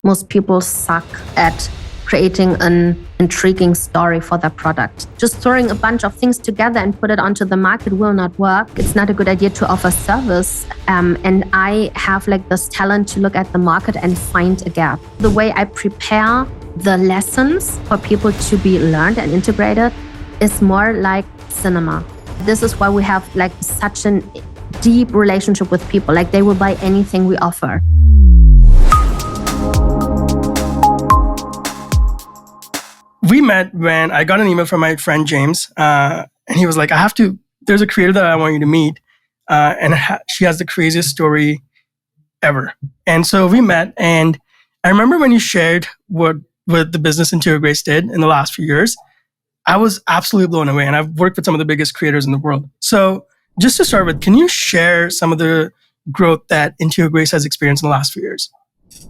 Most people suck at creating an intriguing story for their product. Just throwing a bunch of things together and put it onto the market will not work. It's not a good idea to offer service. And I have this talent to look at the market and find a gap. The way I prepare the lessons for people to be learned and integrated is more like cinema. This is why we have such a deep relationship with people. They will buy anything we offer. We met when I got an email from my friend James, and he was like, there's a creator that I want you to meet, and she has the craziest story ever. And so we met, and I remember when you shared what the business Interior Grace did in the last few years, I was absolutely blown away, and I've worked with some of the biggest creators in the world. So just to start with, can you share some of the growth that Interior Grace has experienced in the last few years?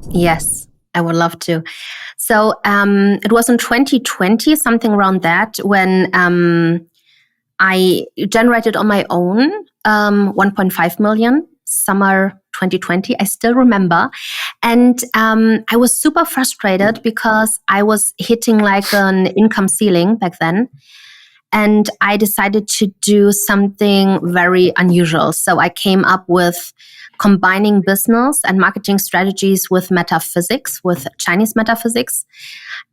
Yes, I would love to. So it was in 2020, something around that, when I generated on my own 1.5 million, summer 2020. I still remember. And I was super frustrated because I was hitting an income ceiling back then. And I decided to do something very unusual. So I came up with combining business and marketing strategies with metaphysics, with Chinese metaphysics.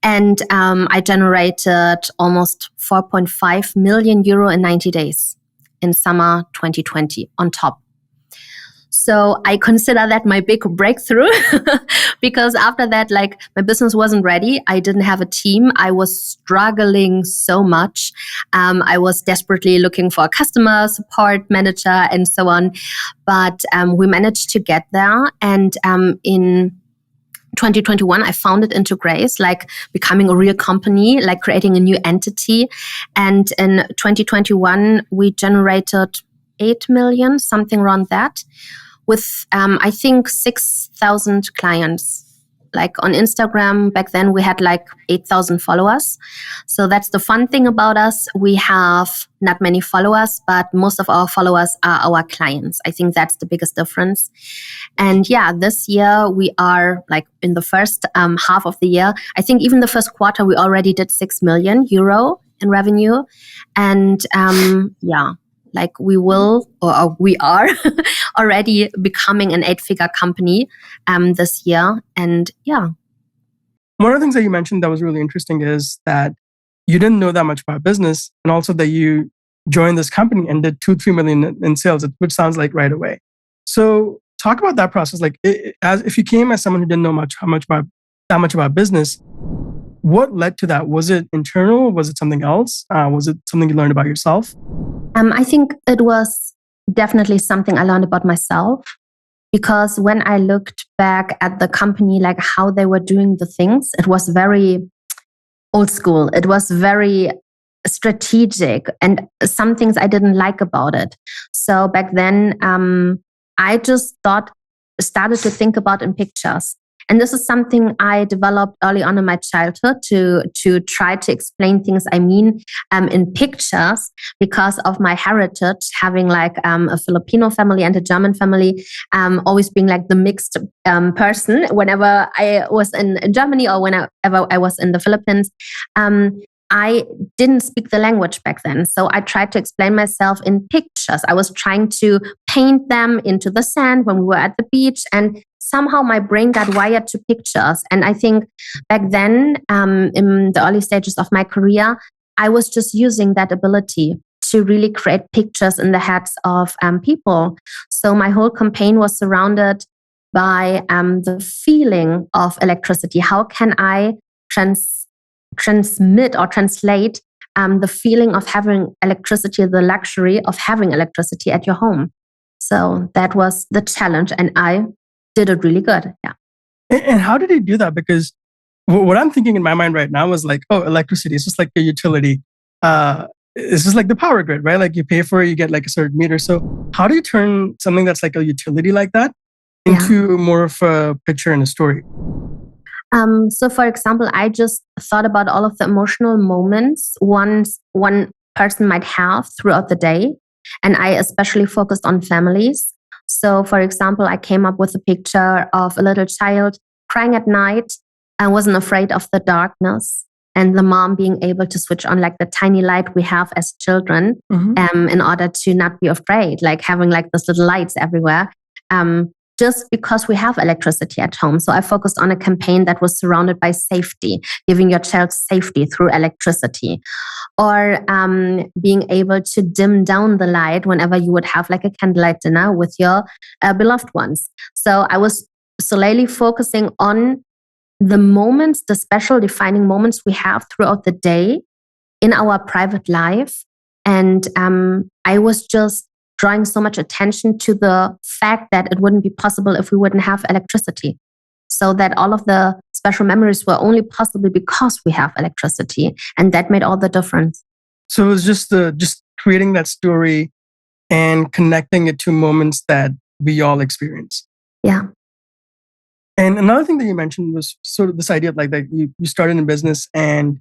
And I generated almost 4.5 million euro in 90 days in summer 2020 on top. So I consider that my big breakthrough because after that, my business wasn't ready. I didn't have a team. I was struggling so much. I was desperately looking for a customer support manager and so on. But we managed to get there. And in 2021, I founded Interior Grace, becoming a real company, creating a new entity. And in 2021, we generated 8 million, something around that, with, I think, 6,000 clients. On Instagram, back then we had 8,000 followers. So that's the fun thing about us. We have not many followers, but most of our followers are our clients. I think that's the biggest difference. And yeah, this year we are in the first half of the year. I think even the first quarter, we already did 6 million euro in revenue. And we are already becoming an 8-figure company this year. And yeah. One of the things that you mentioned that was really interesting is that you didn't know that much about business, and also that you joined this company and did 2-3 million in sales, which sounds like right away. So talk about that process. As if you came as someone who didn't know that much about business, what led to that? Was it internal? Was it something else? Was it something you learned about yourself? I think it was definitely something I learned about myself, because when I looked back at the company, how they were doing the things, it was very old school. It was very strategic, and some things I didn't like about it. So back then, I just started to think about in pictures. And this is something I developed early on in my childhood to try to explain things in pictures, because of my heritage, having a Filipino family and a German family, always being the mixed person whenever I was in Germany or whenever I was in the Philippines. I didn't speak the language back then. So I tried to explain myself in pictures. I was trying to paint them into the sand when we were at the beach, and somehow my brain got wired to pictures. And I think back then, in the early stages of my career, I was just using that ability to really create pictures in the heads of people. So my whole campaign was surrounded by the feeling of electricity. How can I transmit or translate the feeling of having electricity, the luxury of having electricity at your home? So that was the challenge, and I did it really good. Yeah. And how did you do that? Because what I'm thinking in my mind right now is electricity is just like a utility. It's just like the power grid, right? You pay for it, you get a certain meter. So how do you turn something that's like a utility like that into more of a picture and a story? So for example, I just thought about all of the emotional moments one person might have throughout the day. And I especially focused on families. So for example, I came up with a picture of a little child crying at night. I wasn't afraid of the darkness. And the mom being able to switch on like the tiny light we have as children, in order to not be afraid, like having like those little lights everywhere, just because we have electricity at home. So I focused on a campaign that was surrounded by safety, giving your child safety through electricity, or being able to dim down the light whenever you would have like a candlelight dinner with your beloved ones. So I was solely focusing on the moments, the special defining moments we have throughout the day in our private life. And I was just drawing so much attention to the fact that it wouldn't be possible if we wouldn't have electricity. So that all of the special memories were only possible because we have electricity. And that made all the difference. So it was just creating that story and connecting it to moments that we all experience. Yeah. And another thing that you mentioned was sort of this idea of like that you started in business and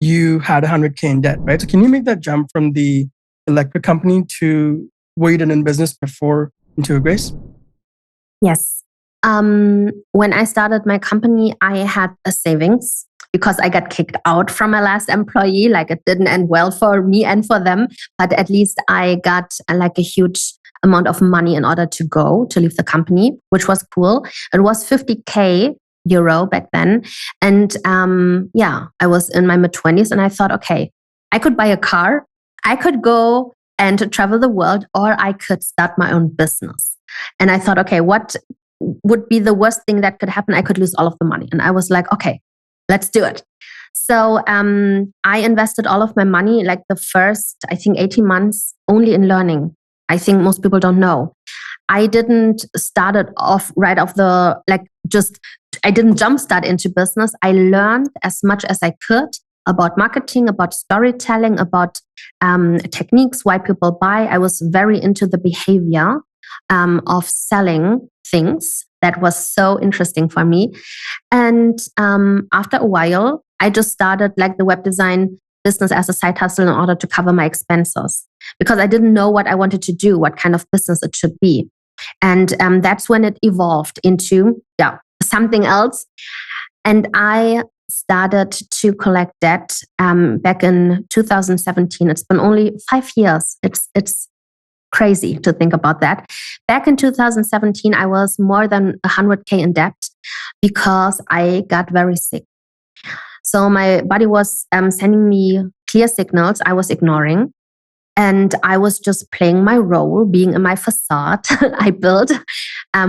you had 100K in debt, right? So can you make that jump from the electric company to where you did in business before into Grace? Yes. When I started my company, I had a savings because I got kicked out from my last employee. Like it didn't end well for me and for them, but at least I got like a huge amount of money in order to leave the company, which was cool. It was 50K euro back then. And I was in my mid-20s and I thought, okay, I could buy a car, I could go and travel the world, or I could start my own business. And I thought, okay, what would be the worst thing that could happen? I could lose all of the money. And I was like, okay, let's do it. So I invested all of my money, like the first, I think 18 months only in learning. I think most people don't know. I didn't start it off right off the, I didn't jumpstart into business. I learned as much as I could about marketing, about storytelling, about techniques, why people buy. I was very into the behavior of selling things. That was so interesting for me. And after a while, I just started like the web design business as a side hustle in order to cover my expenses because I didn't know what I wanted to do, what kind of business it should be. And that's when it evolved into something else. And I started to collect debt back in 2017. It's been only 5 years. It's crazy to think about that. Back in 2017, I was more than 100K in debt because I got very sick. So my body was sending me clear signals I was ignoring. And I was just playing my role, being in my facade I built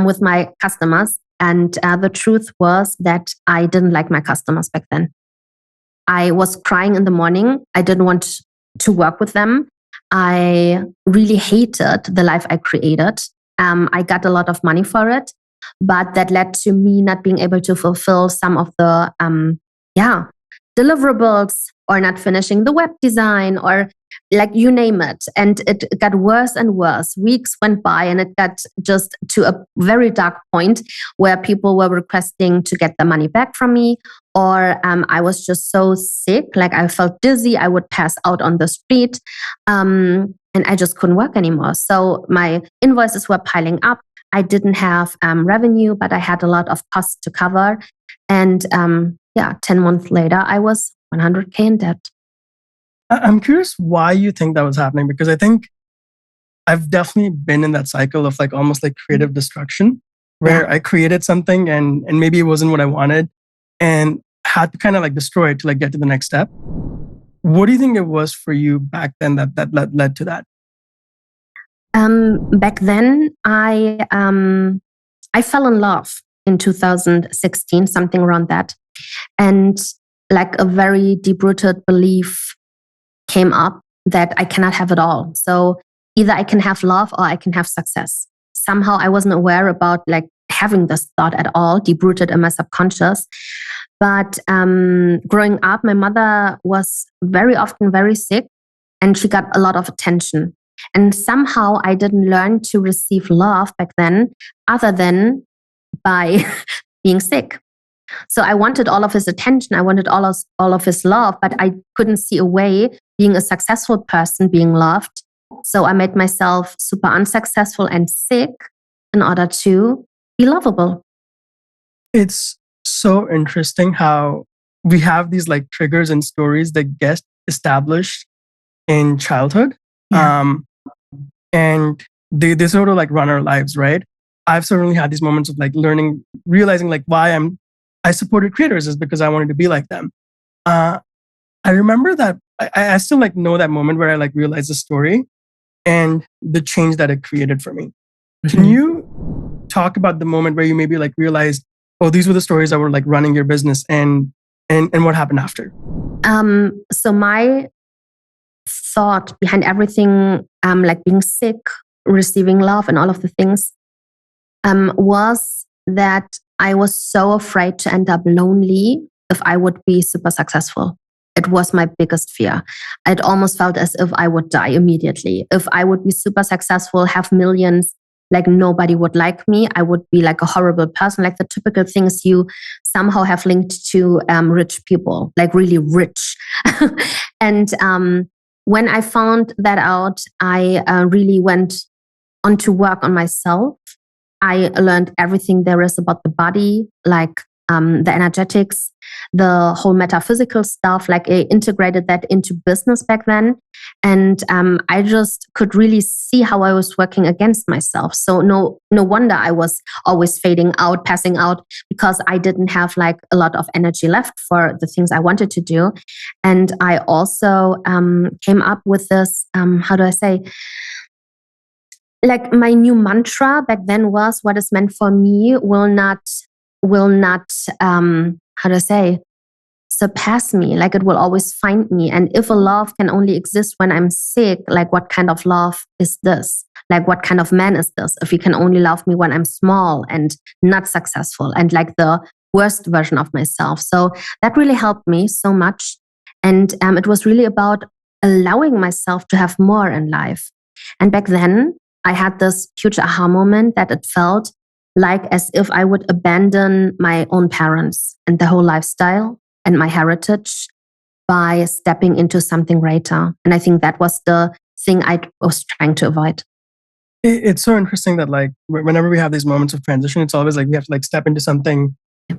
with my customers. And the truth was that I didn't like my customers back then. I was crying in the morning. I didn't want to work with them. I really hated the life I created. I got a lot of money for it, but that led to me not being able to fulfill some of the deliverables, or not finishing the web design, or like you name it. And it got worse and worse. Weeks went by and it got just to a very dark point where people were requesting to get the money back from me, or I was just so sick, like I felt dizzy. I would pass out on the street and I just couldn't work anymore. So my invoices were piling up. I didn't have revenue, but I had a lot of costs to cover. And 10 months later, I was 100K in debt. I'm curious why you think that was happening, because I think I've definitely been in that cycle of like almost like creative destruction where I created something and maybe it wasn't what I wanted and had to kind of like destroy it to like get to the next step. What do you think it was for you back then that led to that? Back then, I fell in love in 2016, something around that. And like a very deep-rooted belief came up that I cannot have it all. So either I can have love or I can have success. Somehow I wasn't aware about like having this thought at all, deep-rooted in my subconscious. But growing up, my mother was very often very sick and she got a lot of attention. And somehow I didn't learn to receive love back then other than by being sick. So I wanted all of his attention. I wanted all of his love, but I couldn't see a way being a successful person being loved. So I made myself super unsuccessful and sick in order to be lovable. It's so interesting how we have these like triggers and stories that get established in childhood. Yeah. And they sort of like run our lives, right? I've certainly had these moments of like learning, realizing like why I supported creators is because I wanted to be like them. I remember that I still like know that moment where I like realized the story and the change that it created for me. Can you talk about the moment where you maybe like realized, oh, these were the stories that were like running your business and what happened after? So my thought behind everything, like being sick, receiving love, and all of the things, was that I was so afraid to end up lonely if I would be super successful. It was my biggest fear. It almost felt as if I would die immediately. If I would be super successful, have millions, like nobody would like me. I would be like a horrible person, like the typical things you somehow have linked to rich people, like really rich. And when I found that out, I really went on to work on myself. I learned everything there is about the body, like the energetics, the whole metaphysical stuff. Like I integrated that into business back then. And I just could really see how I was working against myself. So no wonder I was always fading out, passing out, because I didn't have like a lot of energy left for the things I wanted to do. And I also came up with this, how do I say, like my new mantra back then was, what is meant for me will not how do I say, surpass me. Like it will always find me. And if a love can only exist when I'm sick, like what kind of love is this? Like what kind of man is this if he can only love me when I'm small and not successful and like the worst version of myself? So that really helped me so much. And it was really about allowing myself to have more in life. And back then I had this huge aha moment that it felt like as if I would abandon my own parents and the whole lifestyle and my heritage by stepping into something greater. And I think that was the thing I was trying to avoid. It's so interesting that like whenever we have these moments of transition, it's always like we have to like step into something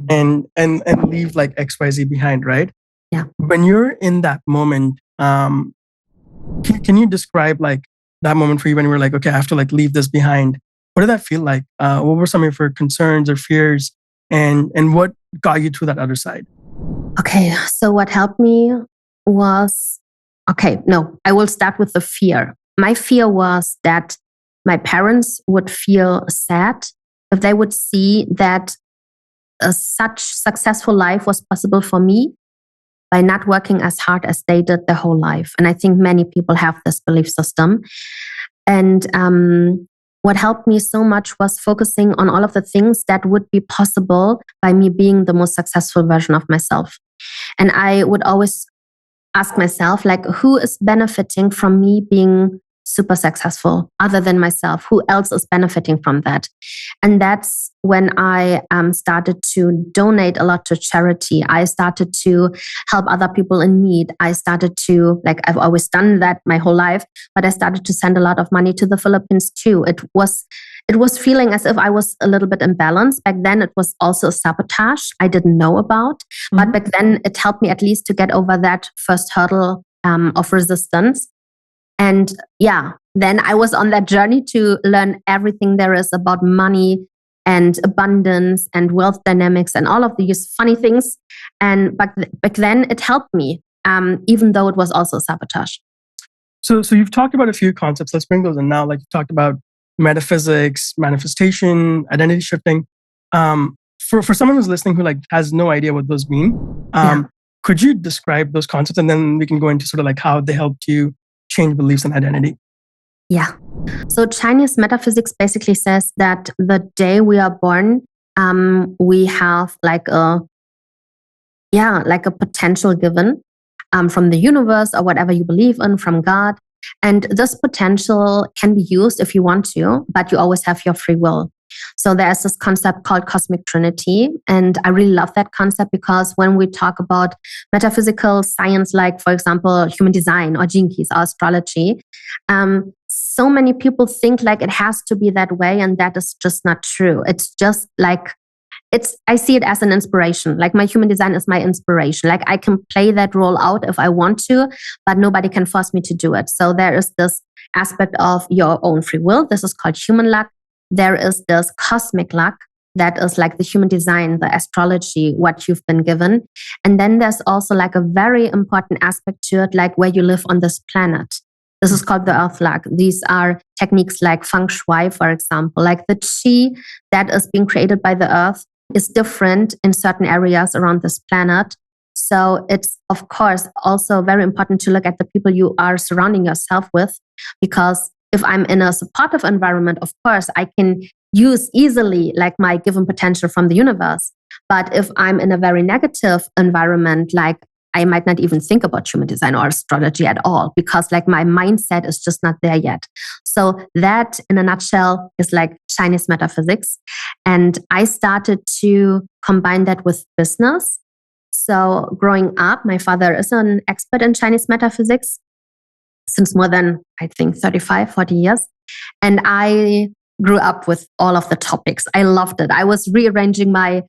and leave like XYZ behind, right? Yeah. When you're in that moment, can you describe like that moment for you when you were like, okay, I have to like leave this behind? What did that feel like? What were some of your concerns or fears, and what got you to that other side? Okay, so what helped me was, I will start with the fear. My fear was that my parents would feel sad if they would see that such successful life was possible for me by not working as hard as they did their whole life. And I think many people have this belief system. And what helped me so much was focusing on all of the things that would be possible by me being the most successful version of myself. And I would always ask myself, like, who is benefiting from me being super successful other than myself? Who else is benefiting from that? And that's when I started to donate a lot to charity. I started to help other people in need. I started to, like, I've always done that my whole life, but I started to send a lot of money to the Philippines too. It was feeling as if I was a little bit imbalanced. Back then, it was also a sabotage I didn't know about. Mm-hmm. But back then, it helped me at least to get over that first hurdle of resistance. And yeah, then I was on that journey to learn everything there is about money and abundance and wealth dynamics and all of these funny things. And back then, it helped me, even though it was also sabotage. So you've talked about a few concepts. Let's bring those in now. Like you talked about metaphysics, manifestation, identity shifting. For someone who's listening who like has no idea what those mean, could you describe those concepts, and then we can go into sort of like how they helped you change beliefs and identity? Yeah. So Chinese metaphysics basically says that the day we are born, we have like a potential given from the universe or whatever you believe in, from God. And this potential can be used if you want to, but you always have your free will. So there's this concept called cosmic trinity. And I really love that concept because when we talk about metaphysical science, like, for example, human design or gene keys or astrology, so many people think like it has to be that way. And that is just not true. It's just like, I see it as an inspiration. Like my human design is my inspiration. Like I can play that role out if I want to, but nobody can force me to do it. So there is this aspect of your own free will. This is called human luck. There is this cosmic luck. That is like the human design, the astrology, what you've been given. And then there's also like a very important aspect to it, like where you live on this planet. This is called the earth luck. These are techniques like feng shui, for example, like the chi that is being created by the earth is different in certain areas around this planet. So it's, of course, also very important to look at the people you are surrounding yourself with, because if I'm in a supportive environment, of course, I can use easily like my given potential from the universe. But if I'm in a very negative environment, like I might not even think about human design or astrology at all, because like my mindset is just not there yet. So that in a nutshell is like Chinese metaphysics. And I started to combine that with business. So growing up, my father is an expert in Chinese metaphysics since more than, I think, 35, 40 years. And I grew up with all of the topics. I loved it. I was rearranging my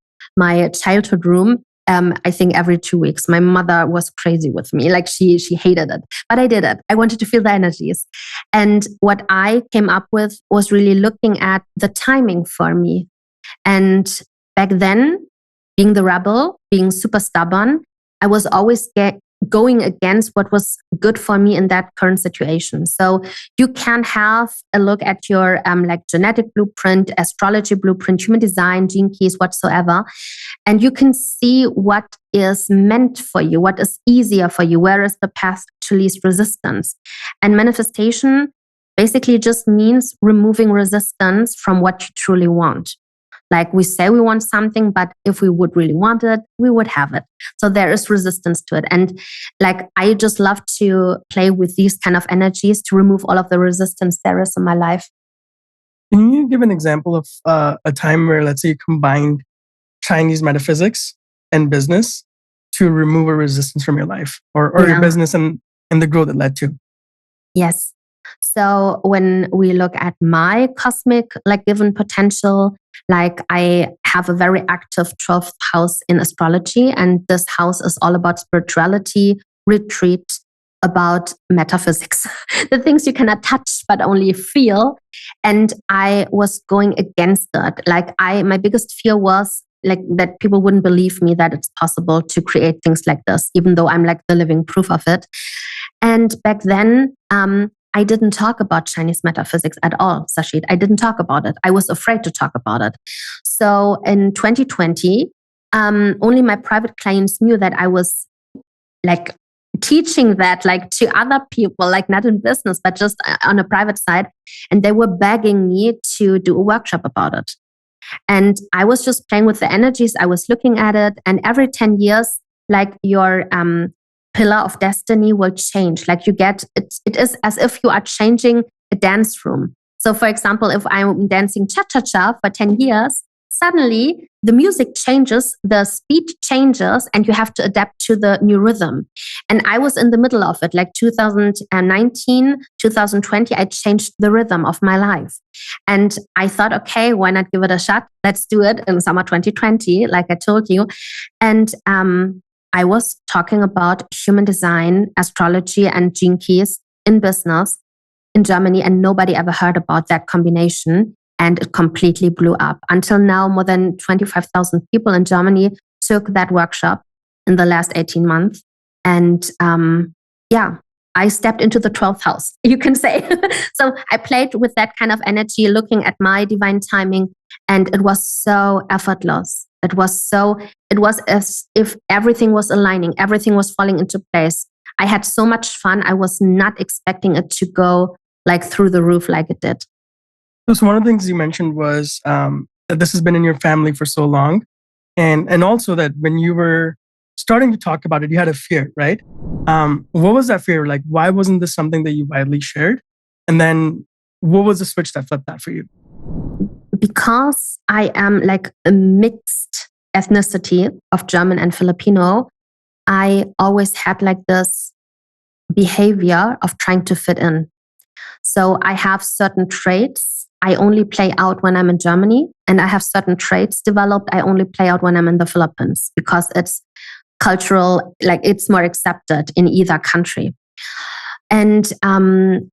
childhood room, I think every 2 weeks. My mother was crazy with me. Like she hated it, but I did it. I wanted to feel the energies. And what I came up with was really looking at the timing for me. And back then, being the rebel, being super stubborn, I was always going against what was good for me in that current situation. So you can have a look at your like genetic blueprint, astrology blueprint, human design, gene keys, whatsoever, and you can see what is meant for you, what is easier for you, where is the path to least resistance. And manifestation basically just means removing resistance from what you truly want. Like we say we want something, but if we would really want it, we would have it. So there is resistance to it. And like, I just love to play with these kind of energies to remove all of the resistance there is in my life. Can you give an example of a time where, let's say, you combined Chinese metaphysics and business to remove a resistance from your life or your business and the growth it led to? Yes. So when we look at my cosmic, like given potential, like I have a very active 12th house in astrology, and this house is all about spirituality, retreat, about metaphysics, the things you cannot touch but only feel. And I was going against that. Like my biggest fear was like that people wouldn't believe me that it's possible to create things like this, even though I'm like the living proof of it. And back then, I didn't talk about Chinese metaphysics at all, Sachit. I didn't talk about it. I was afraid to talk about it. So in 2020, only my private clients knew that I was like teaching that like to other people, like not in business, but just on a private side. And they were begging me to do a workshop about it. And I was just playing with the energies. I was looking at it. And every 10 years, like your pillar of destiny will change. Like it is as if you are changing a dance room. So for example, if I'm dancing cha-cha-cha for 10 years, suddenly the music changes, the speed changes, and you have to adapt to the new rhythm. And I was in the middle of it, like 2019, 2020, I changed the rhythm of my life. And I thought, okay, why not give it a shot? Let's do it in summer 2020, like I told you. And I was talking about human design, astrology, and gene keys in business in Germany, and nobody ever heard about that combination. And it completely blew up. Until now, more than 25,000 people in Germany took that workshop in the last 18 months. And I stepped into the 12th house, you can say. So I played with that kind of energy, looking at my divine timing, and it was so effortless. It was as if everything was aligning, everything was falling into place. I had so much fun. I was not expecting it to go like through the roof like it did. So one of the things you mentioned was that this has been in your family for so long. And also that when you were starting to talk about it, you had a fear, right? What was that fear? Like, why wasn't this something that you widely shared? And then what was the switch that flipped that for you? Because I am like a mixed ethnicity of German and Filipino, I always had like this behavior of trying to fit in. So I have certain traits I only play out when I'm in Germany. and I have certain traits developed, I only play out when I'm in the Philippines because it's cultural, like it's more accepted in either country. And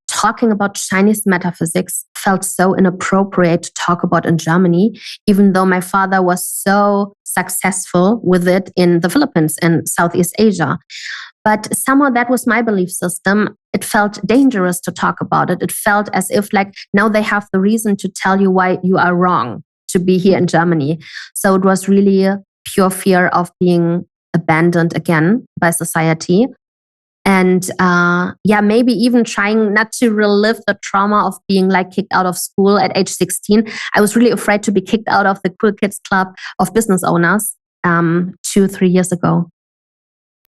talking about Chinese metaphysics felt so inappropriate to talk about in Germany, even though my father was so successful with it in the Philippines and Southeast Asia. But somehow that was my belief system. It felt dangerous to talk about it. It felt as if like now they have the reason to tell you why you are wrong to be here in Germany. So it was really a pure fear of being abandoned again by society. And maybe even trying not to relive the trauma of being like kicked out of school at age 16. I was really afraid to be kicked out of the Cool Kids Club of business owners 2-3 years ago.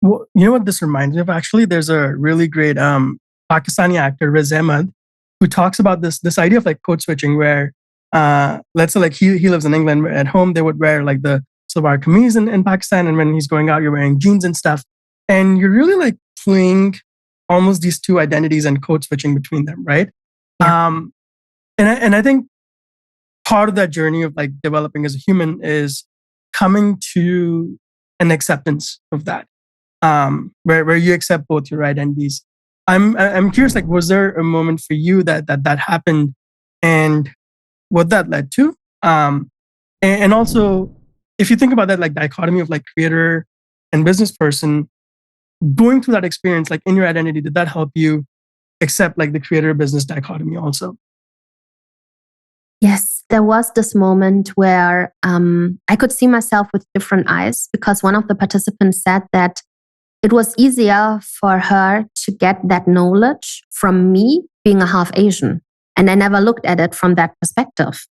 Well, you know what this reminds me of? Actually, there's a really great Pakistani actor, Riz Ahmed, who talks about this idea of like code switching, where let's say like he lives in England. At home, they would wear like the salwar kameez in Pakistan, and when he's going out, you're wearing jeans and stuff, and you're really like playing almost these two identities and code switching between them, right? Yeah. And I think part of that journey of like developing as a human is coming to an acceptance of that. Where you accept both your identities. I'm curious, like, was there a moment for you that happened, and what that led to? And also, if you think about that, like dichotomy of like creator and business person, going through that experience, like in your identity, did that help you accept like the creator business dichotomy also? Yes, there was this moment where I could see myself with different eyes because one of the participants said that it was easier for her to get that knowledge from me being a half Asian. And I never looked at it from that perspective.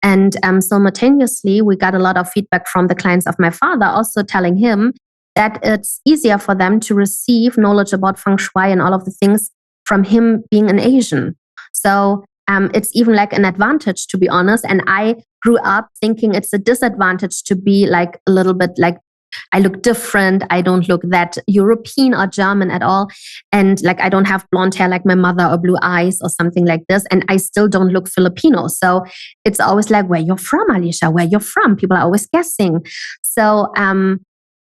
And simultaneously, we got a lot of feedback from the clients of my father, also telling him that it's easier for them to receive knowledge about feng shui and all of the things from him being an Asian. So it's even like an advantage, to be honest. And I grew up thinking it's a disadvantage to be like a little bit like, I look different. I don't look that European or German at all. And like, I don't have blonde hair like my mother or blue eyes or something like this. And I still don't look Filipino. So it's always like, where you're from, Alisha, where you're from. People are always guessing. So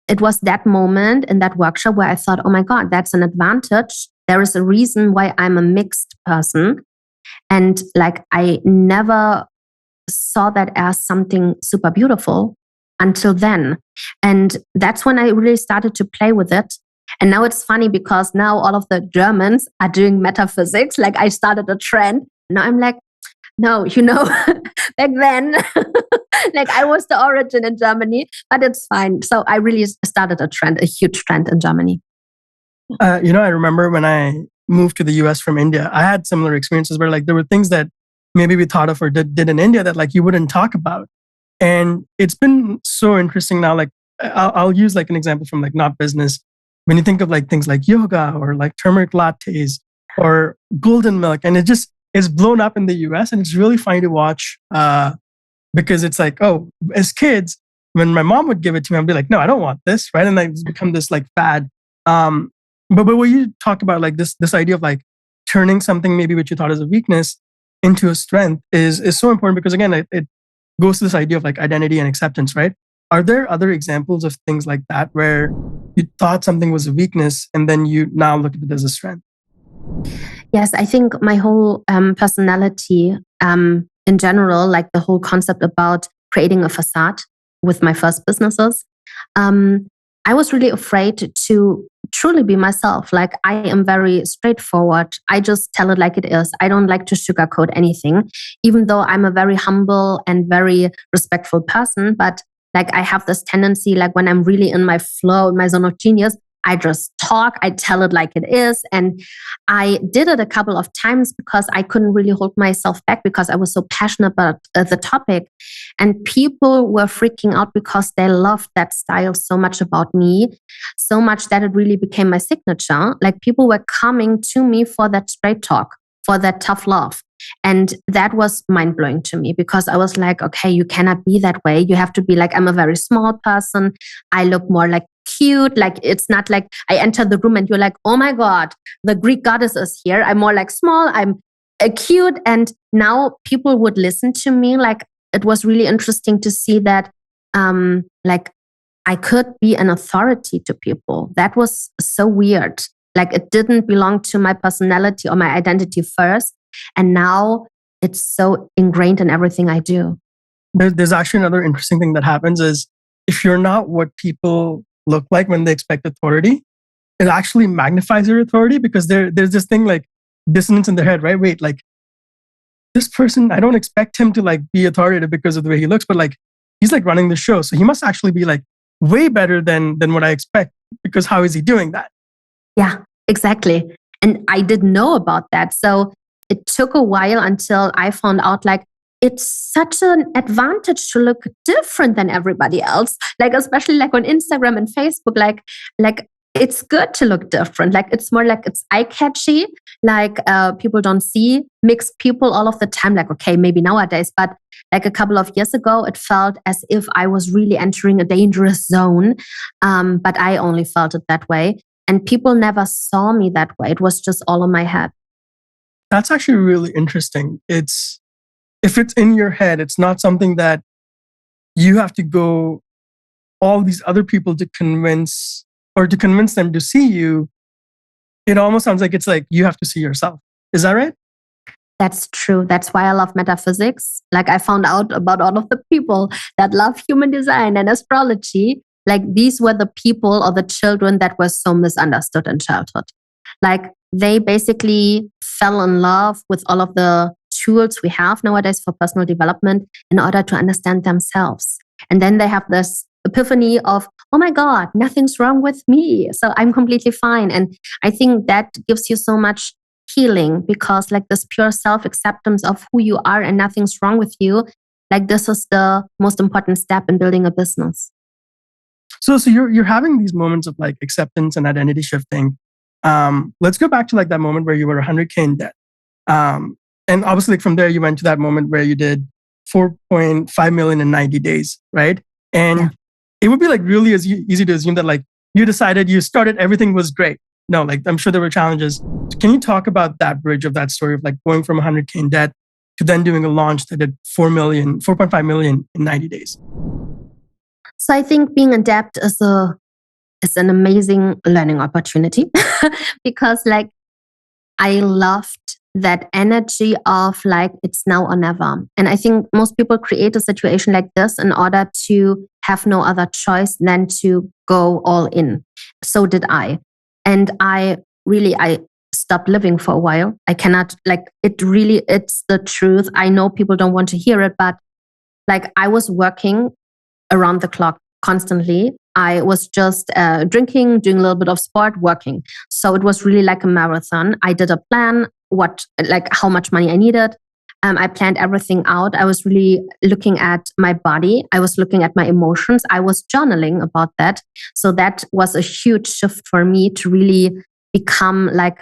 it was that moment in that workshop where I thought, oh my God, that's an advantage. There is a reason why I'm a mixed person. And like, I never saw that as something super beautiful until then. And that's when I really started to play with it. And now it's funny because now all of the Germans are doing metaphysics. Like I started a trend. Now I'm like, no, back then, like I was the origin in Germany, but it's fine. So I really started a trend, a huge trend in Germany. I remember when I moved to the US from India, I had similar experiences where like there were things that maybe we thought of or did in India that like you wouldn't talk about. And it's been so interesting now. Like I'll use like an example from like not business. When you think of like things like yoga or like turmeric lattes or golden milk, and it's blown up in the US, and it's really funny to watch because it's like, oh, as kids, when my mom would give it to me, I'd be like, no, I don't want this, right? And like it's become this like fad. But when you talk about like this idea of like turning something maybe which you thought is a weakness into a strength is so important because again, it goes to this idea of like identity and acceptance, right? Are there other examples of things like that where you thought something was a weakness and then you now look at it as a strength? Yes, I think my whole personality in general, like the whole concept about creating a facade with my first businesses, I was really afraid to truly be myself. Like I am very straightforward. I just tell it like it is. I don't like to sugarcoat anything, even though I'm a very humble and very respectful person. But like I have this tendency, like when I'm really in my flow, in my zone of genius, I just talk, I tell it like it is. And I did it a couple of times because I couldn't really hold myself back because I was so passionate about the topic. And people were freaking out because they loved that style so much about me, so much that it really became my signature. Like people were coming to me for that straight talk, for that tough love. And that was mind blowing to me because I was like, okay, you cannot be that way. You have to be like, I'm a very small person. I look more like cute. Like it's not like I enter the room and you're like, oh my God, the Greek goddess is here. I'm more like small. I'm cute. And now people would listen to me like it was really interesting to see that like I could be an authority to people. That was so weird. Like it didn't belong to my personality or my identity first. And now it's so ingrained in everything I do. There's actually another interesting thing that happens is if you're not what people look like when they expect authority, it actually magnifies your authority because there's this thing like dissonance in their head, right? Wait, like this person, I don't expect him to like be authoritative because of the way he looks, but like he's like running the show. So he must actually be like way better than what I expect because how is he doing that? Yeah, exactly. And I didn't know about that. So it took a while until I found out like it's such an advantage to look different than everybody else. Like especially like on Instagram and Facebook, like it's good to look different. Like it's more like it's eye catchy. Like people don't see mixed people all of the time. Like okay, maybe nowadays, but like a couple of years ago, it felt as if I was really entering a dangerous zone. But I only felt it that way. And people never saw me that way. It was just all in my head. That's actually really interesting. If it's in your head, it's not something that you have to go all these other people to convince them to see you. It almost sounds like it's like you have to see yourself. Is that right? That's true. That's why I love metaphysics. Like I found out about all of the people that love human design and astrology. Like these were the people or the children that were so misunderstood in childhood. Like they basically fell in love with all of the tools we have nowadays for personal development in order to understand themselves. And then they have this epiphany of, oh my God, nothing's wrong with me. So I'm completely fine. And I think that gives you so much healing because like this pure self-acceptance of who you are and nothing's wrong with you, like this is the most important step in building a business. So you're having these moments of like acceptance and identity shifting. Let's go back to like that moment where you were 100K in debt. And obviously like from there you went to that moment where you did 4.5 million in 90 days, right? And it would be like really easy to assume that like you decided you started, everything was great. No, like I'm sure there were challenges. So can you talk about that bridge of that story of like going from 100K in debt to then doing a launch that did 4.5 million in 90 days? So I think being in debt is an amazing learning opportunity because like I loved that energy of like it's now or never. And I think most people create a situation like this in order to have no other choice than to go all in. So did I. And I stopped living for a while. I cannot it's the truth. I know people don't want to hear it, but like I was working around the clock constantly. I was just drinking, doing a little bit of sport, working. So it was really like a marathon. I did a plan, how much money I needed. I planned everything out. I was really looking at my body. I was looking at my emotions. I was journaling about that. So that was a huge shift for me to really become like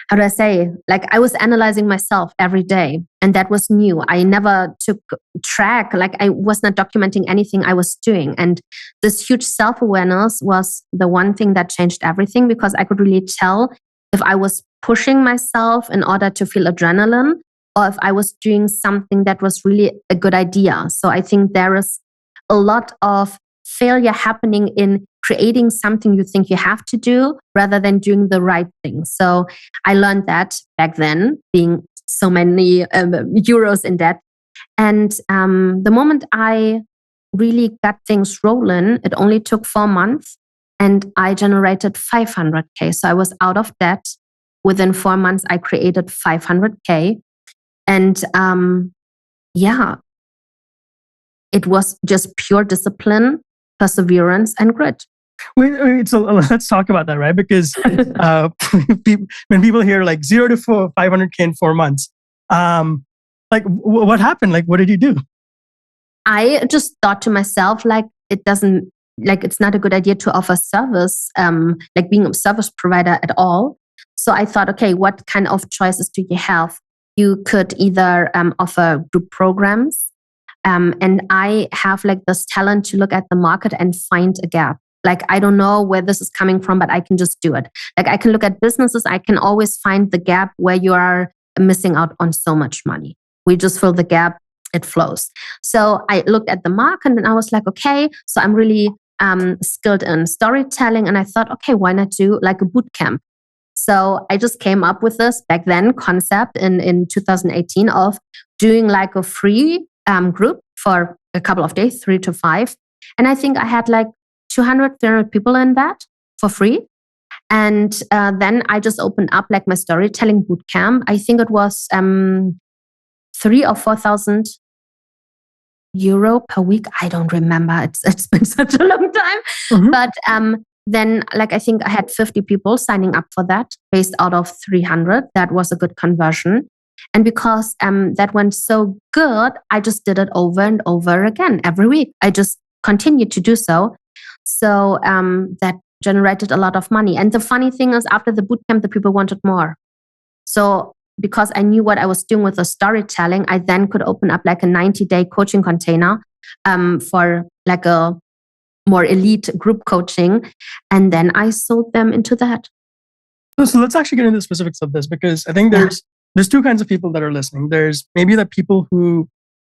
how do I say? Like I was analyzing myself every day. And that was new. I never took track. Like I was not documenting anything I was doing. And this huge self-awareness was the one thing that changed everything because I could really tell if I was pushing myself in order to feel adrenaline or if I was doing something that was really a good idea. So I think there is a lot of failure happening in creating something you think you have to do rather than doing the right thing. So I learned that back then, being so many euros in debt. And the moment I really got things rolling, it only took 4 months and I generated 500K. So I was out of debt. Within 4 months, I created 500K. And it was just pure discipline, perseverance, and grit. Wait, so let's talk about that, right? Because when people hear like 0 to 500K in 4 months, what happened? Like, what did you do? I just thought to myself, like, it's not a good idea to offer service, like being a service provider at all. So I thought, okay, what kind of choices do you have? You could either offer group programs. And I have like this talent to look at the market and find a gap. Like, I don't know where this is coming from, but I can just do it. Like, I can look at businesses. I can always find the gap where you are missing out on so much money. We just fill the gap it flows. So I looked at the market and I was like, okay, so I'm really skilled in storytelling. And I thought, okay, why not do like a boot camp? So I just came up with this back then concept in 2018 of doing like a free group for a couple of days, 3 to 5. And I think I had like 200, 300 people in that for free. And then I just opened up like my storytelling boot camp. I think it was 3 or 4,000 euro per week. I don't remember. It's been such a long time. Mhm. But then like I think I had 50 people signing up for that based out of 300. That was a good conversion. And because that went so good, I just did it over and over again every week. I just continued to do so. So that generated a lot of money. And the funny thing is, after the bootcamp, the people wanted more. So because I knew what I was doing with the storytelling, I then could open up like a 90-day coaching container for like a more elite group coaching. And then I sold them into that. So let's actually get into the specifics of this, because I think there's two kinds of people that are listening. There's maybe the people who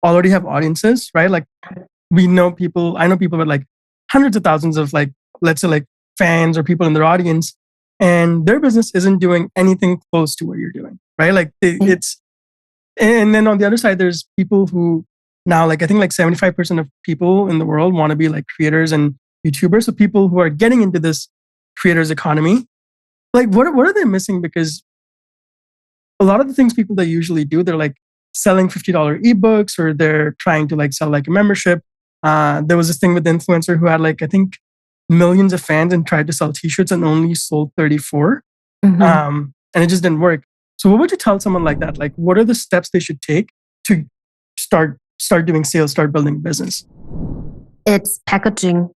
already have audiences, right? Like I know people with like hundreds of thousands of like, let's say like fans or people in their audience, and their business isn't doing anything close to what you're doing, right? Like it's, and then on the other side, there's people who now, like I think like 75% of people in the world want to be like creators and YouTubers. So people who are getting into this creators economy, like what are they missing? Because a lot of the things people that usually do, they're like selling $50 ebooks, or they're trying to like sell like a membership. There was this thing with the influencer who had like, I think, millions of fans and tried to sell t-shirts and only sold 34. And it just didn't work. So what would you tell someone like that? Like, what are the steps they should take to start doing sales, start building business? It's packaging.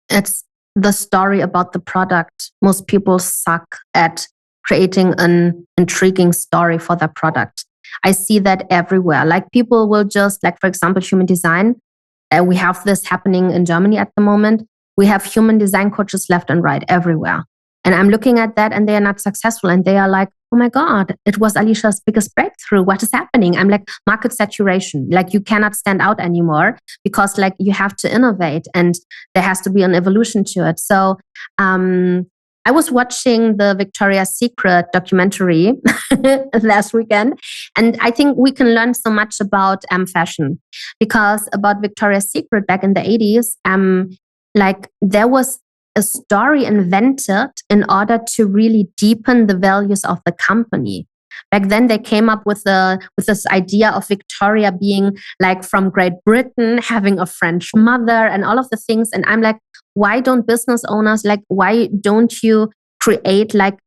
It's the story about the product. Most people suck at creating an intriguing story for their product. I see that everywhere. Like people will just, like for example, human design. We have this happening in Germany at the moment. We have human design coaches left and right everywhere. And I'm looking at that and they are not successful. And they are like, oh my God, it was Alisha's biggest breakthrough. What is happening? I'm like, market saturation. Like you cannot stand out anymore because like you have to innovate and there has to be an evolution to it. So I was watching the Victoria's Secret documentary last weekend. And I think we can learn so much about fashion, because about Victoria's Secret back in the 80s, like there was a story invented in order to really deepen the values of the company. Back then, they came up with this idea of Victoria being like from Great Britain, having a French mother, and all of the things. And I'm like, why don't business owners, like, why don't you create like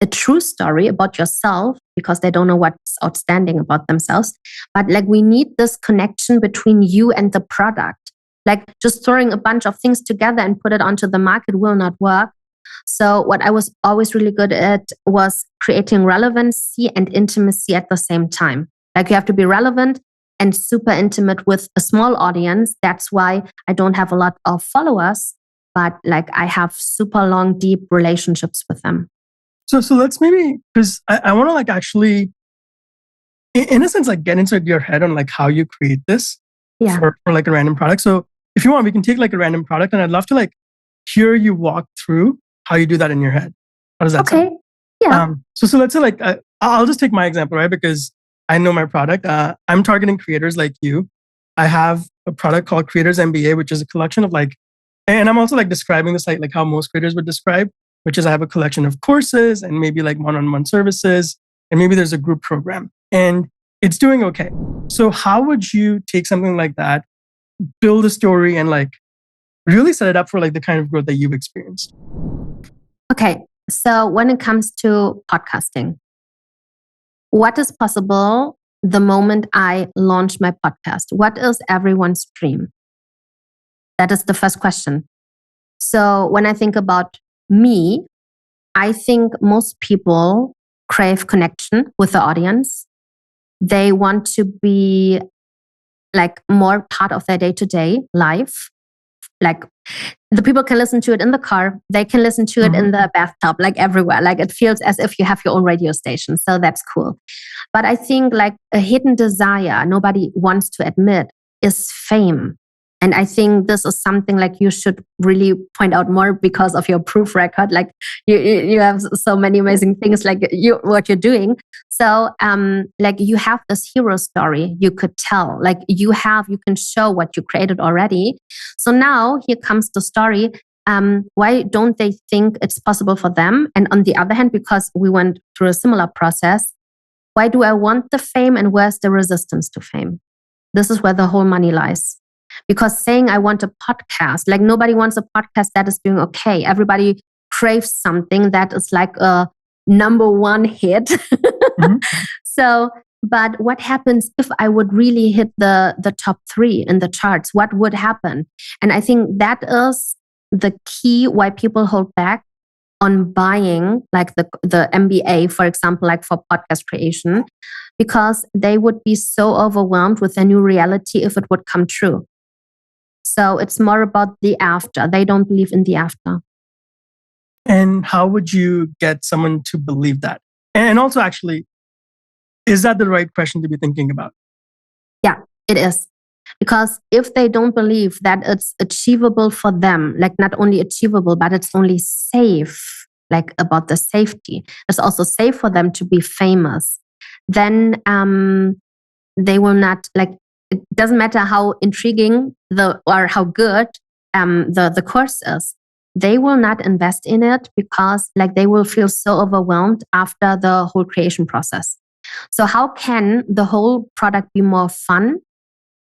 a true story about yourself? Because they don't know what's outstanding about themselves. But like, we need this connection between you and the product. Like just throwing a bunch of things together and put it onto the market will not work. So what I was always really good at was creating relevancy and intimacy at the same time. Like you have to be relevant and super intimate with a small audience. That's why I don't have a lot of followers, but like I have super long, deep relationships with them. So let's maybe, because I want to like actually, in a sense, like get inside your head on like how you create this for like a random product. So if you want, we can take like a random product, and I'd love to like hear you walk through how you do that in your head. How does that sound? Okay. Yeah. So let's say like, I'll just take my example, right? Because I know my product. I'm targeting creators like you. I have a product called Creators MBA, which is a collection of like, and I'm also like describing this like how most creators would describe, which is I have a collection of courses and maybe like one-on-one services, and maybe there's a group program, and it's doing okay. So how would you take something like that, build a story, and like really set it up for like the kind of growth that you've experienced? Okay. So when it comes to podcasting, what is possible the moment I launch my podcast? What is everyone's dream? That is the first question. So when I think about me, I think most people crave connection with the audience. They want to be like more part of their day-to-day life. Like the people can listen to it in the car, they can listen to it in the bathtub, like everywhere. Like it feels as if you have your own radio station. So that's cool. But I think like a hidden desire nobody wants to admit is fame. And I think this is something like you should really point out more because of your proof record. Like you have so many amazing things like what you're doing. So like you have this hero story you could tell. Like you can show what you created already. So now here comes the story. Why don't they think it's possible for them? And on the other hand, because we went through a similar process, why do I want the fame and where's the resistance to fame? This is where the whole money lies. Because saying I want a podcast, like nobody wants a podcast that is doing okay. Everybody craves something that is like a number one hit. So, but what happens if I would really hit the top 3 in the charts? What would happen? And I think that is the key why people hold back on buying like the MBA, for example, like for podcast creation, because they would be so overwhelmed with their new reality if it would come true. So it's more about the after. They don't believe in the after. And how would you get someone to believe that? And also, actually, is that the right question to be thinking about? Yeah, it is. Because if they don't believe that it's achievable for them, like not only achievable, but it's only safe, like about the safety, it's also safe for them to be famous, then they will not like. It doesn't matter how intriguing or how good the course is. They will not invest in it because like they will feel so overwhelmed after the whole creation process. So how can the whole product be more fun,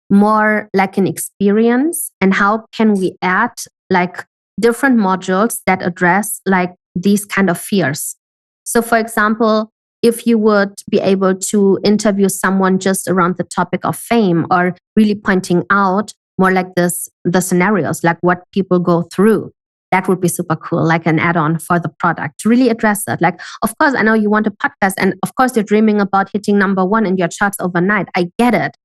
more like an experience? And how can we add like different modules that address like these kind of fears? So for example, if you would be able to interview someone just around the topic of fame or really pointing out more like the scenarios, like what people go through, that would be super cool, like an add-on for the product to really address that. Like, of course, I know you want a podcast and of course you're dreaming about hitting number 1 in your charts overnight. I get it.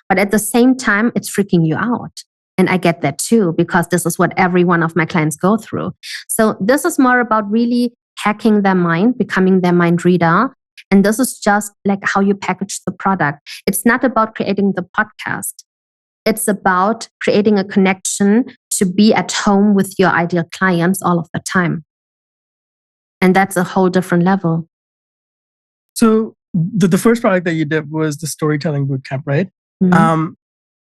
But at the same time, it's freaking you out. And I get that too, because this is what every one of my clients go through. So this is more about really hacking their mind, becoming their mind reader. And this is just like how you package the product. It's not about creating the podcast. It's about creating a connection to be at home with your ideal clients all of the time. And that's a whole different level. So the first product that you did was the storytelling bootcamp, right? Mm-hmm.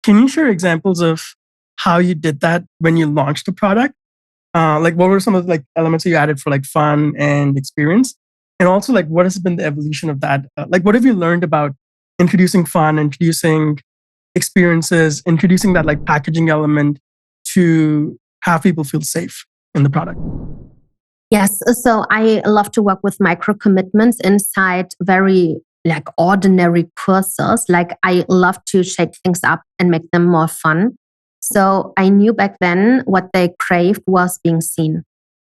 Can you share examples of how you did that when you launched the product? Like what were some of the like elements that you added for like fun and experience? And also like what has been the evolution of that? Like what have you learned about introducing fun, introducing experiences, introducing that like packaging element to have people feel safe in the product? Yes. So I love to work with micro commitments inside very like ordinary courses. Like I love to shake things up and make them more fun. So I knew back then what they craved was being seen.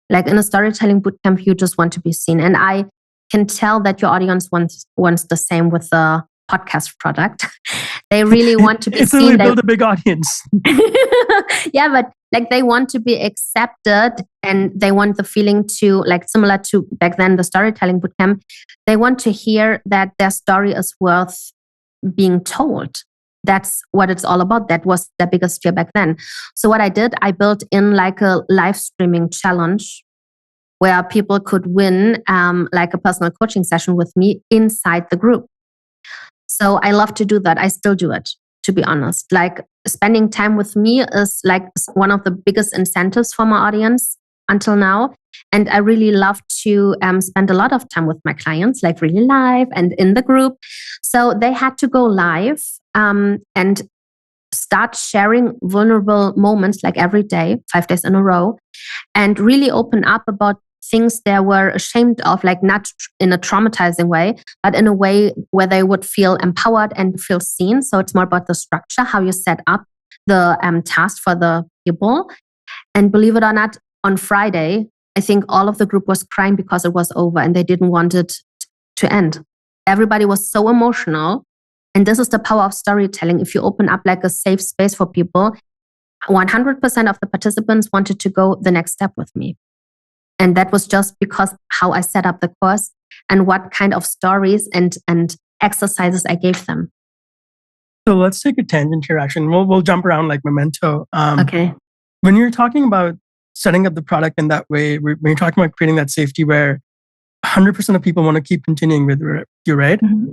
Like in a storytelling bootcamp, you just want to be seen. And I can tell that your audience wants the same with the podcast product. They really want to be it's seen. It's build a big audience. Yeah, but like they want to be accepted and they want the feeling to like similar to back then the storytelling bootcamp. They want to hear that their story is worth being told. That's what it's all about. That was the biggest fear back then. So what I did, I built in like a live streaming challenge where people could win like a personal coaching session with me inside the group. So I love to do that. I still do it, to be honest. Like spending time with me is like one of the biggest incentives for my audience until now. And I really love to spend a lot of time with my clients, like really live and in the group. So they had to go live and start sharing vulnerable moments like every day, 5 days in a row, and really open up about things they were ashamed of, like not in a traumatizing way, but in a way where they would feel empowered and feel seen. So it's more about the structure, how you set up the task for the people. And believe it or not, on Friday, I think all of the group was crying because it was over and they didn't want it to end. Everybody was so emotional. And this is the power of storytelling. If you open up like a safe space for people, 100% of the participants wanted to go the next step with me. And that was just because how I set up the course and what kind of stories and exercises I gave them. So let's take a tangent here, actually. We'll jump around like Memento. Okay. When you're talking about setting up the product in that way, when you're talking about creating that safety where 100% of people want to keep continuing with you, right? Mm-hmm.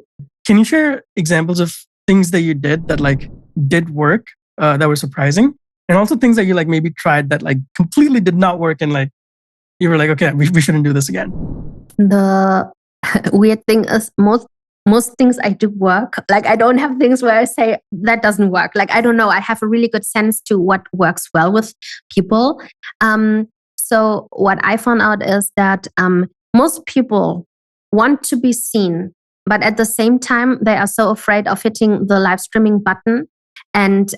Can you share examples of things that you did that like did work, that were surprising? And also things that you like maybe tried that like completely did not work and like you were like, okay, we shouldn't do this again. The weird thing is most things I do work. Like I don't have things where I say that doesn't work. Like I don't know. I have a really good sense to what works well with people. So what I found out is that most people want to be seen, but at the same time they are so afraid of hitting the live streaming button and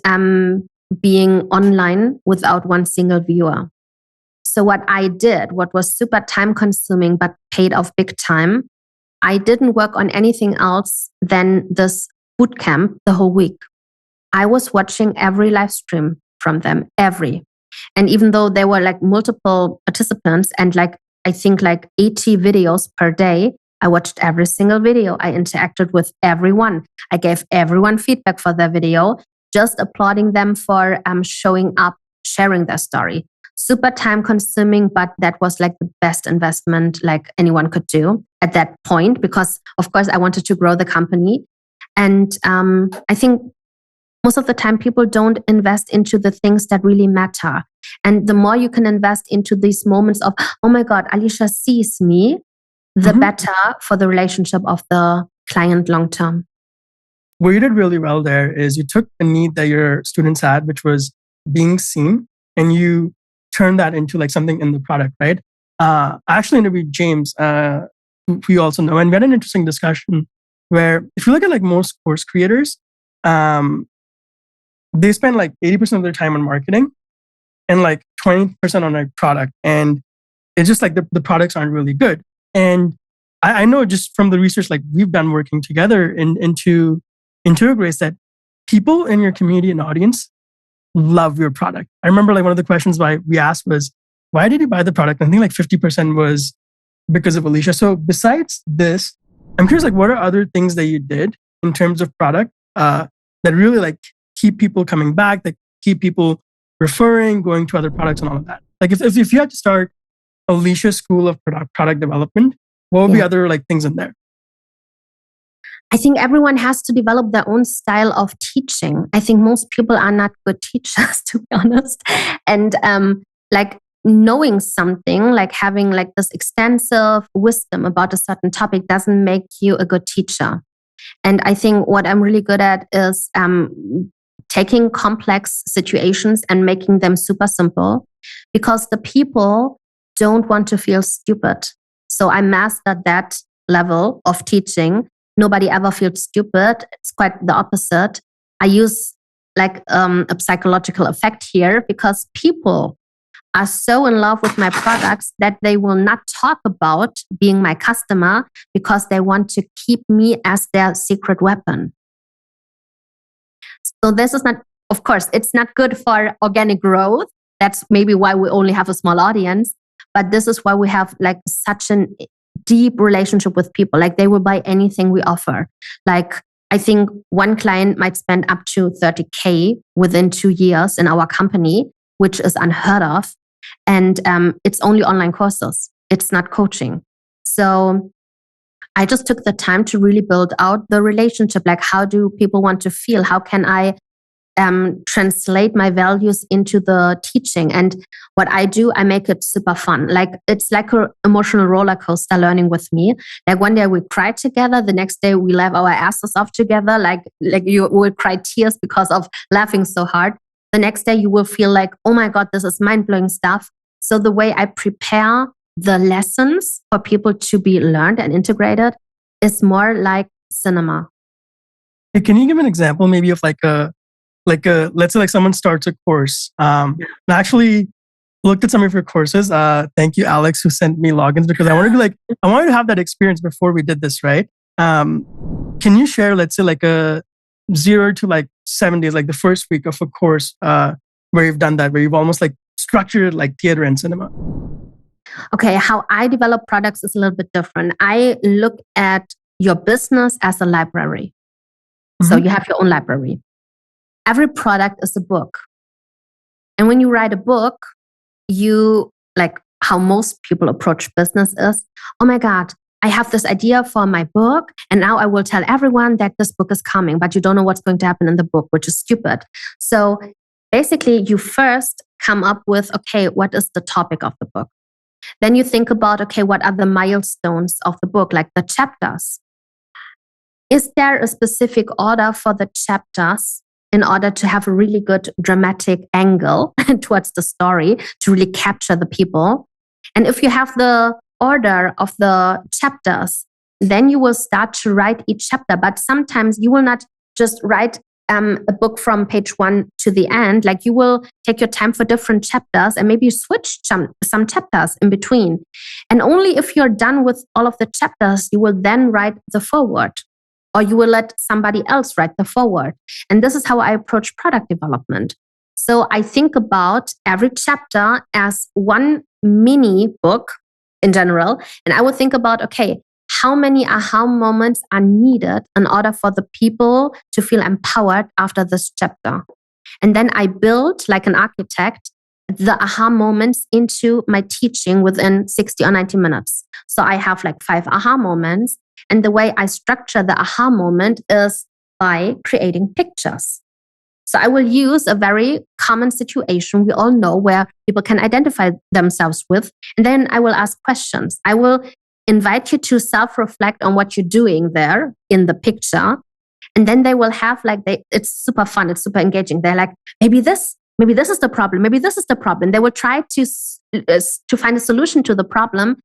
being online without one single viewer. So what I did, what was super time consuming but paid off big time, I didn't work on anything else than this boot camp the whole week. I was watching every live stream from them, every. And even though there were like multiple participants and like, I think like 80 videos per day, I watched every single video. I interacted with everyone. I gave everyone feedback for their video, just applauding them for showing up, sharing their story. Super time consuming, but that was like the best investment like anyone could do at that point, because of course I wanted to grow the company. And I think most of the time people don't invest into the things that really matter. And the more you can invest into these moments of, oh my God, Alisha sees me, the better for the relationship of the client long term. What you did really well there is you took the need that your students had, which was being seen, and you turn that into like something in the product, right? I actually interviewed James, who you also know, and we had an interesting discussion where if you look at like most course creators, they spend like 80% of their time on marketing and like 20% on like product. And it's just like the products aren't really good. And I know just from the research like we've done working together into Grace that people in your community and audience love your product. I remember like one of the questions we asked was, why did you buy the product? I think like 50% was because of Alisha. So besides this, I'm curious, like what are other things that you did in terms of product that really like keep people coming back, that keep people referring, going to other products and all of that? Like if you had to start Alisha School of Product Development, what would be other like things in there? I think everyone has to develop their own style of teaching. I think most people are not good teachers, to be honest. And like knowing something, like having like this extensive wisdom about a certain topic doesn't make you a good teacher. And I think what I'm really good at is taking complex situations and making them super simple, because the people don't want to feel stupid. So I mastered that level of teaching. Nobody ever feels stupid. It's quite the opposite. I use like a psychological effect here, because people are so in love with my products that they will not talk about being my customer because they want to keep me as their secret weapon. So this is not, of course, it's not good for organic growth. That's maybe why we only have a small audience. But this is why we have like such an deep relationship with people. Like they will buy anything we offer. Like I think one client might spend up to 30K within 2 years in our company, which is unheard of. And it's only online courses. It's not coaching. So I just took the time to really build out the relationship. Like how do people want to feel? How can I translate my values into the teaching? And what I do, I make it super fun. Like it's like an emotional roller coaster learning with me. Like one day we cry together, the next day we laugh our asses off together. Like you will cry tears because of laughing so hard. The next day you will feel like, oh my God, this is mind-blowing stuff. So the way I prepare the lessons for people to be learned and integrated is more like cinema. Hey, can you give an example maybe of like a let's say like someone starts a course. I actually looked at some of your courses. Thank you, Alex, who sent me logins, because I wanted to have that experience before we did this, right? Can you share, let's say like a 0 to like 7 days, like the first week of a course, where you've done that, where you've almost like structured like theater and cinema? Okay, how I develop products is a little bit different. I look at your business as a library. So you have your own library. Every product is a book. And when you write a book, you like how most people approach business is, oh my God, I have this idea for my book, and now I will tell everyone that this book is coming, but you don't know what's going to happen in the book, which is stupid. So basically, you first come up with, okay, what is the topic of the book? Then you think about, okay, what are the milestones of the book, like the chapters? Is there a specific order for the chapters in order to have a really good dramatic angle towards the story to really capture the people? And if you have the order of the chapters, then you will start to write each chapter. But sometimes you will not just write a book from page 1 to the end. Like you will take your time for different chapters and maybe switch some chapters in between. And only if you're done with all of the chapters, you will then write the foreword, or you will let somebody else write the foreword. And this is how I approach product development. So I think about every chapter as one mini book in general. And I would think about, okay, how many aha moments are needed in order for the people to feel empowered after this chapter? And then I build, like an architect, the aha moments into my teaching within 60 or 90 minutes. So I have like 5 aha moments. And the way I structure the aha moment is by creating pictures. So I will use a very common situation we all know where people can identify themselves with. And then I will ask questions. I will invite you to self-reflect on what you're doing there in the picture. And then they will have it's super fun. It's super engaging. They're like, maybe this is the problem. Maybe this is the problem. They will try to find a solution to the problem.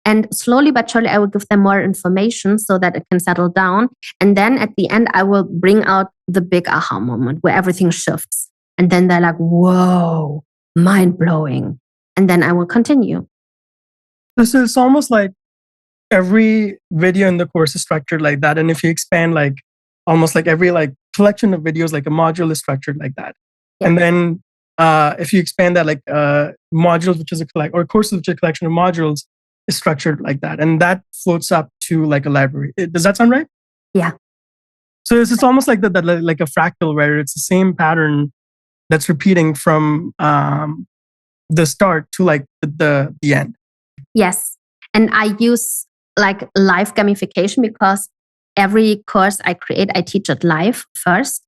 And slowly but surely, I will give them more information so that it can settle down. And then at the end, I will bring out the big aha moment where everything shifts. And then they're like, whoa, mind blowing. And then I will continue. So it's almost like every video in the course is structured like that. And if you expand, like almost like every like collection of videos, like a module is structured like that. Yeah. And then if you expand that, like modules, which is or courses, which is a collection of modules, is structured like that, and that floats up to like a library. Does that sound right? Yeah. So it's almost like that like a fractal, where it's the same pattern that's repeating from the start to like the end. Yes, and I use like live gamification because every course I create, I teach it live first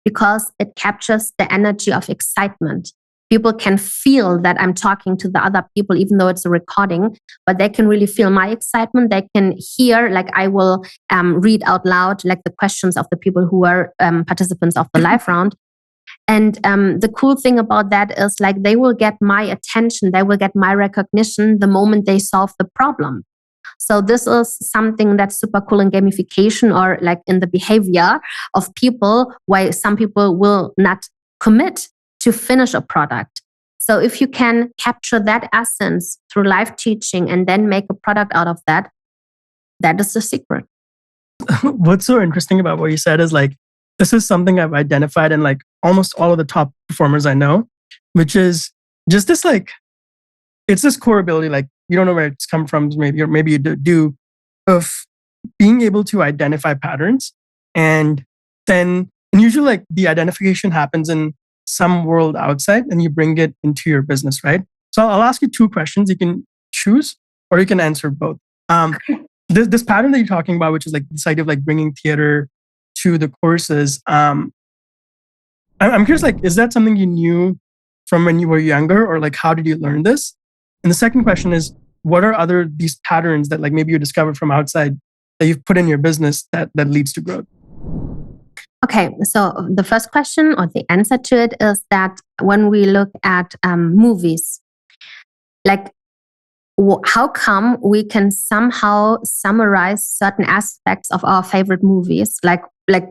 because it captures the energy of excitement. People can feel that I'm talking to the other people, even though it's a recording, but they can really feel my excitement. They can hear, like I will read out loud, like the questions of the people who are participants of the live round. And the cool thing about that is like they will get my attention, they will get my recognition the moment they solve the problem. So this is something that's super cool in gamification or like in the behavior of people, why some people will not commit to finish a product. So if you can capture that essence through live teaching and then make a product out of that, that is the secret. What's so interesting about what you said is like, this is something I've identified in like almost all of the top performers I know, which is just this like, it's this core ability, like you don't know where it's come from, maybe, or maybe you do, of being able to identify patterns. And usually like the identification happens in some world outside and you bring it into your business, right? So I'll ask you 2 questions. You can choose or you can answer both. This pattern that you're talking about, which is like this idea of like bringing theater to the courses. I'm curious, like, is that something you knew from when you were younger, or like, how did you learn this? And the second question is, what are these patterns that like maybe you discovered from outside that you've put in your business that leads to growth? Okay, so the first question or the answer to it is that when we look at movies, like how come we can somehow summarize certain aspects of our favorite movies, like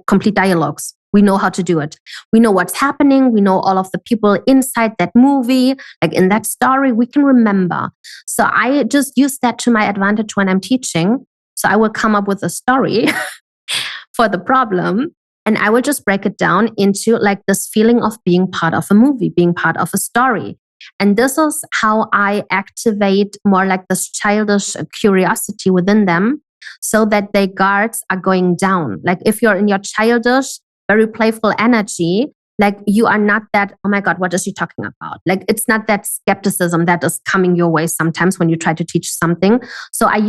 complete dialogues? We know how to do it. We know what's happening. We know all of the people inside that movie, like in that story, we can remember. So I just use that to my advantage when I'm teaching. So I will come up with a story for the problem. And I will just break it down into like this feeling of being part of a movie, being part of a story. And this is how I activate more like this childish curiosity within them so that their guards are going down. Like if you're in your childish, very playful energy, like you are not that, oh my God, what is she talking about? Like it's not that skepticism that is coming your way sometimes when you try to teach something. So I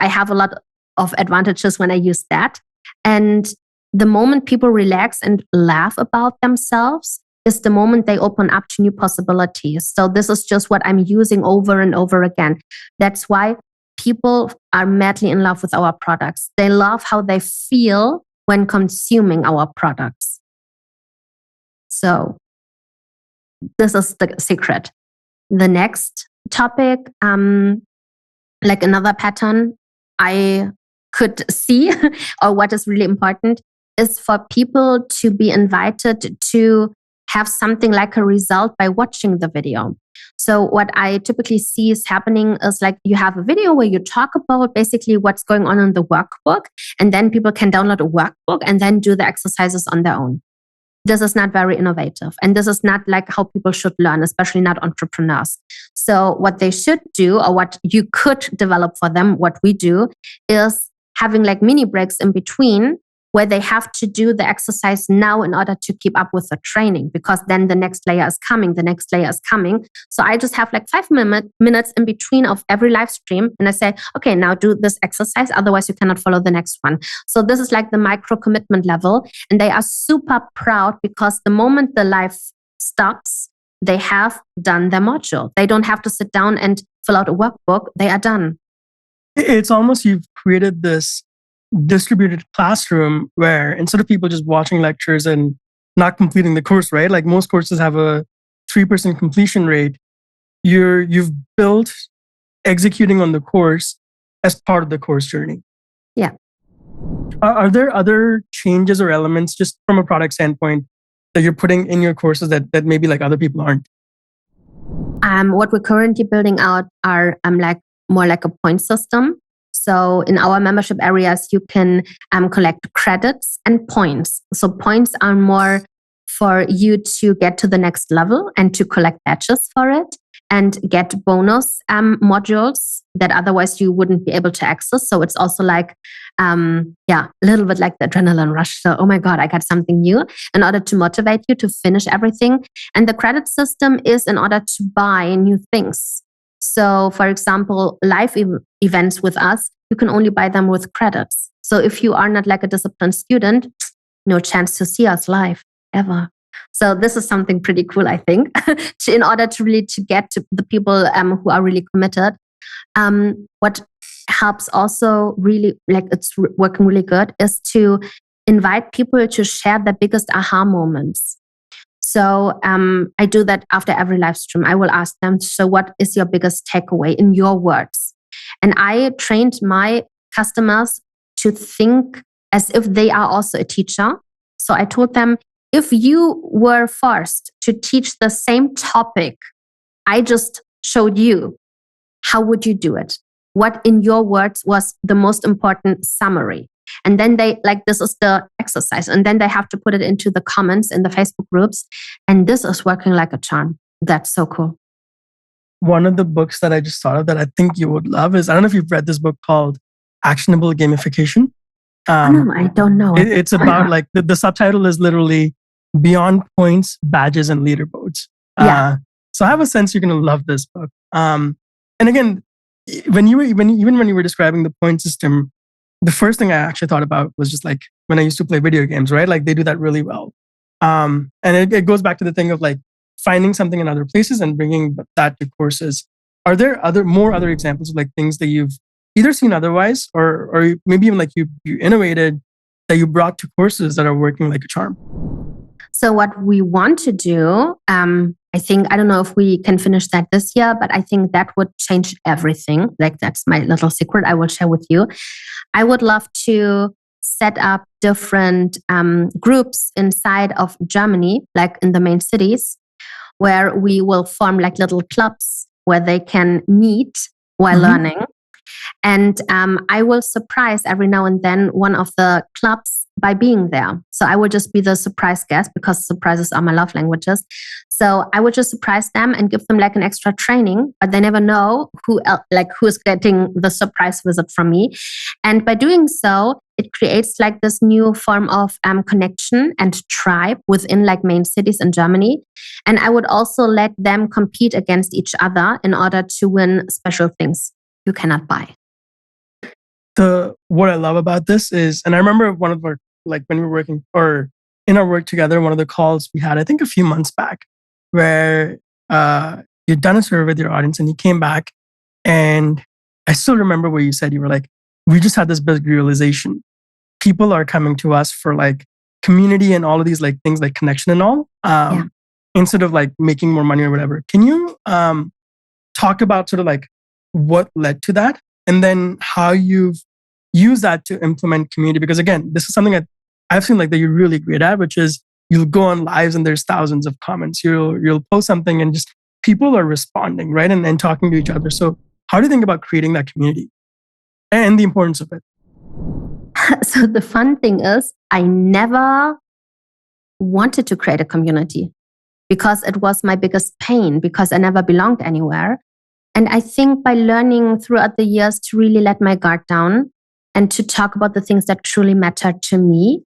have a lot of advantages when I use that. And the moment people relax and laugh about themselves is the moment they open up to new possibilities. So this is just what I'm using over and over again. That's why people are madly in love with our products. They love how they feel when consuming our products. So this is the secret. The next topic, like another pattern I could see, or what is really important, is for people to be invited to have something like a result by watching the video. So what I typically see is happening is like you have a video where you talk about basically what's going on in the workbook, and then people can download a workbook and then do the exercises on their own. This is not very innovative. And this is not like how people should learn, especially not entrepreneurs. So what they should do, or what you could develop for them, what we do, is having like mini breaks in between where they have to do the exercise now in order to keep up with the training, because then the next layer is coming, So I just have like 5 minutes in between of every live stream. And I say, okay, now do this exercise. Otherwise you cannot follow the next one. So this is like the micro commitment level. And they are super proud because the moment the live stops, they have done their module. They don't have to sit down and fill out a workbook. They are done. It's almost you've created this distributed classroom where instead of people just watching lectures and not completing the course, right? Like most courses have a 3% completion rate. You've built executing on the course as part of the course journey. Yeah. Are there other changes or elements just from a product standpoint that you're putting in your courses that maybe like other people aren't? What we're currently building out are like more like a point system. So in our membership areas, you can collect credits and points. So points are more for you to get to the next level and to collect badges for it and get bonus modules that otherwise you wouldn't be able to access. So it's also like, a little bit like the adrenaline rush. So, oh my God, I got something new in order to motivate you to finish everything. And the credit system is in order to buy new things. So for example, live events with us, you can only buy them with credits. So if you are not like a disciplined student, no chance to see us live ever. So this is something pretty cool, I think, in order to really to get to the people who are really committed. What helps also really, like it's working really good, is to invite people to share their biggest aha moments. So I do that after every live stream. I will ask them, so what is your biggest takeaway in your words? And I trained my customers to think as if they are also a teacher. So I told them, if you were forced to teach the same topic I just showed you, how would you do it? What in your words was the most important summary? And then they like, this is the exercise. And then they have to put it into the comments in the Facebook groups. And this is working like a charm. That's so cool. One of the books that I just thought of that I think you would love is, I don't know if you've read this book called Actionable Gamification. No, I don't know. It's about like, the subtitle is literally Beyond Points, Badges, and Leaderboards. So I have a sense you're going to love this book. And again, when you were describing the point system, the first thing I actually thought about was just like when I used to play video games, right? Like they do that really well. And it goes back to the thing of like finding something in other places and bringing that to courses. Are there more other examples of like things that you've either seen otherwise or maybe even like you innovated that you brought to courses that are working like a charm? So what we want to do, I think, I don't know if we can finish that this year, but I think that would change everything. Like that's my little secret I will share with you. I would love to set up different groups inside of Germany, like in the main cities, where we will form like little clubs where they can meet while learning. And I will surprise every now and then one of the clubs by being there. So I would just be the surprise guest because surprises are my love languages. So I would just surprise them and give them like an extra training, but they never know who's getting the surprise visit from me. And by doing so, it creates like this new form of connection and tribe within like main cities in Germany. And I would also let them compete against each other in order to win special things you cannot buy. What I love about this is, and I remember one of our, like when we were working or in our work together, one of the calls we had, I think a few months back, where you'd done a survey with your audience and you came back, and I still remember what you said. You were like, we just had this big realization. People are coming to us for like community and all of these like things like connection and all, instead of like making more money or whatever. Can you talk about sort of like what led to that? And then how you've used that to implement community? Because again, this is something that I've seen like that you're really great at, which is you'll go on lives and there's thousands of comments. You'll post something and just people are responding, right? And talking to each other. So how do you think about creating that community and the importance of it? So the fun thing is I never wanted to create a community because it was my biggest pain because I never belonged anywhere. And I think by learning throughout the years to really let my guard down and to talk about the things that truly matter to me,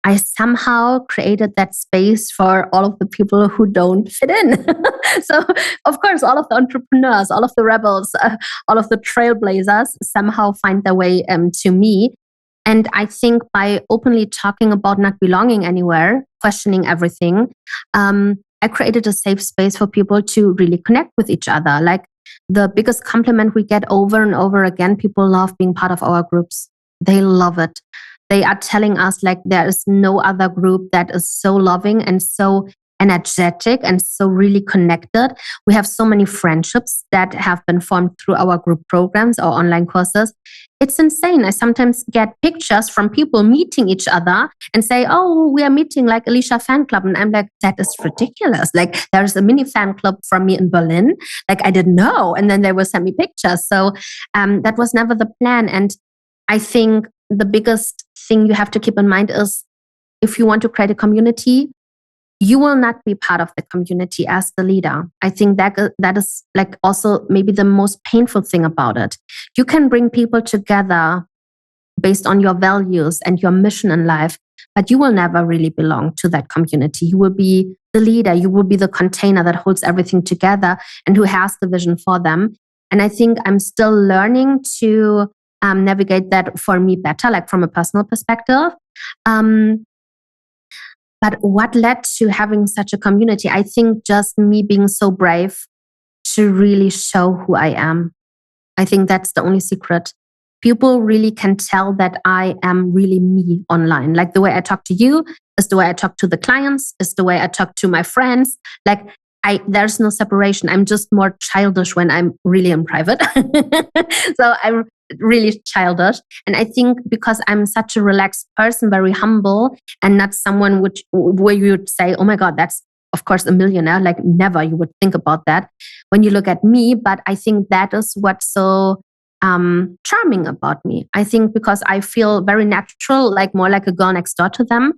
I somehow created that space for all of the people who don't fit in. So, of course, all of the entrepreneurs, all of the rebels, all of the trailblazers somehow find their way to me. And I think by openly talking about not belonging anywhere, questioning everything, I created a safe space for people to really connect with each other. Like, the biggest compliment we get over and over again, people love being part of our groups. They love it. They are telling us like there is no other group that is so loving and so energetic and so really connected. We have so many friendships that have been formed through our group programs or online courses. It's insane. I sometimes get pictures from people meeting each other and say, oh, we are meeting like Alisha fan club. And I'm like, that is ridiculous. Like there's a mini fan club from me in Berlin. Like I didn't know. And then they will send me pictures. So that was never the plan. And I think the biggest thing you have to keep in mind is if you want to create a community, you will not be part of the community as the leader. I think that is like also maybe the most painful thing about it. You can bring people together based on your values and your mission in life, but you will never really belong to that community. You will be the leader. You will be the container that holds everything together and who has the vision for them. And I think I'm still learning to navigate that for me better, like from a personal perspective. But what led to having such a community? I think just me being so brave to really show who I am. I think that's the only secret. People really can tell that I am really me online. Like the way I talk to you is the way I talk to the clients, is the way I talk to my friends. Like there's no separation. I'm just more childish when I'm really in private. So I'm really childish. And I think because I'm such a relaxed person, very humble, and not someone where you would say, oh my God, that's of course a millionaire. Like never you would think about that when you look at me. But I think that is what's so charming about me. I think because I feel very natural, like more like a girl next door to them,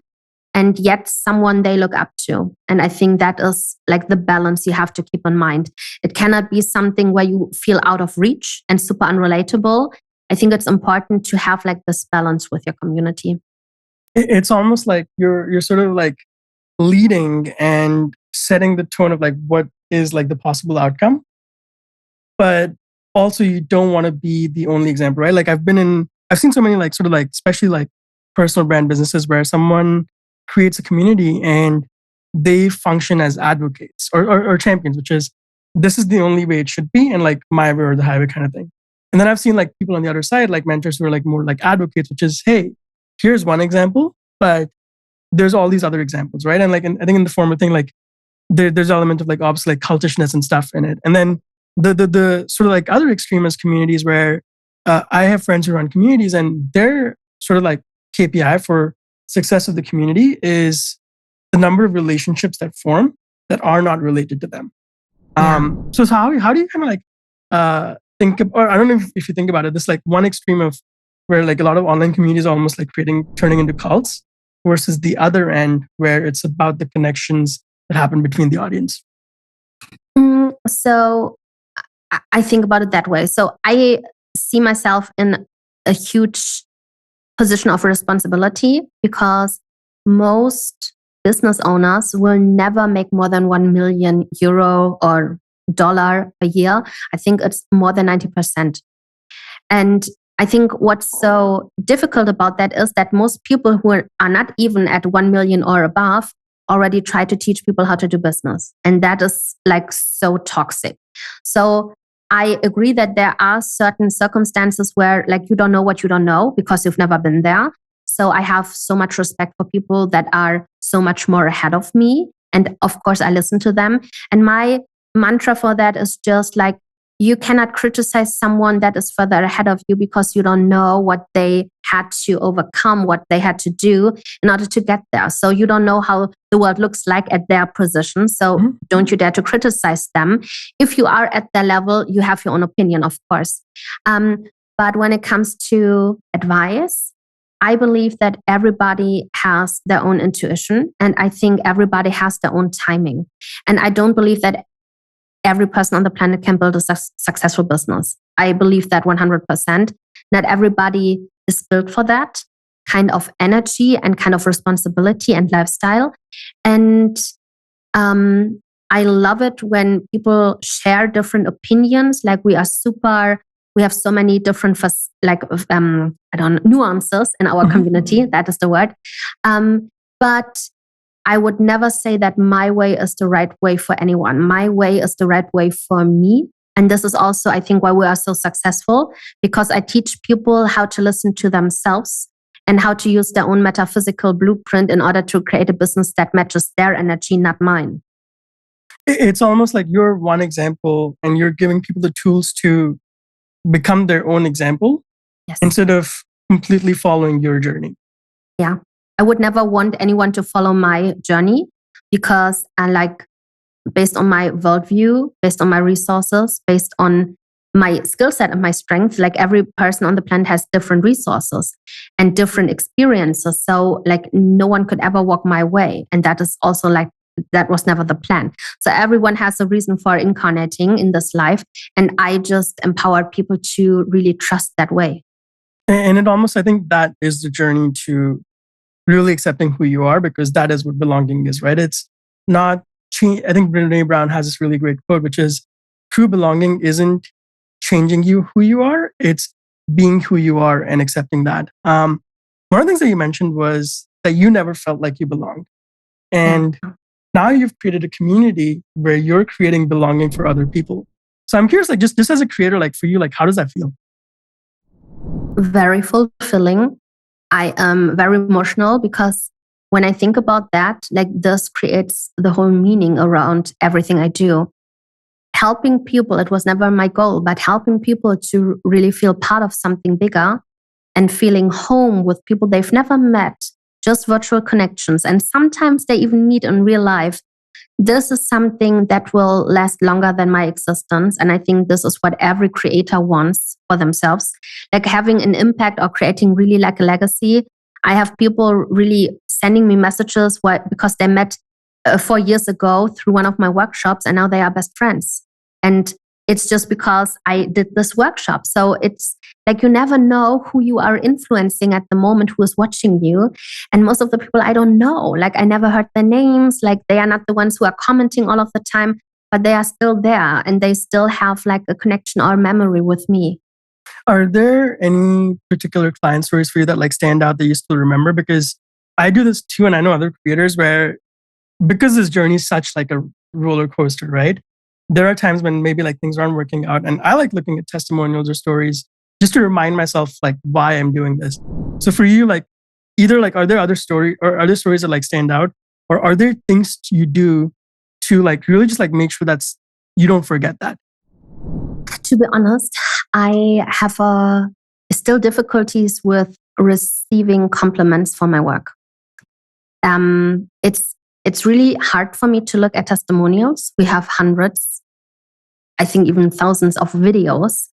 and yet someone they look up to. And I think that is like the balance you have to keep in mind. It cannot be something where you feel out of reach and super unrelatable. I think it's important to have like this balance with your community. It's almost like you're sort of like leading and setting the tone of like what is like the possible outcome. But also you don't want to be the only example, right? Like I've seen so many like sort of like, especially like personal brand businesses where someone creates a community and they function as advocates or champions, which is this is the only way it should be and like my way or the highway kind of thing. And then I've seen like people on the other side, like mentors who are like more like advocates, which is, hey, here's one example, but there's all these other examples, right? And like, I think in the former thing, like there's an element of like obviously like cultishness and stuff in it. And then the sort of like other extremist communities where I have friends who run communities and their sort of like KPI for success of the community is the number of relationships that form that are not related to them. So how do you kind of like think of, or I don't know if you think about it, this like one extreme of where like a lot of online communities are almost like turning into cults. versus the other end where it's about the connections that happen between the audience? So I think about it that way. So I see myself in a huge position of responsibility because most business owners will never make more than 1 million euro or dollar a year. I think it's more than 90%. And I think what's so difficult about that is that most people who are not even at 1 million or above already try to teach people how to do business. And that is like so toxic. So I agree that there are certain circumstances where like you don't know what you don't know because you've never been there. So I have so much respect for people that are so much more ahead of me. And of course, I listen to them. And my mantra for that is just like, you cannot criticize someone that is further ahead of you because you don't know what they had to overcome, what they had to do in order to get there. So you don't know how the world looks like at their position. So don't you dare to criticize them. If you are at their level, you have your own opinion, of course. But when it comes to advice, I believe that everybody has their own intuition, and I think everybody has their own timing. And I don't believe that every person on the planet can build a successful business. I believe that 100%. Not everybody is built for that kind of energy and kind of responsibility and lifestyle. And I love it when people share different opinions. Like we have so many different nuances in our community. That is the word. But I would never say that my way is the right way for anyone. My way is the right way for me. And this is also, I think, why we are so successful, because I teach people how to listen to themselves and how to use their own metaphysical blueprint in order to create a business that matches their energy, not mine. It's almost like you're one example and you're giving people the tools to become their own example instead of completely following your journey. Yeah. I would never want anyone to follow my journey because based on my worldview, based on my resources, based on my skill set and my strength, like every person on the planet has different resources and different experiences. So like no one could ever walk my way. And that is also that was never the plan. So everyone has a reason for incarnating in this life. And I just empower people to really trust that way. And it almost, I think that is the journey to really accepting who you are, because that is what belonging is, right? It's not, I think Brene Brown has this really great quote, which is true belonging isn't changing you who you are, it's being who you are and accepting that. One of the things that you mentioned was that you never felt like you belonged. And now you've created a community where you're creating belonging for other people. So I'm curious, like just as a creator, like for you, like how does that feel? Very fulfilling. I am very emotional because when I think about that, like this creates the whole meaning around everything I do. Helping people, it was never my goal, but helping people to really feel part of something bigger and feeling home with people they've never met, just virtual connections. And sometimes they even meet in real life. This is something that will last longer than my existence. And I think this is what every creator wants for themselves, like having an impact or creating really like a legacy. I have people really sending me messages because they met 4 years ago through one of my workshops and now they are best friends. And it's just because I did this workshop. So it's like you never know who you are influencing at the moment, who is watching you. And most of the people I don't know, like I never heard their names, like they are not the ones who are commenting all of the time, but they are still there and they still have like a connection or memory with me. Are there any particular client stories for you that like stand out that you still remember? Because I do this too, and I know other creators where, because this journey is such like a roller coaster, right? There are times when maybe like things aren't working out, and I like looking at testimonials or stories just to remind myself like why I'm doing this. So for you, like either like are there other stories that like stand out, or are there things you do to like really just like make sure that's you don't forget that? To be honest, I have still difficulties with receiving compliments for my work. It's really hard for me to look at testimonials. We have hundreds, I think even thousands of videos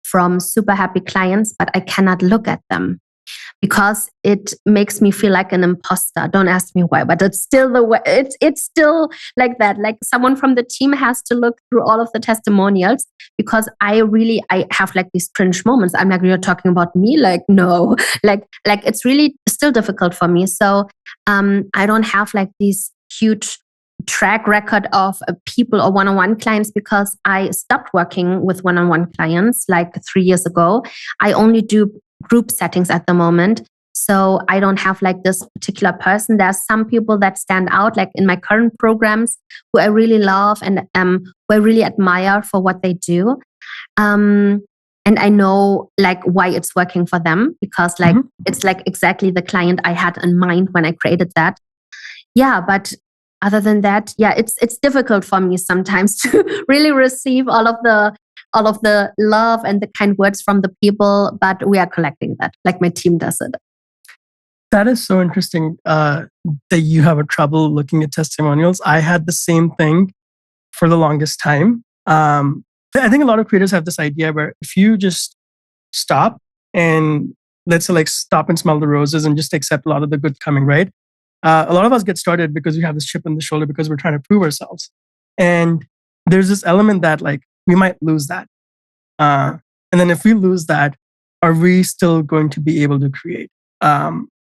from super happy clients, but I cannot look at them because it makes me feel like an imposter. Don't ask me why, but it's still the way. It's still like that. Like someone from the team has to look through all of the testimonials because I have like these cringe moments. I'm like, you're talking about me? Like, no, like it's really still difficult for me. So I don't have like these huge track record of people or one-on-one clients because I stopped working with one-on-one clients like 3 years ago. I only do group settings at the moment. So I don't have like this particular person. There's some people that stand out like in my current programs who I really love and who I really admire for what they do. And I know like why it's working for them because like it's like exactly the client I had in mind when I created that. Yeah, but other than that, yeah, it's difficult for me sometimes to really receive all of the love and the kind words from the people, but we are collecting that. Like my team does it. That is so interesting that you have a trouble looking at testimonials. I had the same thing for the longest time. I think a lot of creators have this idea where if you just stop and let's say like stop and smell the roses and just accept a lot of the good coming, right? A lot of us get started because we have this chip on the shoulder because we're trying to prove ourselves. And there's this element that like we might lose that. And then if we lose that, are we still going to be able to create?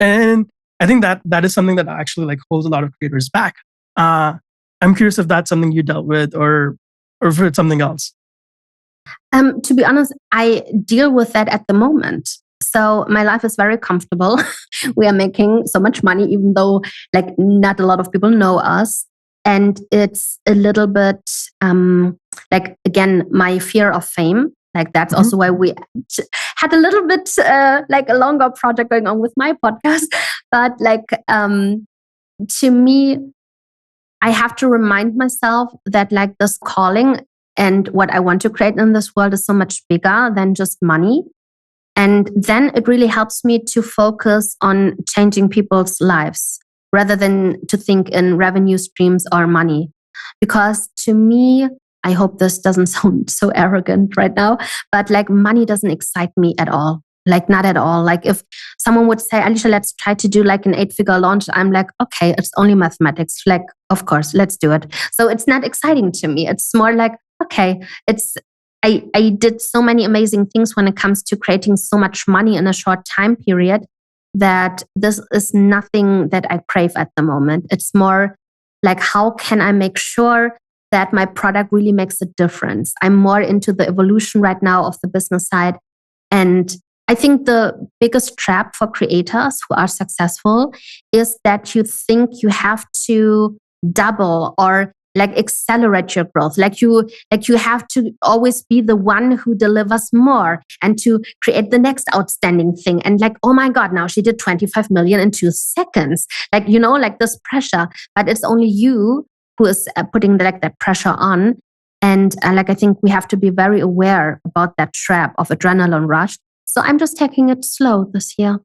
And I think that is something that actually like holds a lot of creators back. I'm curious if that's something you dealt with or if it's something else. To be honest, I deal with that at the moment. So my life is very comfortable. We are making so much money, even though like not a lot of people know us. And it's a little bit like, again, my fear of fame. Like that's also why we had a little bit like a longer project going on with my podcast. But like to me, I have to remind myself that like this calling and what I want to create in this world is so much bigger than just money. And then it really helps me to focus on changing people's lives rather than to think in revenue streams or money. Because to me, I hope this doesn't sound so arrogant right now, but like money doesn't excite me at all. Like not at all. Like if someone would say, Alisha, let's try to do like an 8-figure launch. I'm like, okay, it's only mathematics. Like, of course, let's do it. So it's not exciting to me. It's more like, okay, I did so many amazing things when it comes to creating so much money in a short time period that this is nothing that I crave at the moment. It's more like, how can I make sure that my product really makes a difference? I'm more into the evolution right now of the business side. And I think the biggest trap for creators who are successful is that you think you have to double or like accelerate your growth. Like you have to always be the one who delivers more and to create the next outstanding thing. And like, oh my God, now she did 25 million in 2 seconds. Like, you know, like this pressure, but it's only you who is putting like that pressure on. And like, I think we have to be very aware about that trap of adrenaline rush. So I'm just taking it slow this year.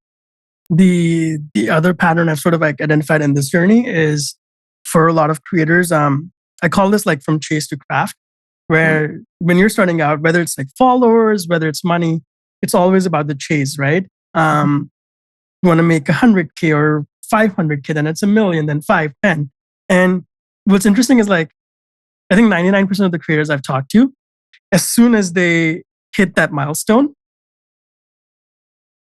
The other pattern I've sort of like identified in this journey is for a lot of creators, I call this like from chase to craft, where when you're starting out, whether it's like followers, whether it's money, it's always about the chase, right? You want to make 100K or 500K, then it's 1 million, then 5, 10. And what's interesting is like, I think 99% of the creators I've talked to, as soon as they hit that milestone,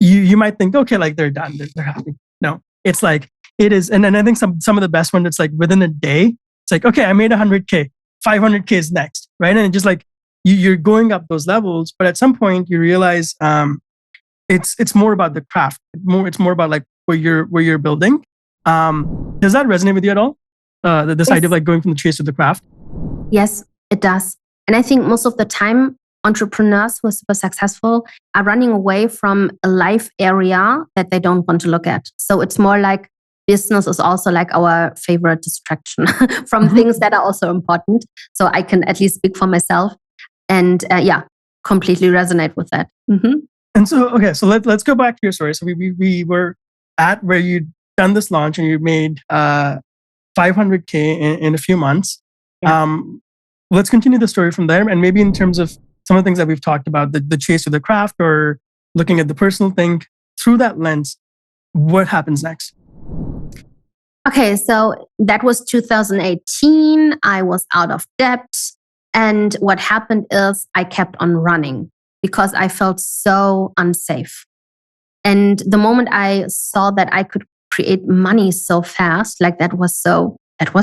you might think, okay, like they're done, they're happy. No, it's like, it is. And then I think some of the best ones, it's like within a day, it's like, okay, I made 100K, 500K is next, right? And it's just like, you're going up those levels, but at some point you realize it's more about the craft. It's more about like where you're building. Does that resonate with you at all? This idea of like going from the chase to the craft? Yes, it does. And I think most of the time, entrepreneurs who are super successful are running away from a life area that they don't want to look at. So it's more like business is also like our favorite distraction from things that are also important. So I can at least speak for myself and completely resonate with that. And so, okay, so let's go back to your story. So we were at where you'd done this launch and you made 500K in a few months. Yeah. Let's continue the story from there. And maybe in terms of some of the things that we've talked about, the chase to the craft or looking at the personal thing, through that lens, what happens next? Okay, so that was 2018. I was out of debt. And what happened is I kept on running because I felt so unsafe. And the moment I saw that I could create money so fast, like that was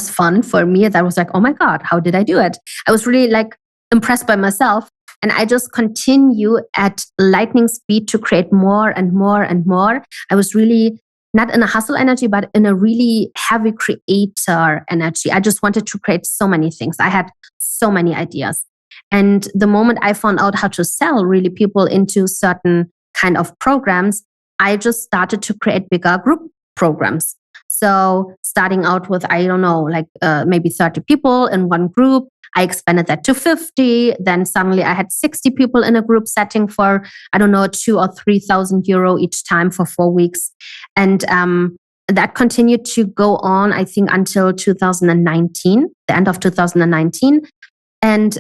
fun for me. That was like, oh my God, how did I do it? I was really like impressed by myself. And I just continue at lightning speed to create more and more and more. I was really not in a hustle energy, but in a really heavy creator energy. I just wanted to create so many things. I had so many ideas. And the moment I found out how to sell really people into certain kind of programs, I just started to create bigger group programs. So starting out with, I don't know, like maybe 30 people in one group, I expanded that to 50. Then suddenly I had 60 people in a group setting for, I don't know, 2,000 or 3,000 euro each time for 4 weeks. And that continued to go on, I think, until 2019, the end of 2019. And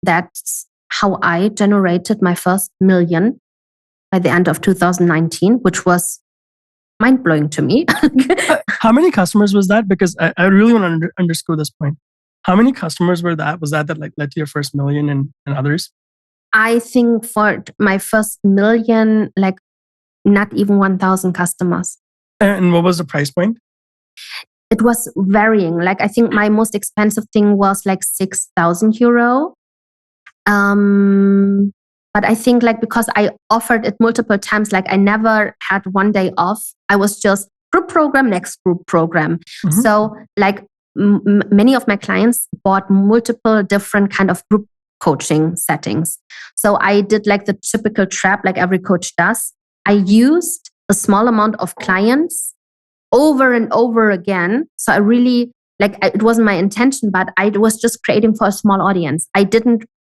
that's how I generated my first million by the end of 2019, which was mind-blowing to me. How many customers was that? Because I really want to underscore this point. How many customers were that? Was that like led to your first million and others? I think for my first million, like not even 1,000 customers. And what was the price point? It was varying. Like I think my most expensive thing was like 6,000 euro. But I think like because I offered it multiple times, like I never had one day off. I was just group program, next group program. Mm-hmm. So like many of my clients bought multiple different kind of group coaching settings. So I did like the typical trap, like every coach does. I used a small amount of clients over and over again. So I really like, it wasn't my intention, but I was just creating for a small audience. I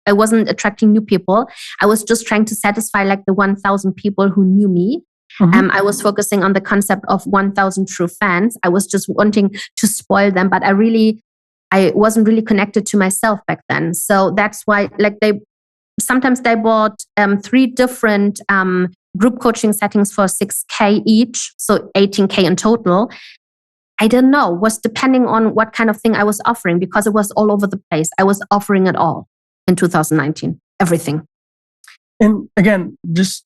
wasn't attracting new people. I was just trying to satisfy like the 1,000 people who knew me. Mm-hmm. I was focusing on the concept of 1,000 true fans. I was just wanting to spoil them, but I wasn't really connected to myself back then. So that's why like sometimes they bought 3 different group coaching settings for 6K each. So 18K in total. I don't know, was depending on what kind of thing I was offering because it was all over the place. I was offering it all in 2019, everything. And again, this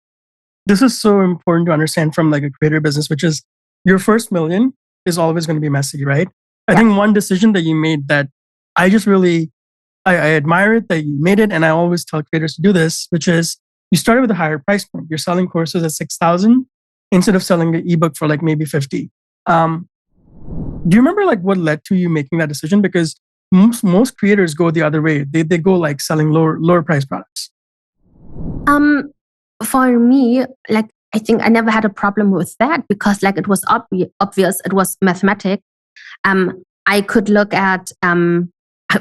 is so important to understand from like a creator business, which is your first million is always going to be messy, right? I think one decision that you made that I just really, I admire it that you made it. And I always tell creators to do this, which is you started with a higher price point. You're selling courses at 6,000 instead of selling an ebook for like maybe 50. Do you remember like what led to you making that decision? Because most creators go the other way. They go like selling lower price products. For me, like I think I never had a problem with that because like it was obvious, it was mathematic. I could look at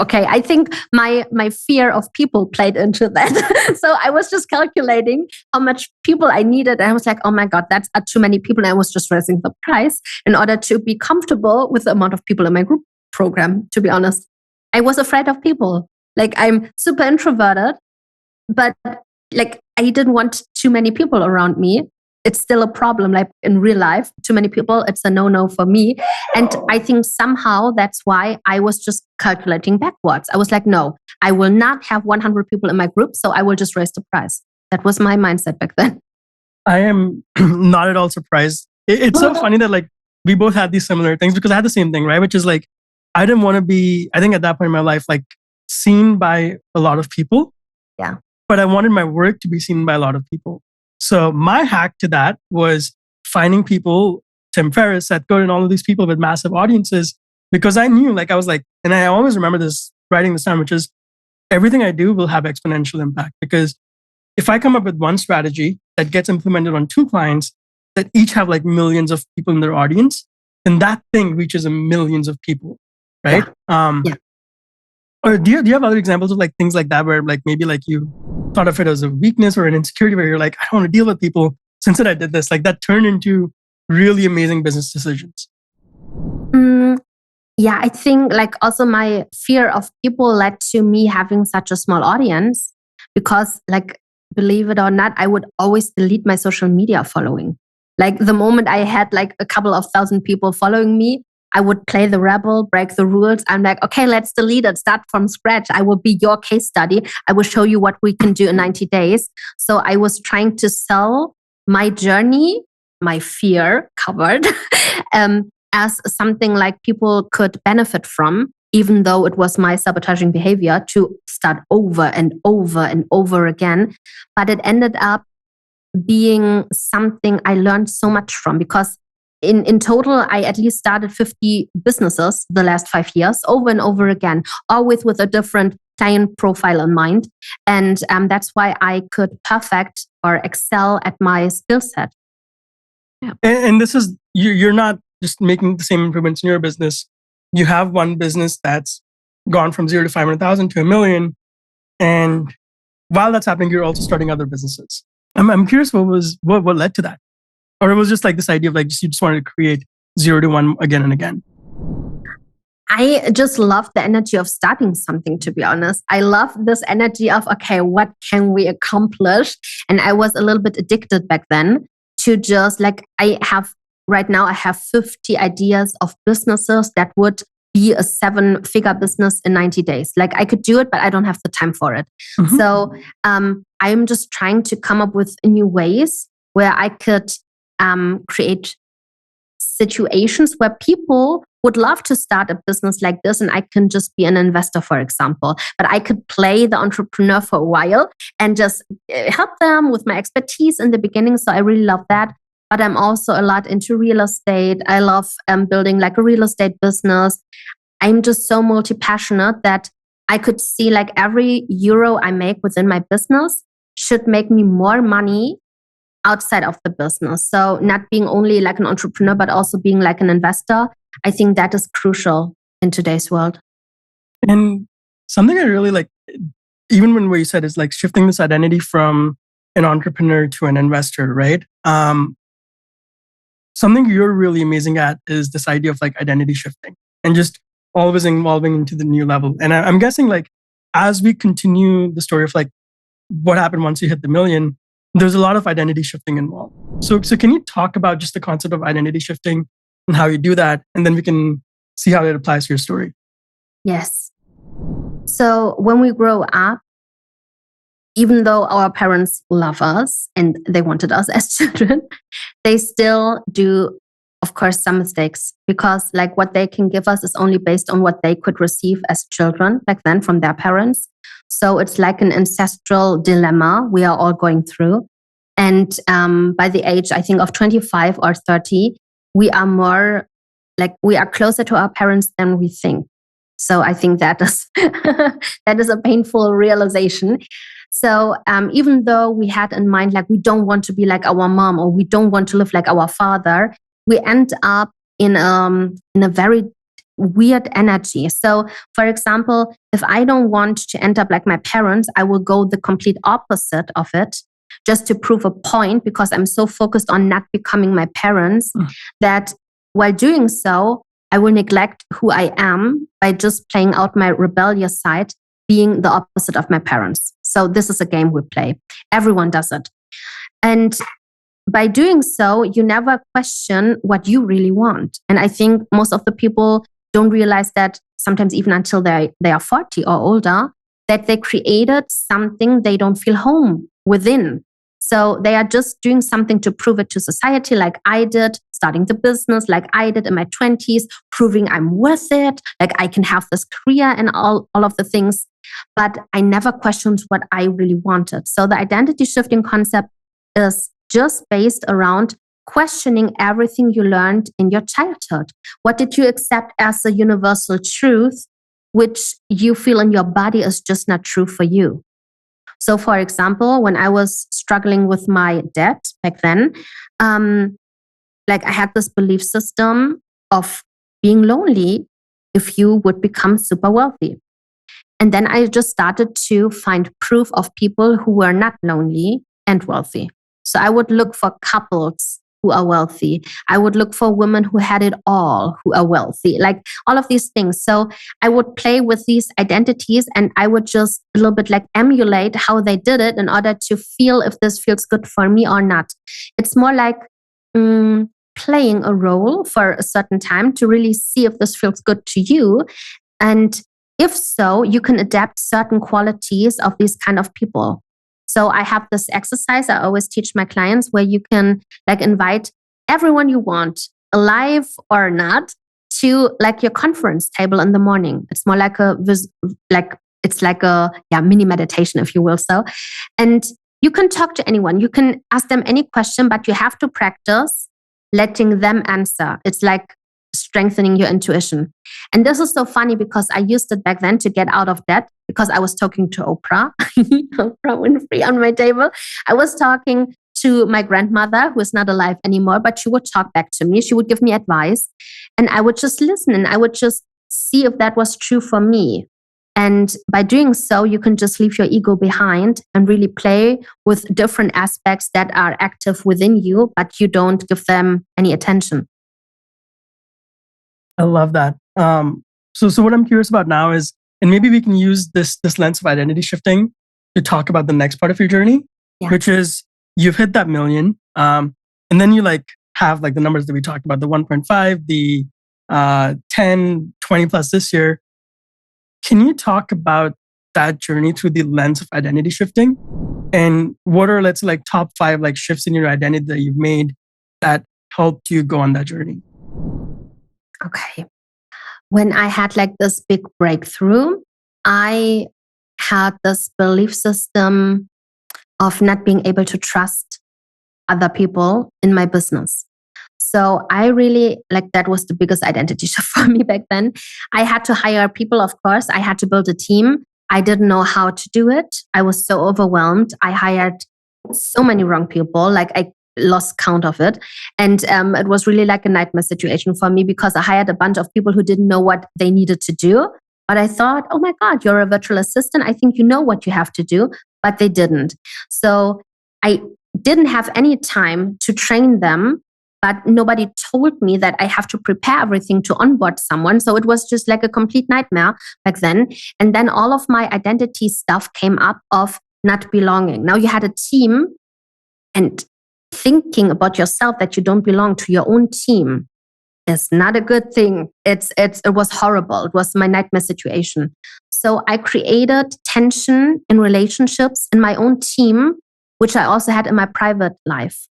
okay, I think my fear of people played into that. So I was just calculating how much people I needed. And I was like, oh my God, that's too many people. And I was just raising the price in order to be comfortable with the amount of people in my group program, to be honest. I was afraid of people. Like I'm super introverted, but like I didn't want too many people around me. It's still a problem, like in real life, too many people, it's a no-no for me. And I think somehow that's why I was just calculating backwards. I was like, no, I will not have 100 people in my group, so I will just raise the price. That was my mindset back then. I am not at all surprised. It's so funny that like we both had these similar things because I had the same thing, right? Which is like, I didn't want to be, I think at that point in my life, like seen by a lot of people. Yeah. But I wanted my work to be seen by a lot of people. So my hack to that was finding people, Tim Ferriss, Seth Godin, all of these people with massive audiences, because I knew, like, I was like, and I always remember this, writing this down, which is everything I do will have exponential impact. Because if I come up with one strategy that gets implemented on 2 clients that each have like millions of people in their audience, then that thing reaches millions of people, right? Yeah. Or do you have other examples of like things like that where like maybe like you thought of it as a weakness or an insecurity where you're like, I don't want to deal with people. Since I did this, like that turned into really amazing business decisions. Yeah, I think like also my fear of people led to me having such a small audience because like, believe it or not, I would always delete my social media following. Like the moment I had like a couple of thousand people following me, I would play the rebel, break the rules. I'm like, okay, let's delete it, start from scratch. I will be your case study. I will show you what we can do in 90 days. So I was trying to sell my journey, my fear covered, as something like people could benefit from, even though it was my sabotaging behavior to start over and over and over again. But it ended up being something I learned so much from, because in total, I at least started 50 businesses the last 5 years over and over again, always with a different client profile in mind. And that's why I could perfect or excel at my skill set. Yeah. And this is, you're not just making the same improvements in your business. You have one business that's gone from 0 to 500,000 to 1 million. And while that's happening, you're also starting other businesses. I'm curious what led to that? Or it was just like this idea of like, you just wanted to create 0 to 1 again and again? I just love the energy of starting something, to be honest. I love this energy of, okay, what can we accomplish? And I was a little bit addicted back then to just like, right now I have 50 ideas of businesses that would be a 7-figure business in 90 days. Like I could do it, but I don't have the time for it. Mm-hmm. So I'm just trying to come up with new ways where I could create situations where people would love to start a business like this, and I can just be an investor, for example. But I could play the entrepreneur for a while and just help them with my expertise in the beginning. So I really love that. But I'm also a lot into real estate. I love building like a real estate business. I'm just so multi-passionate that I could see like every euro I make within my business should make me more money outside of the business. So not being only like an entrepreneur, but also being like an investor. I think that is crucial in today's world. And something I really like, even when what you said is like shifting this identity from an entrepreneur to an investor, right? Something you're really amazing at is this idea of like identity shifting and just always evolving into the new level. And I'm guessing like as we continue the story of like what happened once you hit the million, there's a lot of identity shifting involved. So can you talk about just the concept of identity shifting and how you do that? And then we can see how it applies to your story. Yes. So when we grow up, even though our parents love us and they wanted us as children, they still do, of course, some mistakes, because like what they can give us is only based on what they could receive as children back then from their parents. So it's like an ancestral dilemma we are all going through. And by the age, I think, of 25 or 30, we are more like, we are closer to our parents than we think. So I think that is that is a painful realization. So even though we had in mind, like, we don't want to be like our mom or we don't want to live like our father, we end up in a very weird energy. So for example, if I don't want to end up like my parents, I will go the complete opposite of it just to prove a point, because I'm so focused on not becoming my parents that while doing so, I will neglect who I am by just playing out my rebellious side, being the opposite of my parents. So this is a game we play. Everyone does it. And by doing so, you never question what you really want. And I think most of the people don't realize that sometimes even until they are 40 or older, that they created something they don't feel home within. So they are just doing something to prove it to society, like I did, starting the business like I did in my 20s, proving I'm worth it, like I can have this career and all of the things. But I never questioned what I really wanted. So the identity shifting concept is just based around questioning everything you learned in your childhood. What did you accept as a universal truth, which you feel in your body is just not true for you? So for example, when I was struggling with my debt back then, like I had this belief system of being lonely if you would become super wealthy. And then I just started to find proof of people who were not lonely and wealthy. So I would look for couples who are wealthy. I would look for women who had it all, who are wealthy, like all of these things. So I would play with these identities and I would just a little bit like emulate how they did it in order to feel if this feels good for me or not. It's more like playing a role for a certain time to really see if this feels good to you. And if so, you can adapt certain qualities of these kind of people. So I have this exercise I always teach my clients where you can like invite everyone you want, alive or not, to like your conference table in the morning. It's more like it's like a mini meditation, if you will. So, and you can talk to anyone. You can ask them any question, but you have to practice letting them answer. It's like strengthening your intuition. And this is so funny because I used it back then to get out of debt because I was talking to Oprah, Oprah Winfrey on my table. I was talking to my grandmother, who is not alive anymore, but she would talk back to me. She would give me advice and I would just listen and I would just see if that was true for me. And by doing so, you can just leave your ego behind and really play with different aspects that are active within you, but you don't give them any attention. I love that. So what I'm curious about now is, and maybe we can use this lens of identity shifting to talk about the next part of your journey, which is you've hit that million, and then you like have like the numbers that we talked about, the 1.5, the 10, 20 plus this year. Can you talk about that journey through the lens of identity shifting? And what are, let's say, like top 5 like shifts in your identity that you've made that helped you go on that journey? Okay. When I had like this big breakthrough, I had this belief system of not being able to trust other people in my business. So I really, like, that was the biggest identity shift for me back then. I had to hire people, of course. I had to build a team. I didn't know how to do it. I was so overwhelmed. I hired so many wrong people. Like I lost count of it. And it was really like a nightmare situation for me because I hired a bunch of people who didn't know what they needed to do. But I thought, oh my God, you're a virtual assistant. I think you know what you have to do. But they didn't. So I didn't have any time to train them. But nobody told me that I have to prepare everything to onboard someone. So it was just like a complete nightmare back then. And then all of my identity stuff came up of not belonging. Now you had a team, and thinking about yourself that you don't belong to your own team is not a good thing. It was horrible. It was my nightmare situation. So I created tension in relationships in my own team, which I also had in my private life.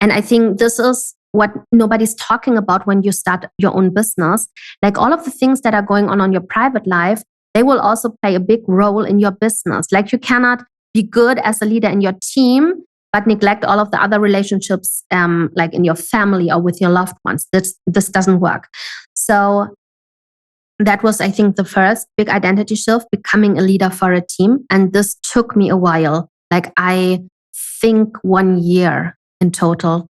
And I think this is what nobody's talking about when you start your own business. Like all of the things that are going on your private life, they will also play a big role in your business. Like you cannot be good as a leader in your team, but neglect all of the other relationships, like in your family or with your loved ones. This doesn't work. So that was, I think, the first big identity shift, becoming a leader for a team. And this took me a while. Like I think 1 year in total.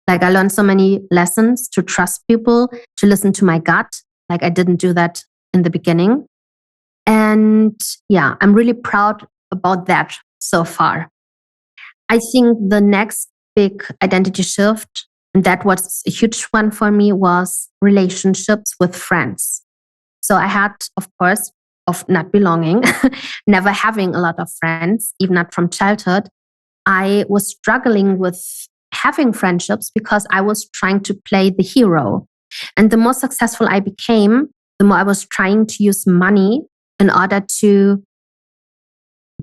Like I learned so many lessons to trust people, to listen to my gut. Like I didn't do that in the beginning. And yeah, I'm really proud about that so far. I think the next big identity shift, and that was a huge one for me, was relationships with friends. So I had, of course, of not belonging, never having a lot of friends, even not from childhood. I was struggling with having friendships because I was trying to play the hero. And the more successful I became, the more I was trying to use money in order to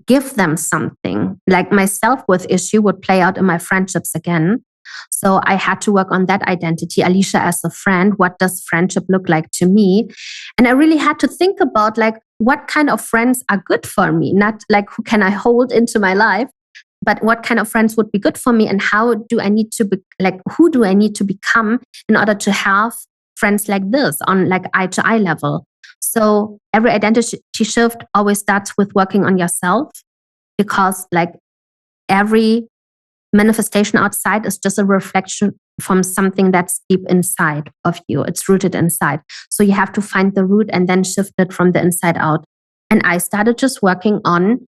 give them something. Like my self-worth issue would play out in my friendships again. So I had to work on that identity. Alisha as a friend, what does friendship look like to me? And I really had to think about like, what kind of friends are good for me? Not like who can I hold into my life, but what kind of friends would be good for me, and how do I need to be, like, who do I need to become in order to have friends like this on like eye to eye level? So every identity shift always starts with working on yourself, because like every manifestation outside is just a reflection from something that's deep inside of you. It's rooted inside. So you have to find the root and then shift it from the inside out. And I started just working on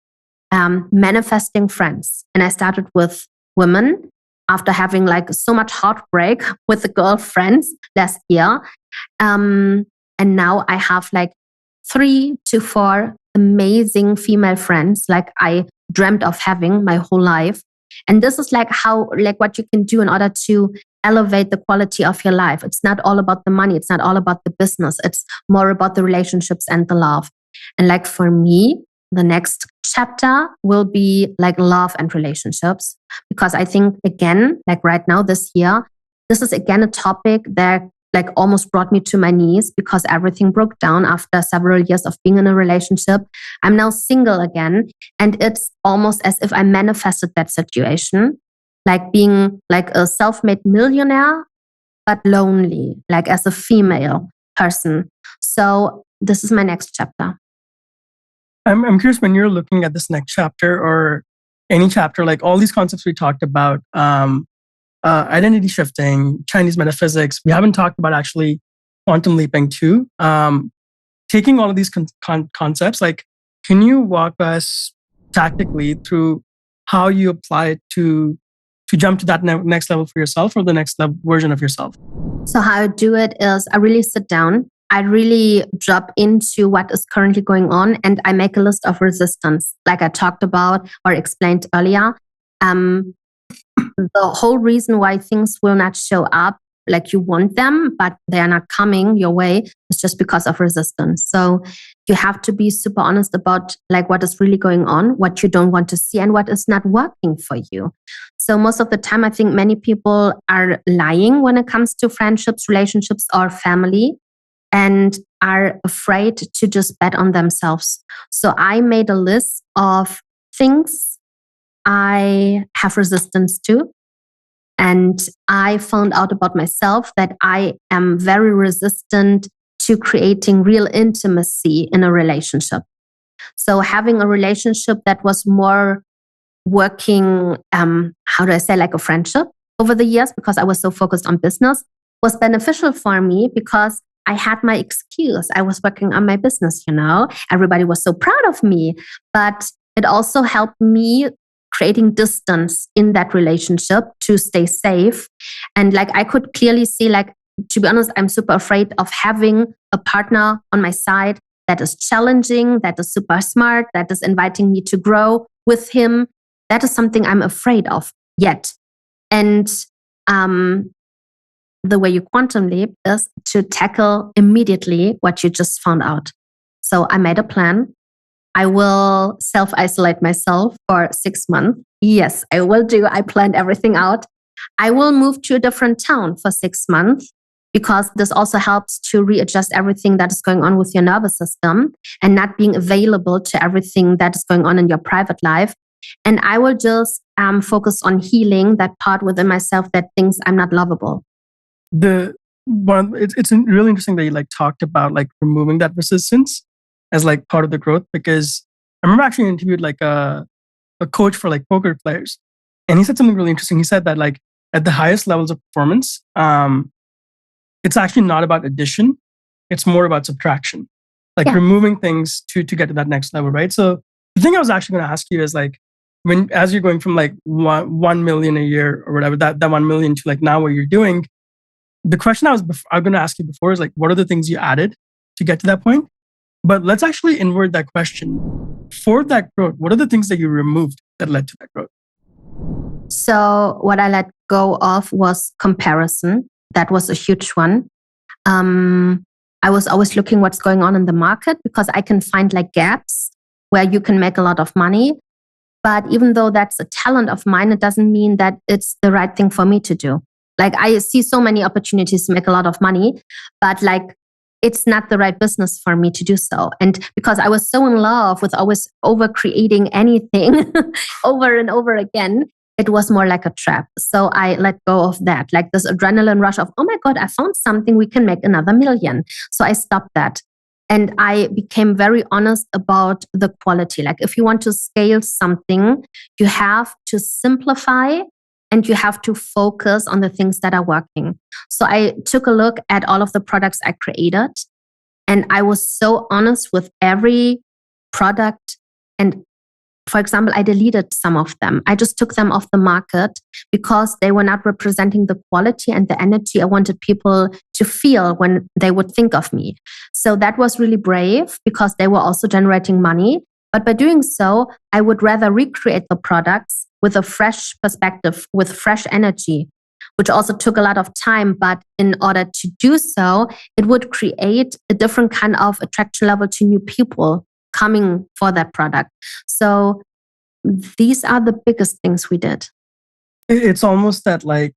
manifesting friends. And I started with women after having like so much heartbreak with the girlfriends last year. And now I have like 3 to 4 amazing female friends like I dreamt of having my whole life. And this is like how, like what you can do in order to elevate the quality of your life. It's not all about the money. It's not all about the business. It's more about the relationships and the love. And like for me, the next chapter will be like love and relationships, because I think, again, like right now this year, this is again a topic that like almost brought me to my knees, because everything broke down after several years of being in a relationship. I'm now single again. And it's almost as if I manifested that situation, like being like a self-made millionaire, but lonely, like as a female person. So this is my next chapter. I'm curious, when you're looking at this next chapter or any chapter, like all these concepts we talked about, identity shifting, Chinese metaphysics, we haven't talked about actually quantum leaping too. Taking all of these concepts, like, can you walk us tactically through how you apply it to jump to that next level for yourself, or the next level version of yourself? So how I do it is I really sit down. I really drop into what is currently going on, and I make a list of resistance, like I talked about or explained earlier. The whole reason why things will not show up like you want them, but they are not coming your way, is just because of resistance. So you have to be super honest about like what is really going on, what you don't want to see, and what is not working for you. So most of the time, I think many people are lying when it comes to friendships, relationships, or family, and are afraid to just bet on themselves. So I made a list of things I have resistance to. And I found out about myself that I am very resistant to creating real intimacy in a relationship. So having a relationship that was more working, how do I say, like a friendship over the years, because I was so focused on business, was beneficial for me because I had my excuse. I was working on my business, everybody was so proud of me, but it also helped me creating distance in that relationship to stay safe. And like, I could clearly see, like, to be honest, I'm super afraid of having a partner on my side that is challenging, that is super smart, that is inviting me to grow with him. That is something I'm afraid of yet. And the way you quantum leap is to tackle immediately what you just found out. So I made a plan. I will self-isolate myself for 6 months. Yes, I will do. I planned everything out. I will move to a different town for 6 months, because this also helps to readjust everything that is going on with your nervous system and not being available to everything that is going on in your private life. And I will just focus on healing that part within myself that thinks I'm not lovable. It's really interesting that you like talked about like removing that resistance as like part of the growth, because I remember actually interviewed like a coach for like poker players, and he said something really interesting. He said that like at the highest levels of performance, it's actually not about addition, it's more about subtraction, like removing things to get to that next level, right? So the thing I was actually going to ask you is like, as you're going from like 1 million a year or whatever, that 1 million to like now what you're doing, the question I was going to ask you before is like, what are the things you added to get to that point? But let's actually invert that question. For that growth, what are the things that you removed that led to that growth? So what I let go of was comparison. That was a huge one. I was always looking what's going on in the market, because I can find like gaps where you can make a lot of money. But even though that's a talent of mine, it doesn't mean that it's the right thing for me to do. Like, I see so many opportunities to make a lot of money, but like, it's not the right business for me to do so. And because I was so in love with always over creating anything over and over again, it was more like a trap. So I let go of that, like this adrenaline rush of, oh my God, I found something, we can make another million. So I stopped that. And I became very honest about the quality. Like, if you want to scale something, you have to simplify and you have to focus on the things that are working. So I took a look at all of the products I created, and I was so honest with every product. And for example, I deleted some of them. I just took them off the market because they were not representing the quality and the energy I wanted people to feel when they would think of me. So that was really brave, because they were also generating money. But by doing so, I would rather recreate the products with a fresh perspective, with fresh energy, which also took a lot of time. But in order to do so, it would create a different kind of attraction level to new people coming for that product. So these are the biggest things we did. It's almost that like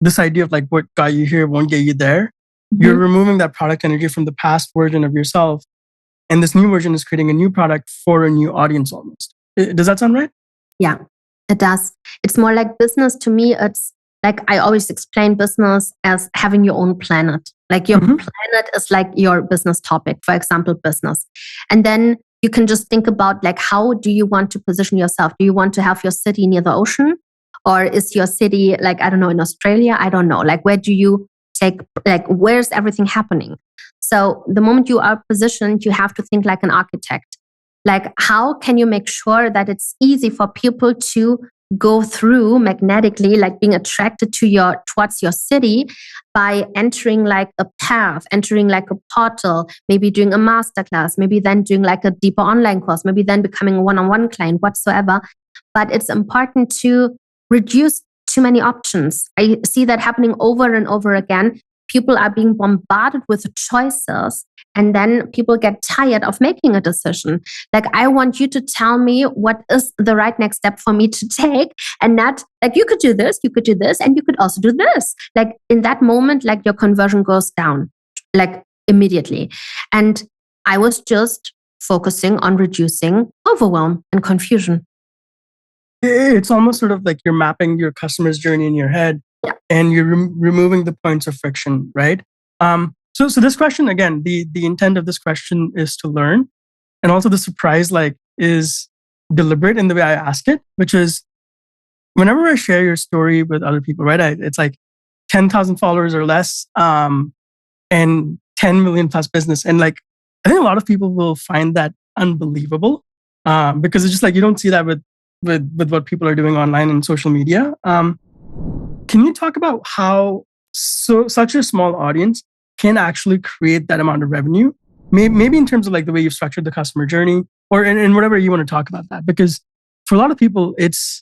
this idea of like what got you here won't get you there. Mm-hmm. You're removing that product energy from the past version of yourself. And this new version is creating a new product for a new audience almost. Does that sound right? Yeah, it does. It's more like business to me. It's like I always explain business as having your own planet. Like your planet is like your business topic, for example, business. And then you can just think about like, how do you want to position yourself? Do you want to have your city near the ocean? Or is your city like, I don't know, in Australia? I don't know. Like, where do you take, like, where's everything happening? So the moment you are positioned, you have to think like an architect. Like, how can you make sure that it's easy for people to go through magnetically, like being attracted to towards your city by entering like a path, entering like a portal, maybe doing a masterclass, maybe then doing like a deeper online course, maybe then becoming a one-on-one client, whatsoever. But it's important to reduce too many options. I see that happening over and over again. People are being bombarded with choices, and then people get tired of making a decision. Like, I want you to tell me what is the right next step for me to take, and not like you could do this, and you could also do this. Like in that moment, like your conversion goes down, like immediately. And I was just focusing on reducing overwhelm and confusion. It's almost sort of like you're mapping your customer's journey in your head, and you're removing the points of friction, right? So this question, again, the intent of this question is to learn, and also the surprise like is deliberate in the way I ask it, which is whenever I share your story with other people, right? It's like 10,000 followers or less, and 10 million plus business, and like I think a lot of people will find that unbelievable because it's just like you don't see that with what people are doing online and social media. Can you talk about how such a small audience can actually create that amount of revenue? Maybe in terms of like the way you've structured the customer journey, or in whatever you want to talk about that, because for a lot of people, it's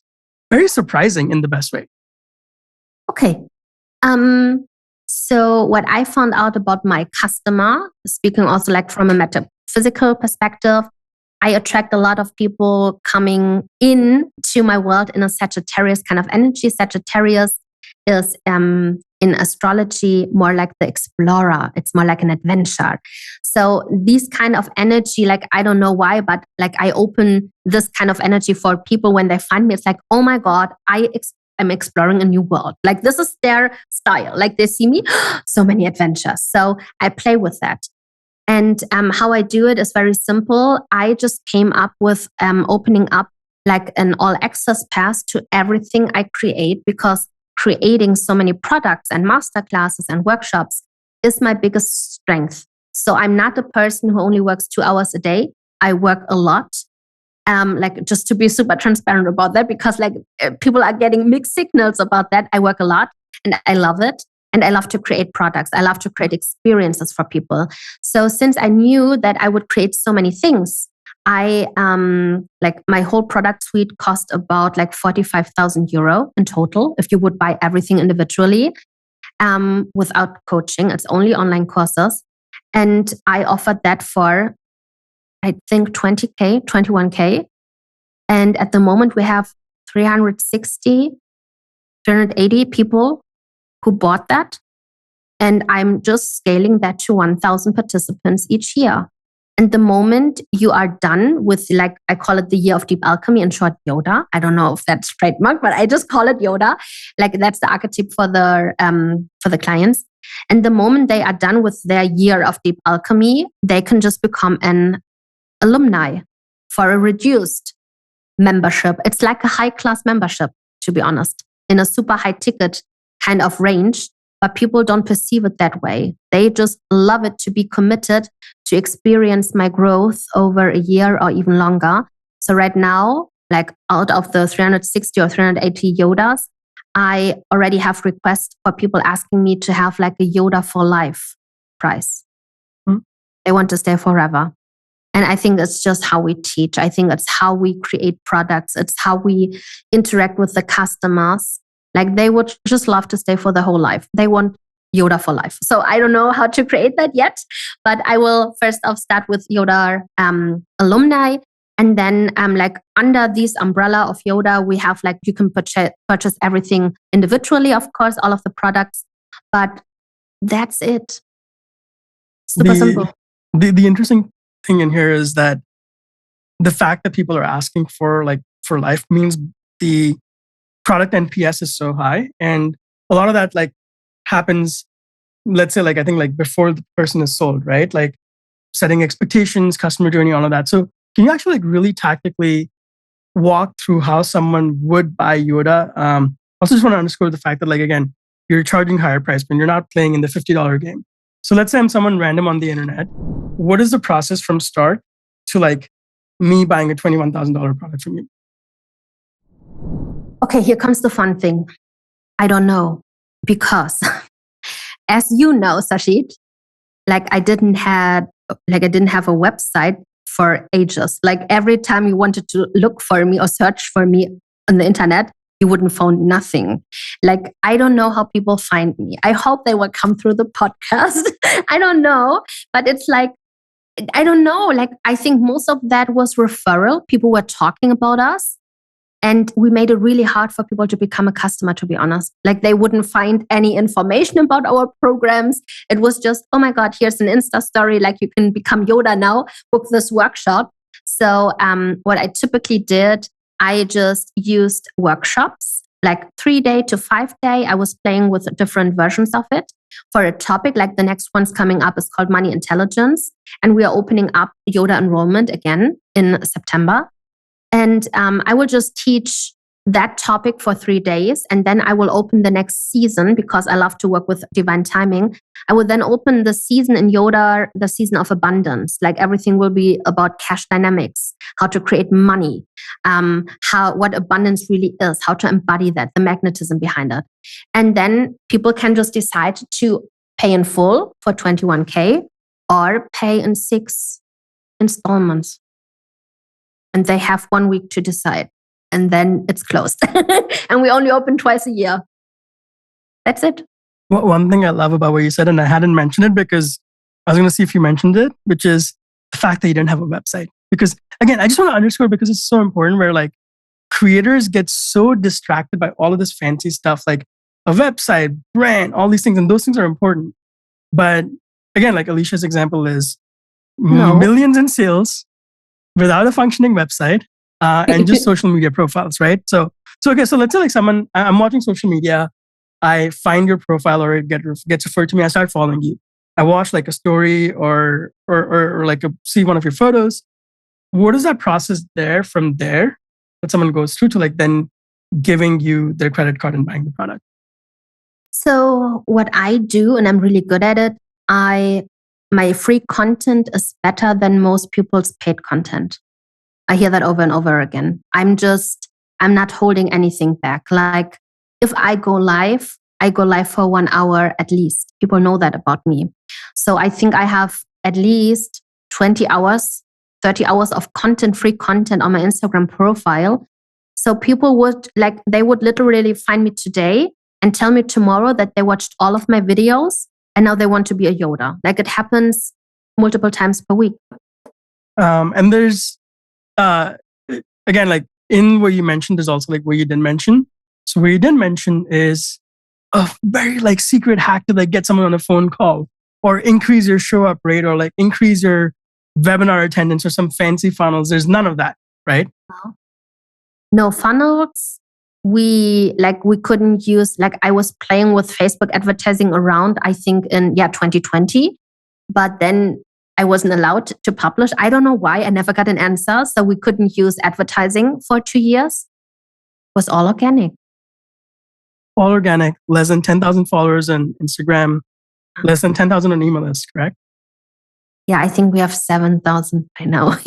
very surprising in the best way. Okay. So what I found out about my customer, speaking also like from a metaphysical perspective, I attract a lot of people coming in to my world in a Sagittarius kind of energy. Sagittarius is in astrology more like the explorer. It's more like an adventure. So these kind of energy, like I don't know why, but like I open this kind of energy for people when they find me. It's like, oh my God, I'm exploring a new world. Like this is their style. Like they see me, so many adventures. So I play with that. And how I do it is very simple. I just came up with opening up like an all access pass to everything I create, because creating so many products and masterclasses and workshops is my biggest strength. So I'm not a person who only works 2 hours a day. I work a lot. Like just to be super transparent about that, because like people are getting mixed signals about that. I work a lot and I love it. And I love to create products. I love to create experiences for people. So since I knew that I would create so many things, I like my whole product suite cost about like 45,000 euro in total. If you would buy everything individually, without coaching, it's only online courses. And I offered that for, I think 20K, 21K. And at the moment we have 360, 380 people who bought that. And I'm just scaling that to 1,000 participants each year. And the moment you are done with, like, I call it the year of deep alchemy, in short, Yoda. I don't know if that's trademark, but I just call it Yoda. Like that's the archetype for the clients. And the moment they are done with their year of deep alchemy, they can just become an alumni for a reduced membership. It's like a high class membership, to be honest, in a super high ticket kind of range, but people don't perceive it that way. They just love it to be committed to experience my growth over a year or even longer. So right now, like out of the 360 or 380 Yodas, I already have requests for people asking me to have like a Yoda for life price. They want to stay forever. And I think it's just how we teach. I think it's how we create products. It's how we interact with the customers. Like they would just love to stay for their whole life. They want Yoda for life. So I don't know how to create that yet, but I will first off start with Yoda alumni. And then like under this umbrella of Yoda, we have like, you can purchase everything individually, of course, all of the products, but that's it. Super simple. The interesting thing in here is that the fact that people are asking for life means the product NPS is so high. And a lot of that like happens, let's say, like, I think like before the person is sold, right? Like setting expectations, customer journey, all of that. So can you actually like really tactically walk through how someone would buy Yoda? Also just want to underscore the fact that, like, again, you're charging higher price, but you're not playing in the $50 game. So let's say I'm someone random on the internet. What is the process from start to like me buying a $21,000 product from you? Okay, here comes the fun thing. I don't know, because as you know, Sachit, like I didn't have a website for ages. Like every time you wanted to look for me or search for me on the internet, you wouldn't find nothing. Like, I don't know how people find me. I hope they will come through the podcast. I don't know, but it's like, I don't know. Like, I think most of that was referral. People were talking about us. And we made it really hard for people to become a customer, to be honest. Like they wouldn't find any information about our programs. It was just, oh my God, here's an Insta story. Like you can become Yoda now, book this workshop. So what I typically did, I just used workshops, like 3-day to 5-day. I was playing with different versions of it for a topic. Like the next one's coming up is called Money Intelligence. And we are opening up Yoda enrollment again in September. And I will just teach that topic for 3 days. And then I will open the next season because I love to work with divine timing. I will then open the season in Yoda, the season of abundance. Like everything will be about cash dynamics, how to create money, what abundance really is, how to embody that, the magnetism behind it. And then people can just decide to pay in full for 21K or pay in 6 installments. And they have 1 week to decide. And then it's closed. And we only open twice a year. That's it. Well, one thing I love about what you said, and I hadn't mentioned it because I was going to see if you mentioned it, which is the fact that you didn't have a website. Because again, I just want to underscore because it's so important where like creators get so distracted by all of this fancy stuff, like a website, brand, all these things. And those things are important. But again, like Alisha's example is millions in sales without a functioning website and just social media profiles, right? So okay, so let's say like someone, I'm watching social media, I find your profile or it gets referred to me, I start following you. I watch like a story or like see one of your photos. What is that process from there that someone goes through to like then giving you their credit card and buying the product? So what I do, and I'm really good at it, my free content is better than most people's paid content. I hear that over and over again. I'm not holding anything back. Like if I go live for 1 hour at least. People know that about me. So I think I have at least 20 hours, 30 hours of free content on my Instagram profile. So people would literally find me today and tell me tomorrow that they watched all of my videos and now they want to be a Yoda. Like it happens multiple times per week. And there's, again, like in what you mentioned, there's also like what you didn't mention. So what you didn't mention is a very like secret hack to like get someone on a phone call or increase your show up rate or like increase your webinar attendance or some fancy funnels. There's none of that, right? No funnels. We couldn't use, like I was playing with Facebook advertising around, I think in 2020, but then I wasn't allowed to publish. I don't know why. I never got an answer. So we couldn't use advertising for 2 years. It was all organic. All organic, less than 10,000 followers on Instagram, less than 10,000 on email list, correct? Yeah, I think we have 7,000 by now.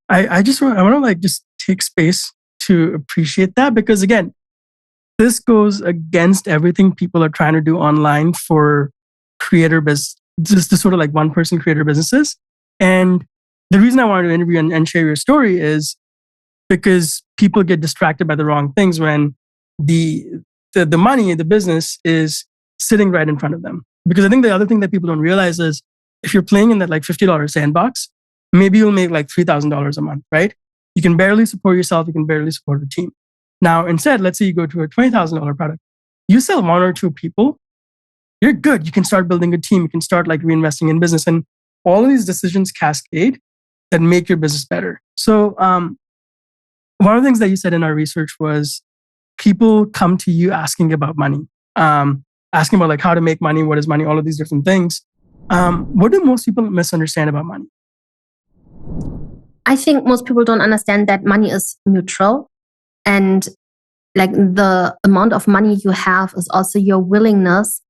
I want to like just take space to appreciate that because again, this goes against everything people are trying to do online for creator business, just the sort of like one person creator businesses. And the reason I wanted to interview and share your story is because people get distracted by the wrong things when the money, the business is sitting right in front of them. Because I think the other thing that people don't realize is if you're playing in that like $50 sandbox, maybe you'll make like $3,000 a month, right? You can barely support yourself. You can barely support a team. Now, instead, let's say you go to a $20,000 product. You sell one or two people, you're good. You can start building a team. You can start like reinvesting in business. And all of these decisions cascade that make your business better. So one of the things that you said in our research was people come to you asking about money, asking about like how to make money, what is money, all of these different things. What do most people misunderstand about money? I think most people don't understand that money is neutral, and like the amount of money you have is also your willingness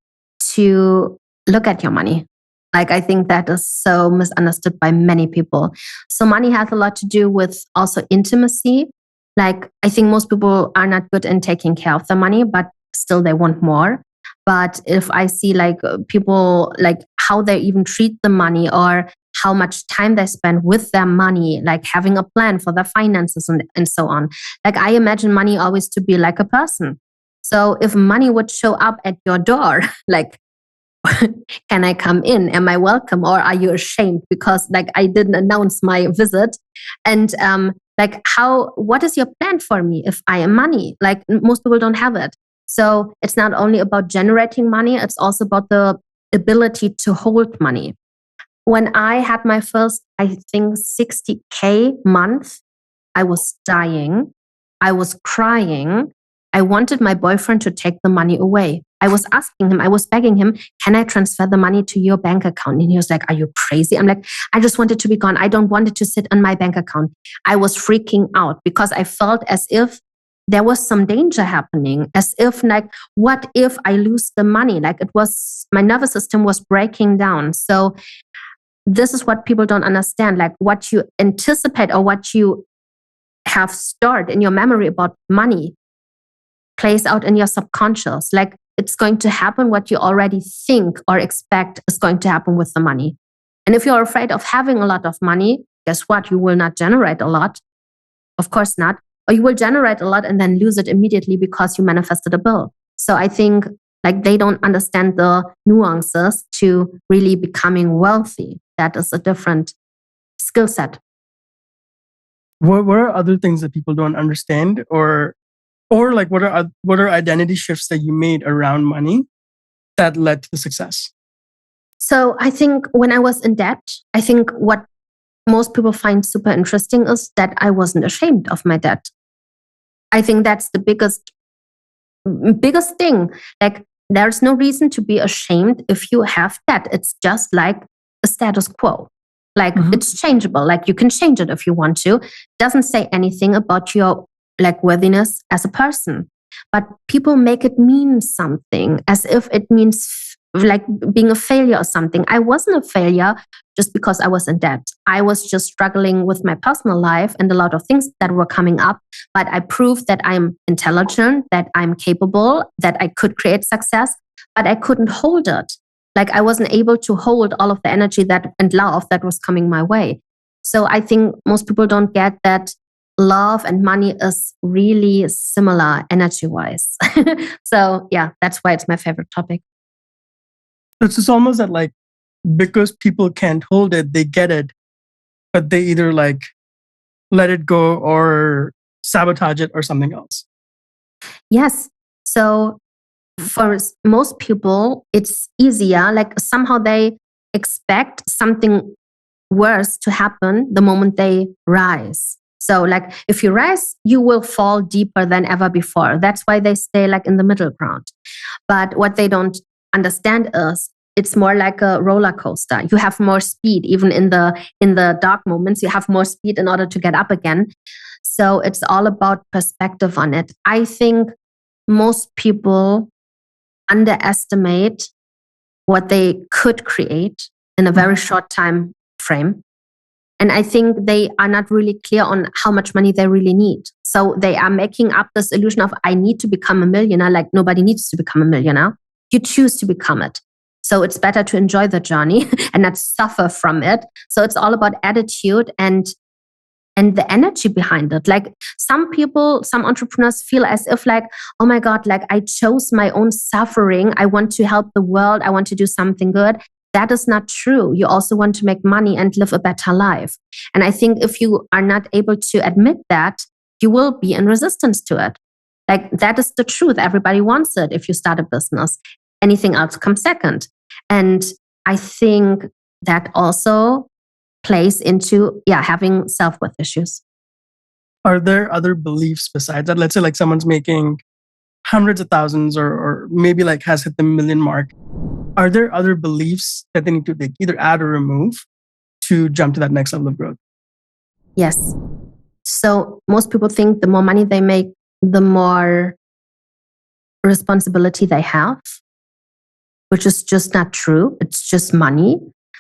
to look at your money. Like, I think that is so misunderstood by many people. So money has a lot to do with also intimacy. Like, I think most people are not good in taking care of their money, but still they want more. But if I see like people, like how they even treat the money or how much time they spend with their money, like having a plan for their finances and so on. Like, I imagine money always to be like a person. So if money would show up at your door, like, can I come in? Am I welcome? Or are you ashamed because like I didn't announce my visit? And like what is your plan for me if I am money? Like, most people don't have it. So it's not only about generating money, it's also about the ability to hold money. When I had my first, I think 60K month, I was dying. I was crying. I wanted my boyfriend to take the money away. I was asking him, I was begging him, can I transfer the money to your bank account? And he was like, are you crazy? I'm like, I just want it to be gone. I don't want it to sit on my bank account. I was freaking out because I felt as if there was some danger happening, as if like, what if I lose the money? Like, it was, my nervous system was breaking down. So this is what people don't understand. Like, what you anticipate or what you have stored in your memory about money plays out in your subconscious. Like, it's going to happen what you already think or expect is going to happen with the money. And if you're afraid of having a lot of money, guess what? You will not generate a lot. Of course not. Or you will generate a lot and then lose it immediately because you manifested a bill. So I think like they don't understand the nuances to really becoming wealthy. That is a different skill set. What are other things that people don't understand, or like what are identity shifts that you made around money that led to the success? So I think when I was in debt, I think what most people find super interesting is that I wasn't ashamed of my debt. I think that's the biggest thing. Like, there's no reason to be ashamed if you have debt. It's just like a status quo. Like, it's changeable. Like, you can change it if you want to. Doesn't say anything about your like worthiness as a person. But people make it mean something, as if it means like being a failure or something. I wasn't a failure just because I was in debt. I was just struggling with my personal life and a lot of things that were coming up. But I proved that I'm intelligent, that I'm capable, that I could create success, but I couldn't hold it. Like, I wasn't able to hold all of the energy and love that was coming my way. So I think most people don't get that love and money is really similar energy-wise. So yeah, that's why it's my favorite topic. It's almost that like, because people can't hold it, they get it, but they either like let it go or sabotage it or something else. Yes. So for most people, it's easier. Like, somehow they expect something worse to happen the moment they rise. So like, if you rise, you will fall deeper than ever before. That's why they stay like in the middle ground. But what they don't understand is it's more like a roller coaster. You have more speed, even in the dark moments, you have more speed in order to get up again. So it's all about perspective on it. I think most people underestimate what they could create in a very short time frame. And I think they are not really clear on how much money they really need. So they are making up this illusion of, I need to become a millionaire. Like, nobody needs to become a millionaire. You choose to become it. So it's better to enjoy the journey and not suffer from it. So it's all about attitude and and the energy behind it. Like some people, some entrepreneurs feel as if like, oh my God, like I chose my own suffering. I want to help the world. I want to do something good. That is not true. You also want to make money and live a better life. And I think if you are not able to admit that, you will be in resistance to it. Like that is the truth. Everybody wants it if you start a business. Anything else comes second. And I think that also plays into having self-worth issues. Are there other beliefs besides that? Let's say like someone's making hundreds of thousands or maybe like has hit the million mark. Are there other beliefs that they need to either add or remove to jump to that next level of growth? Yes. So most people think the more money they make, the more responsibility they have, which is just not true. It's just money.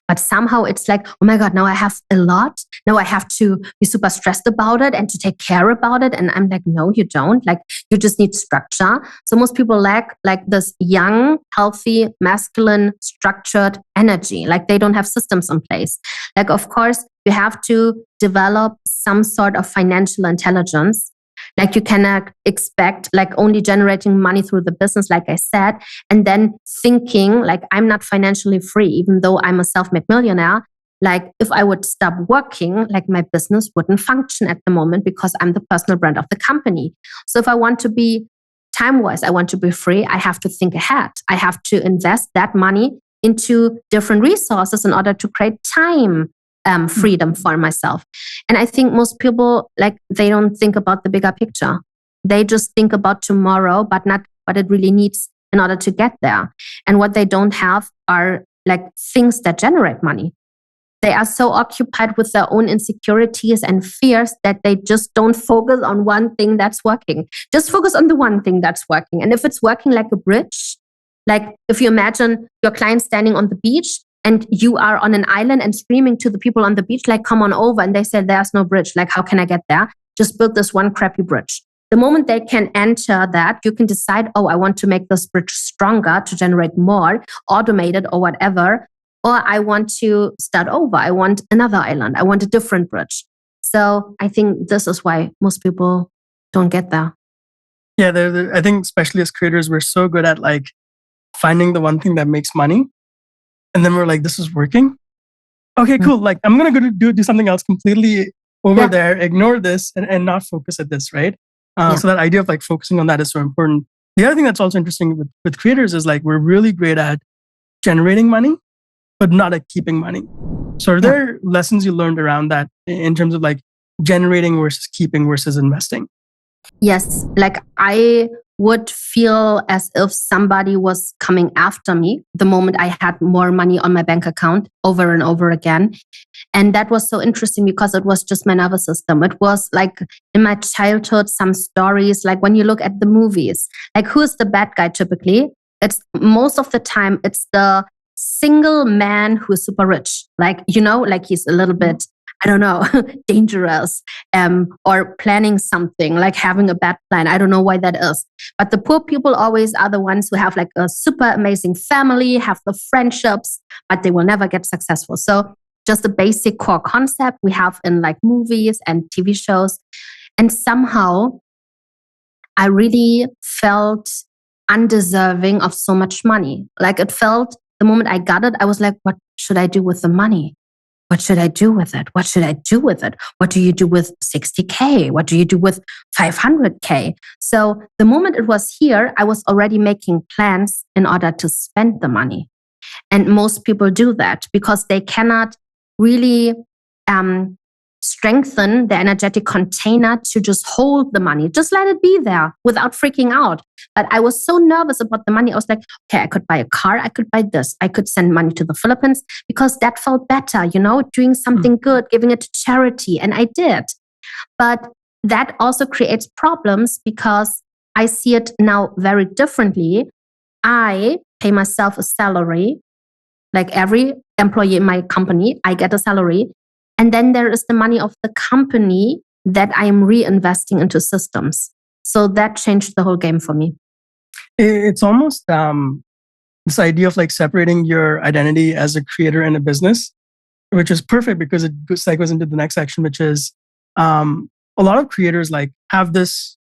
But somehow it's like, oh my God, now I have a lot. Now I have to be super stressed about it and to take care about it. And I'm like, no, you don't. Like, you just need structure. So most people lack like this young, healthy, masculine, structured energy. Like they don't have systems in place. Like, of course, you have to develop some sort of financial intelligence. Like you cannot expect like only generating money through the business, like I said, and then thinking like I'm not financially free, even though I'm a self-made millionaire. Like if I would stop working, like my business wouldn't function at the moment because I'm the personal brand of the company. So if I want to be time-wise, I want to be free, I have to think ahead. I have to invest that money into different resources in order to create time. Freedom for myself. And I think most people, like, they don't think about the bigger picture. They just think about tomorrow, but not what it really needs in order to get there. And what they don't have are like things that generate money. They are so occupied with their own insecurities and fears that they just don't focus on one thing that's working. Just focus on the one thing that's working. And if it's working like a bridge, like if you imagine your client standing on the beach, and you are on an island and screaming to the people on the beach, like, come on over. And they say, there's no bridge. Like, how can I get there? Just build this one crappy bridge. The moment they can enter that, you can decide, oh, I want to make this bridge stronger to generate more, automated or whatever. Or I want to start over. I want another island. I want a different bridge. So I think this is why most people don't get there. Yeah, I think especially as creators, we're so good at like finding the one thing that makes money. And then we're like, this is working. Okay, cool. Like I'm going to go do something else completely over there, ignore this and not focus at this, right? So that idea of like focusing on that is so important. The other thing that's also interesting with creators is like, we're really great at generating money, but not at keeping money. So are there lessons you learned around that in terms of like generating versus keeping versus investing? Yes. Like I would feel as if somebody was coming after me the moment I had more money on my bank account over and over again. And that was so interesting because it was just my nervous system. It was like in my childhood, some stories, like when you look at the movies, like who is the bad guy typically? It's most of the time, it's the single man who is super rich. Like, you know, like he's a little bit, I don't know, dangerous, or planning something, like having a bad plan. I don't know why that is. But the poor people always are the ones who have like a super amazing family, have the friendships, but they will never get successful. So just a basic core concept we have in like movies and TV shows. And somehow I really felt undeserving of so much money. Like it felt the moment I got it, I was like, what should I do with the money? What should I do with it? What should I do with it? What do you do with 60K? What do you do with 500K? So the moment it was here, I was already making plans in order to spend the money. And most people do that because they cannot really strengthen the energetic container to just hold the money. Just let it be there without freaking out. But I was so nervous about the money. I was like, okay, I could buy a car. I could buy this. I could send money to the Philippines because that felt better, you know, doing something good, giving it to charity. And I did. But that also creates problems because I see it now very differently. I pay myself a salary, like every employee in my company, I get a salary. And then there is the money of the company that I am reinvesting into systems. So that changed the whole game for me. It's almost this idea of like separating your identity as a creator and a business, which is perfect because it segues into the next section, which is a lot of creators like have this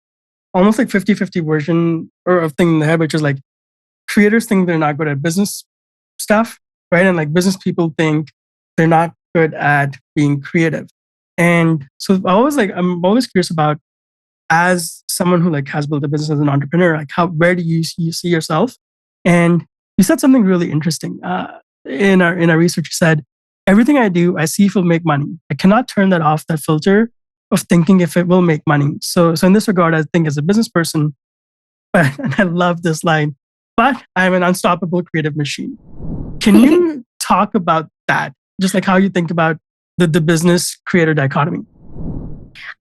almost like 50-50 version or of thing in the head, which is like creators think they're not good at business stuff, right? And like business people think they're not good at being creative. And so I'm always curious about, as someone who like has built a business as an entrepreneur, like where do you see yourself? And you said something really interesting. In our research, you said, everything I do, I see if it'll make money. I cannot turn that off, that filter of thinking if it will make money. So in this regard, I think as a business person, and I love this line, but I'm an unstoppable creative machine. Can you talk about that? Just like how you think about the business creator dichotomy.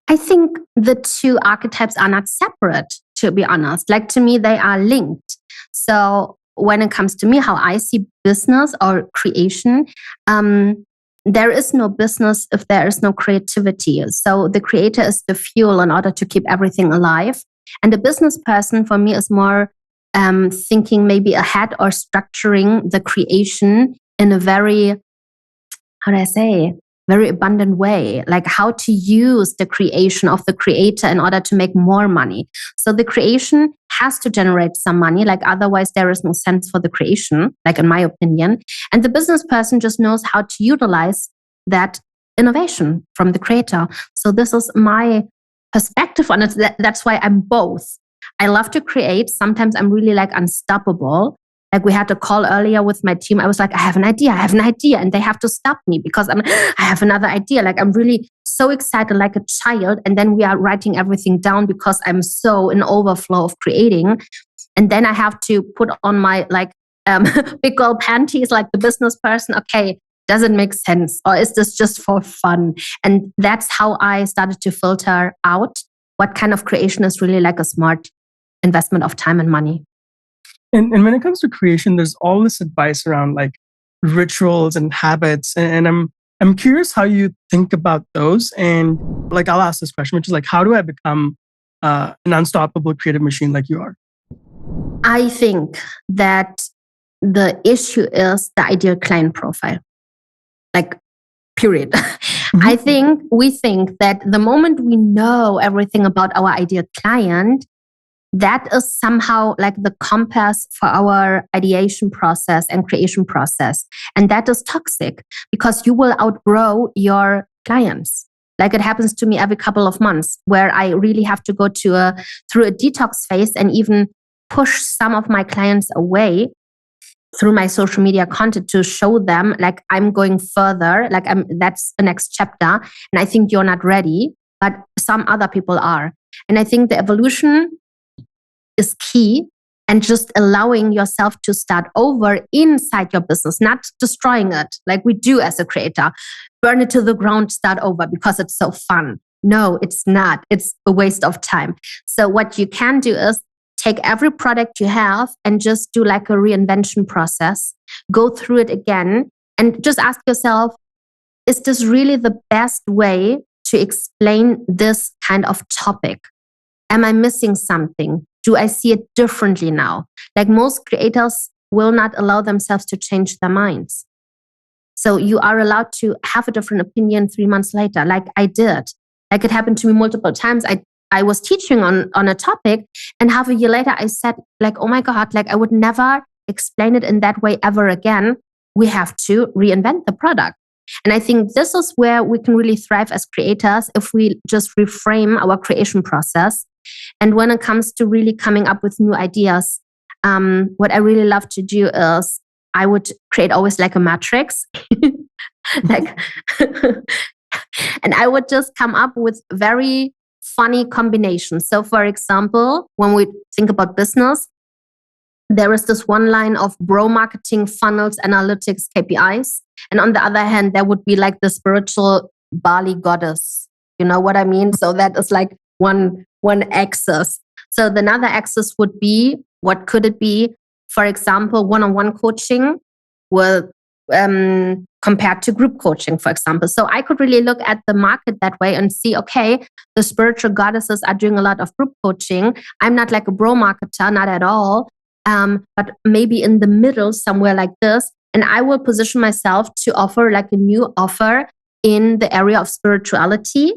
I think the two archetypes are not separate, to be honest. Like to me, they are linked. So when it comes to me, how I see business or creation, there is no business if there is no creativity. So the creator is the fuel in order to keep everything alive. And the business person for me is more thinking maybe ahead or structuring the creation in a very, how do I say, very abundant way, like how to use the creation of the creator in order to make more money. So the creation has to generate some money, like otherwise there is no sense for the creation, like in my opinion. And the business person just knows how to utilize that innovation from the creator. So this is my perspective on it. That's why I'm both. I love to create. Sometimes I'm really like unstoppable. Like we had a call earlier with my team. I was like, I have an idea. And they have to stop me because I have another idea. Like I'm really so excited like a child. And then we are writing everything down because I'm so in overflow of creating. And then I have to put on my like big girl panties like the business person. Okay, does it make sense? Or is this just for fun? And that's how I started to filter out what kind of creation is really like a smart investment of time and money. And when it comes to creation, there's all this advice around like rituals and habits. And I'm curious how you think about those. And like I'll ask this question, which is like, how do I become an unstoppable creative machine like you are? I think that the issue is the ideal client profile. Like, period. Mm-hmm. We think that the moment we know everything about our ideal client, that is somehow like the compass for our ideation process and creation process. And that is toxic because you will outgrow your clients. Like it happens to me every couple of months where I really have to go through a detox phase and even push some of my clients away through my social media content to show them like I'm going further, like that's the next chapter. And I think you're not ready, but some other people are. And I think the evolution is key, and just allowing yourself to start over inside your business, not destroying it like we do as a creator, burn it to the ground, start over because it's so fun. No, it's not. It's a waste of time. So what you can do is take every product you have and just do like a reinvention process, go through it again and just ask yourself, is this really the best way to explain this kind of topic? Am I missing something? Do I see it differently now? Like most creators will not allow themselves to change their minds. So you are allowed to have a different opinion 3 months later, like I did. Like it happened to me multiple times. I was teaching on a topic and half a year later I said like, oh my God, like I would never explain it in that way ever again. We have to reinvent the product. And I think this is where we can really thrive as creators if we just reframe our creation process. And when it comes to really coming up with new ideas, what I really love to do is I would create always like a matrix. like, and I would just come up with very funny combinations. So for example, when we think about business, there is this one line of bro marketing, funnels, analytics, KPIs. And on the other hand, there would be like the spiritual Bali goddess. You know what I mean? So that is like one axis. So another axis would be, what could it be? For example, one-on-one coaching with compared to group coaching, for example. So I could really look at the market that way and see, okay, the spiritual goddesses are doing a lot of group coaching. I'm not like a bro marketer, not at all. But maybe in the middle, somewhere like this. And I will position myself to offer like a new offer in the area of spirituality.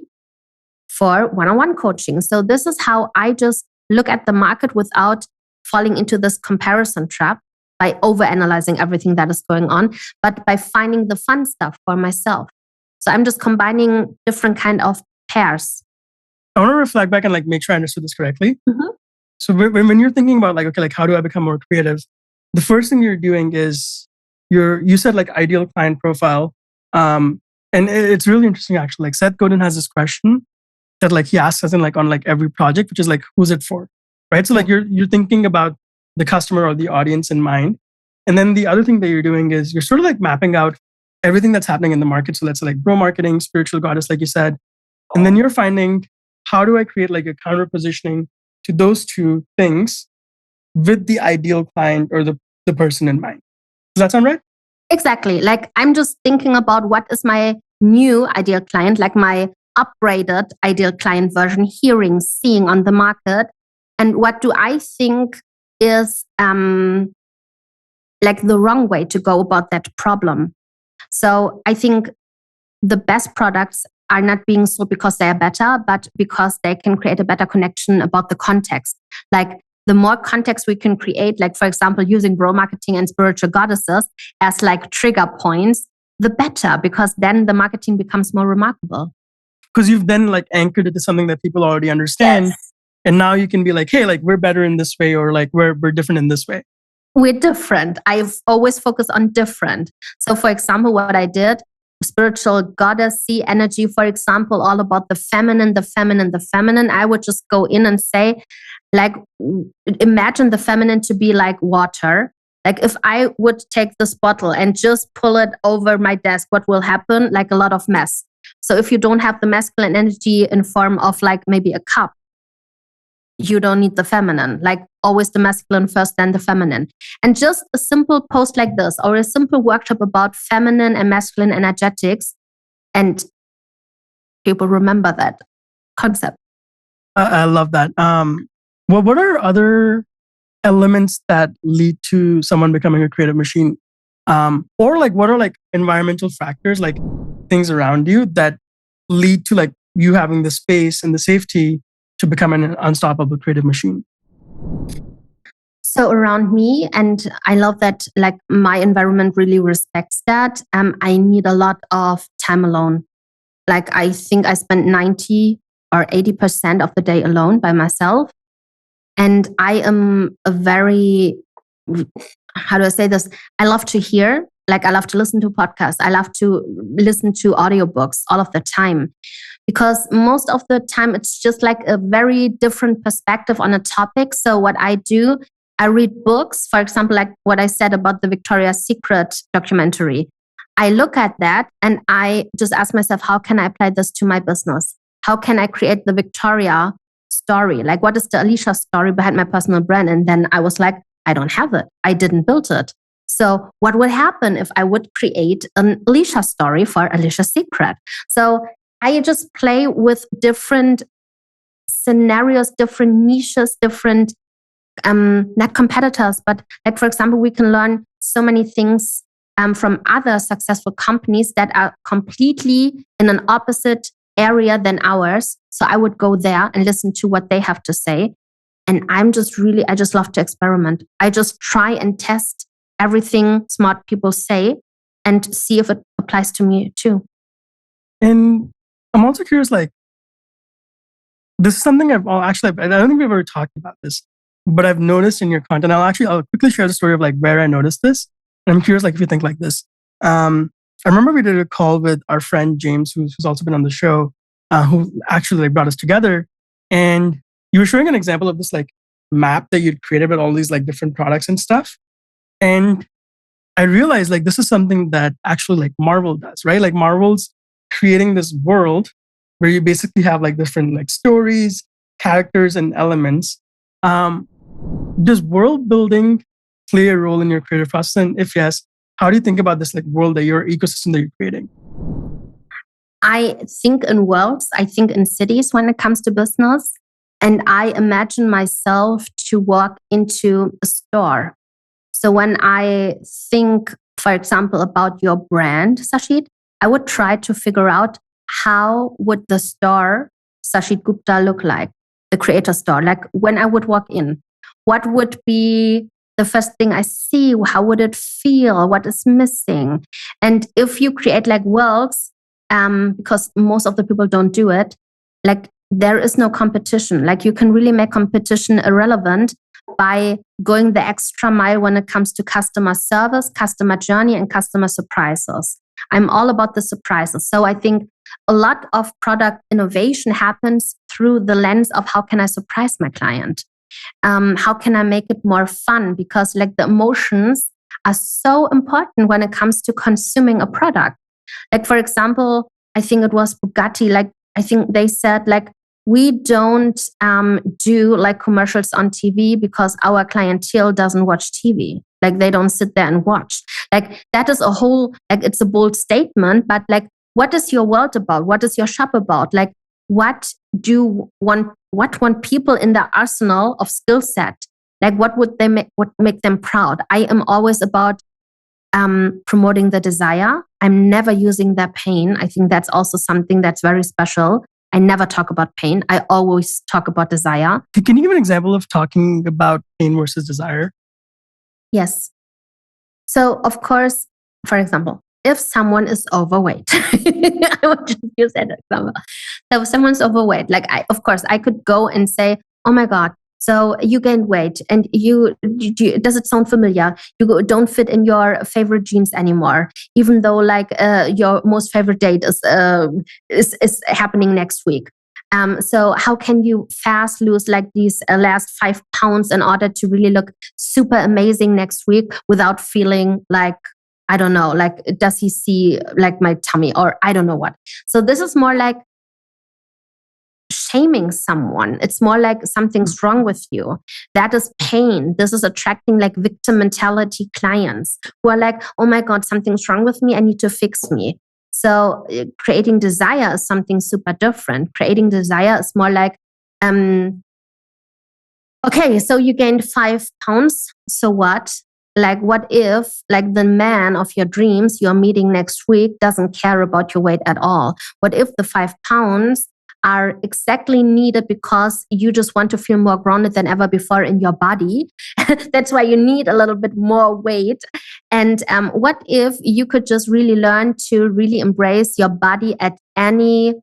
for one-on-one coaching. So this is how I just look at the market without falling into this comparison trap by overanalyzing everything that is going on, but by finding the fun stuff for myself. So I'm just combining different kind of pairs. I want to reflect back and like make sure I understood this correctly. Mm-hmm. So when you're thinking about like, okay, like how do I become more creative? The first thing you're doing is you said like ideal client profile. And it's really interesting actually. Like Seth Godin has this question that like he asks us in like on like every project, which is like, who's it for? Right. So like you're thinking about the customer or the audience in mind. And then the other thing that you're doing is you're sort of like mapping out everything that's happening in the market. So let's say like bro marketing, spiritual goddess, like you said. And then you're finding how do I create like a counter positioning to those two things with the ideal client or the person in mind. Does that sound right? Exactly. Like I'm just thinking about what is my new ideal client, like my upgraded ideal client version, hearing, seeing on the market. And what do I think is like the wrong way to go about that problem? So I think the best products are not being sold because they are better, but because they can create a better connection about the context. Like the more context we can create, like for example, using bro marketing and spiritual goddesses as like trigger points, the better, because then the marketing becomes more remarkable. Because you've then like anchored it to something that people already understand. Yes. And now you can be like, hey, like we're better in this way, or like we're different in this way. We're different. I've always focused on different. So for example, what I did, spiritual goddess, sea energy, for example, all about the feminine, the feminine, the feminine. I would just go in and say, like, imagine the feminine to be like water. Like if I would take this bottle and just pull it over my desk, what will happen? Like a lot of mess. So if you don't have the masculine energy in form of like maybe a cup, you don't need the feminine, like always the masculine first, then the feminine. And just a simple post like this or a simple workshop about feminine and masculine energetics, and people remember that concept. I love that. What are other elements that lead to someone becoming a creative machine? Or like what are like environmental factors, like things around you that lead to like you having the space and the safety to become an unstoppable creative machine? So around me, and I love that like my environment really respects that. I need a lot of time alone. Like I think I spend 90 or 80% of the day alone by myself. And I am a very, how do I say this? I love to hear, like I love to listen to podcasts. I love to listen to audiobooks all of the time. Because most of the time it's just like a very different perspective on a topic. So what I do, I read books, for example, like what I said about the Victoria's Secret documentary. I look at that and I just ask myself, how can I apply this to my business? How can I create the Victoria story? Like, what is the Alisha story behind my personal brand? And then I was like, I don't have it. I didn't build it. So what would happen if I would create an Alisha story for Alisha's Secret? So I just play with different scenarios, different niches, different, not competitors, but like, for example, we can learn so many things from other successful companies that are completely in an opposite area than ours. So I would go there and listen to what they have to say. And I just love to experiment. I just try and test everything smart people say and see if it applies to me too. And I'm also curious, like, this is something I don't think we've ever talked about this, but I've noticed in your content. I'll quickly share the story of like where I noticed this. And I'm curious, like, if you think like this. I remember we did a call with our friend James, who's also been on the show, who actually like brought us together. And you were showing an example of this like map that you'd created with all these like different products and stuff. And I realized like this is something that actually like Marvel does, right? Like Marvel's creating this world where you basically have like different like stories, characters, and elements. Does world building play a role in your creative process? And if yes, how do you think about this like world, that your ecosystem that you're creating? I think in worlds, I think in cities when it comes to business. And I imagine myself to walk into a store. So when I think, for example, about your brand, Sachit, I would try to figure out how would the store Sachit Gupta look like? The creator store. Like when I would walk in, what would be the first thing I see? How would it feel? What is missing? And if you create like worlds, because most of the people don't do it, like there is no competition. Like you can really make competition irrelevant by going the extra mile when it comes to customer service, customer journey, and customer surprises. I'm all about the surprises. So I think a lot of product innovation happens through the lens of how can I surprise my client? How can I make it more fun? Because like the emotions are so important when it comes to consuming a product. Like for example, I think it was Bugatti, like I think they said like, we don't do like commercials on TV because our clientele doesn't watch TV. Like they don't sit there and watch. Like that is a whole, like it's a bold statement, but like, what is your world about? What is your shop about? Like what want people in the arsenal of skill set? Like what would they what make them proud? I am always about promoting the desire. I'm never using their pain. I think that's also something that's very special. I never talk about pain. I always talk about desire. Can you give an example of talking about pain versus desire? Yes. So, of course, for example, if someone is overweight, I would just use that example. So, if someone's overweight, like of course, I could go and say, "Oh my God, so you gained weight, and you does it sound familiar? You don't fit in your favorite jeans anymore, even though like your most favorite date is happening next week." So how can you fast lose like these last 5 pounds in order to really look super amazing next week without feeling like, I don't know, like does he see like my tummy or I don't know what. So this is more like shaming someone. It's more like something's wrong with you. That is pain. This is attracting like victim mentality clients who are like, oh my God, something's wrong with me. I need to fix me. So creating desire is something super different. Creating desire is more like, okay, so you gained 5 pounds. So what? Like, what if like the man of your dreams you're meeting next week doesn't care about your weight at all? What if the 5 pounds are exactly needed because you just want to feel more grounded than ever before in your body? That's why you need a little bit more weight. And what if you could just really learn to really embrace your body at any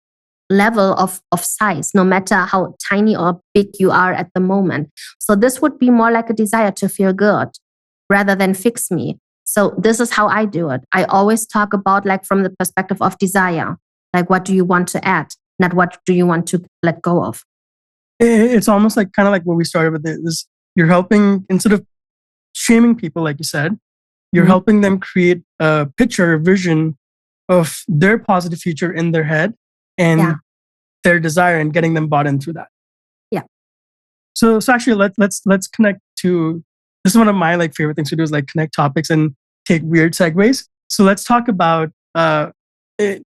level of size, no matter how tiny or big you are at the moment? So this would be more like a desire to feel good rather than fix me. So this is how I do it. I always talk about like from the perspective of desire, like what do you want to add? Not what do you want to let go of? It's almost like kind of like what we started with is you're helping, instead of shaming people, like you said, you're helping them create a picture, a vision of their positive future in their head and their desire and getting them bought in through that. Yeah. So actually let's connect to, this is one of my like favorite things to do is like connect topics and take weird segues. So let's talk about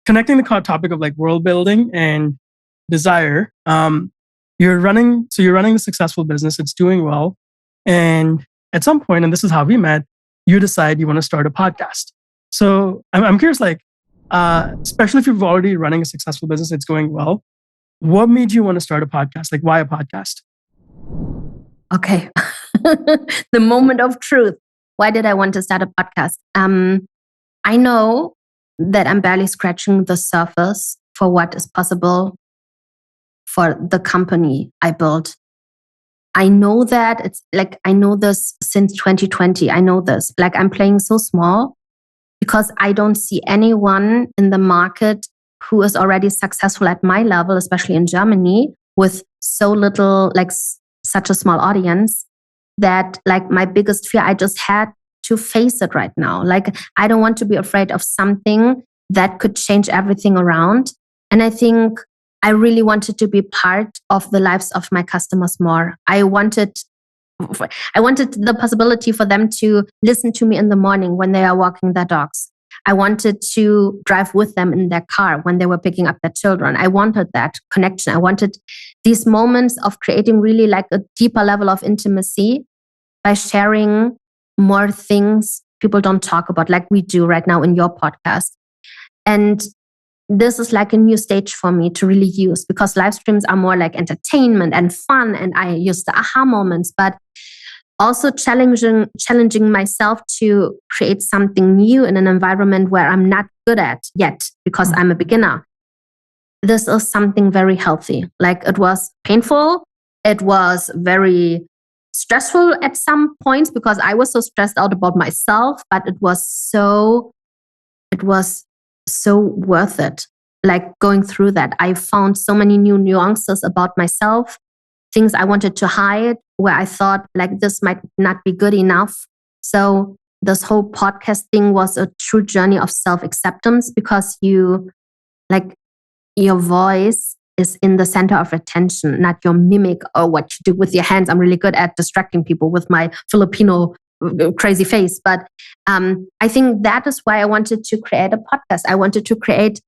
connecting the topic of like world building and desire. You're running a successful business. It's doing well. And at some point, and this is how we met, you decide you want to start a podcast. So I'm curious, like, especially if you're already running a successful business, it's going well. What made you want to start a podcast? Like, why a podcast? Okay. The moment of truth. Why did I want to start a podcast? I know that I'm barely scratching the surface for what is possible for the company I built. I know that it's like, I know this since 2020. I know this. Like I'm playing so small because I don't see anyone in the market who is already successful at my level, especially in Germany, with so little, like such a small audience, that like my biggest fear, I just had to face it right now. Like I don't want to be afraid of something that could change everything around. And I think I really wanted to be part of the lives of my customers more. I wanted the possibility for them to listen to me in the morning when they are walking their dogs. I wanted to drive with them in their car when they were picking up their children. I wanted that connection. I wanted these moments of creating really like a deeper level of intimacy by sharing more things people don't talk about, like we do right now in your podcast. And this is like a new stage for me to really use, because live streams are more like entertainment and fun, and I use the aha moments, but also challenging myself to create something new in an environment where I'm not good at yet because I'm a beginner. This is something very healthy. Like, it was painful. It was very stressful at some points because I was so stressed out about myself, but it was so worth it. Like, going through that, I found so many new nuances about myself, things I wanted to hide, where I thought like this might not be good enough. So this whole podcast thing was a true journey of self-acceptance, because your voice is in the center of attention, not your mimic or what you do with your hands. I'm really good at distracting people with my Filipino crazy face. But I think that is why I wanted to create a podcast. I wanted to create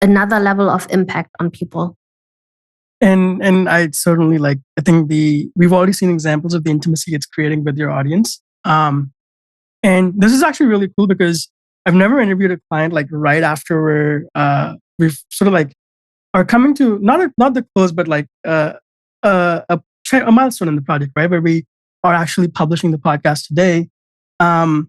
another level of impact on people. And I certainly like, I think we've already seen examples of the intimacy it's creating with your audience. And this is actually really cool because I've never interviewed a client like right after we've sort of like are coming to not the close, but like a milestone in the project, right? Where we are actually publishing the podcast today. I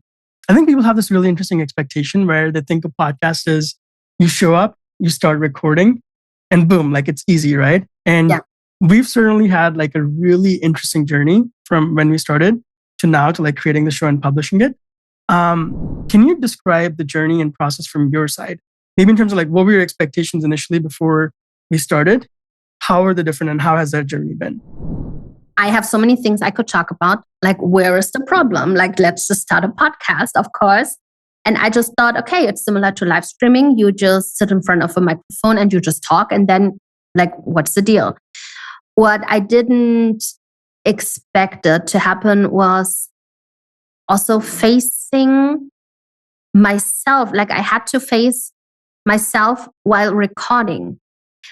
think people have this really interesting expectation where they think a podcast is you show up, you start recording, and boom, like it's easy, right? And we've certainly had like a really interesting journey from when we started to now to like creating the show and publishing it. Can you describe the journey and process from your side? Maybe in terms of like what were your expectations initially before we started? How are they different and how has that journey been? I have so many things I could talk about. Like, where is the problem? Like, let's just start a podcast, of course. And I just thought, okay, it's similar to live streaming. You just sit in front of a microphone and you just talk. And then, like, what's the deal? What I didn't expect it to happen was also facing myself. Like, I had to face myself while recording.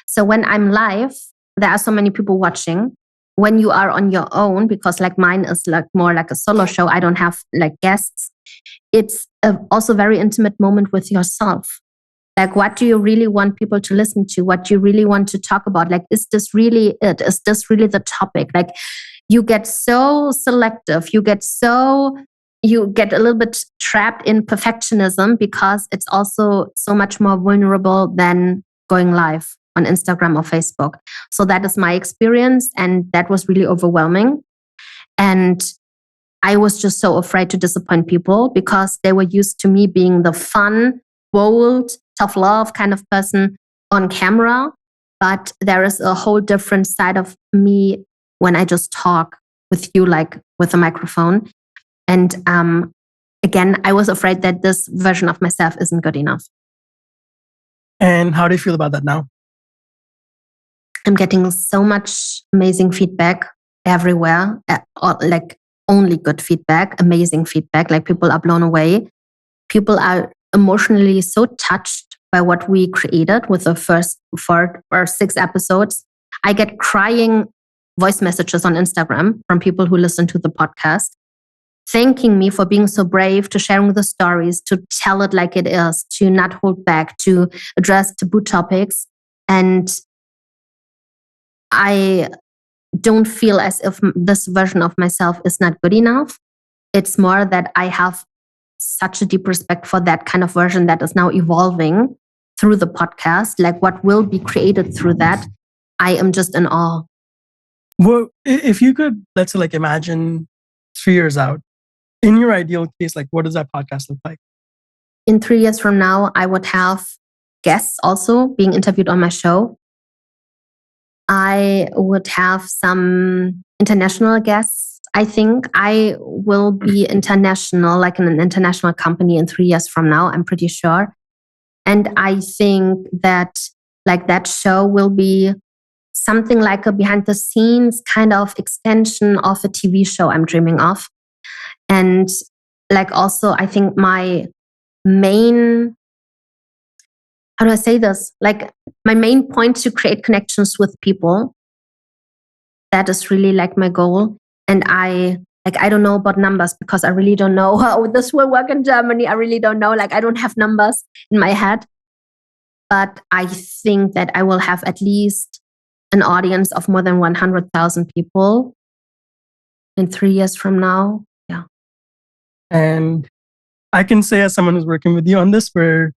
So when I'm live, there are so many people watching. When you are on your own, because like mine is like more like a solo show, I don't have like guests. It's also a very intimate moment with yourself. Like, what do you really want people to listen to? What do you really want to talk about? Like, is this really it? Is this really the topic? Like, you get so selective. You get a little bit trapped in perfectionism, because it's also so much more vulnerable than going live on Instagram or Facebook. So that is my experience. And that was really overwhelming. And I was just so afraid to disappoint people, because they were used to me being the fun, bold, tough love kind of person on camera. But there is a whole different side of me when I just talk with you, like with a microphone. And again, I was afraid that this version of myself isn't good enough. And how do you feel about that now? I'm getting so much amazing feedback everywhere, like only good feedback, amazing feedback. Like, people are blown away. People are emotionally so touched by what we created with the first 4 or 6 episodes. I get crying voice messages on Instagram from people who listen to the podcast, thanking me for being so brave, to sharing the stories, to tell it like it is, to not hold back, to address taboo topics. And I don't feel as if this version of myself is not good enough. It's more that I have such a deep respect for that kind of version that is now evolving through the podcast. Like, what will be created through that, I am just in awe. Well, if you could, let's say, like imagine 3 years out, in your ideal case, like what does that podcast look like? In 3 years from now, I would have guests also being interviewed on my show. I would have some international guests. I think I will be international, like in an international company in 3 years from now, I'm pretty sure. And I think that like that show will be something like a behind the scenes kind of extension of a TV show I'm dreaming of. And like also, I think my main, how do I say this? Like my main point to create connections with people. That is really like my goal. And I don't know about numbers because I really don't know how this will work in Germany. I really don't know. Like I don't have numbers in my head. but I think that I will have at least an audience of more than 100,000 people in 3 years from now. Yeah. And I can say, as someone who's working with you on this, we're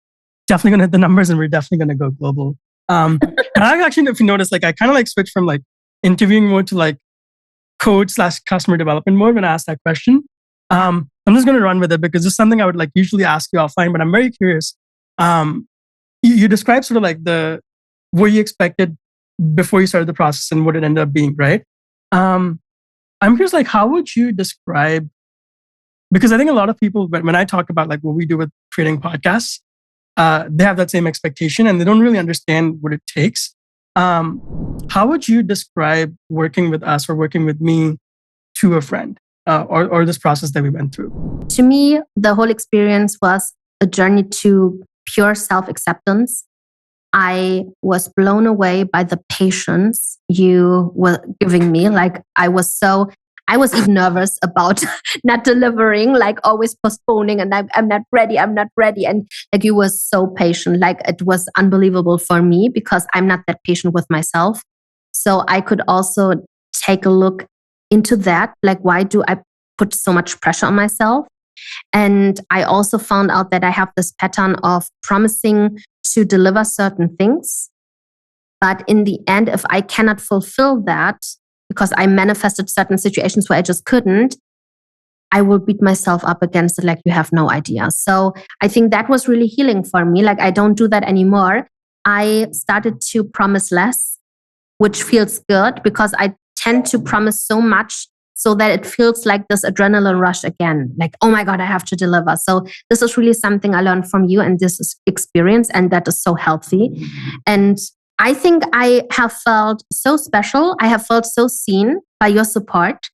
definitely going to hit the numbers and we're definitely going to go global. And I actually, if you notice, like I kind of like switched from like interviewing mode to like code/customer development mode when I asked that question. I'm just going to run with it because it's something I would like usually ask you offline, but I'm very curious. You described sort of like what you expected before you started the process and what it ended up being, right? I'm curious, like, how would you describe, because I think a lot of people, when I talk about like what we do with creating podcasts, they have that same expectation and they don't really understand what it takes. How would you describe working with us or working with me to a friend or this process that we went through? To me, the whole experience was a journey to pure self-acceptance. I was blown away by the patience you were giving me. Like I was even nervous about not delivering, like always postponing and I'm not ready. And like you were so patient. Like it was unbelievable for me because I'm not that patient with myself. So I could also take a look into that. Like, why do I put so much pressure on myself? And I also found out that I have this pattern of promising to deliver certain things. But in the end, if I cannot fulfill that, because I manifested certain situations where I just couldn't, I will beat myself up against it like you have no idea. So I think that was really healing for me. Like I don't do that anymore. I started to promise less, which feels good because I tend to promise so much so that it feels like this adrenaline rush again. Like, oh my God, I have to deliver. So this is really something I learned from you and this experience, and that is so healthy. And I think I have felt so special. I have felt so seen by your support.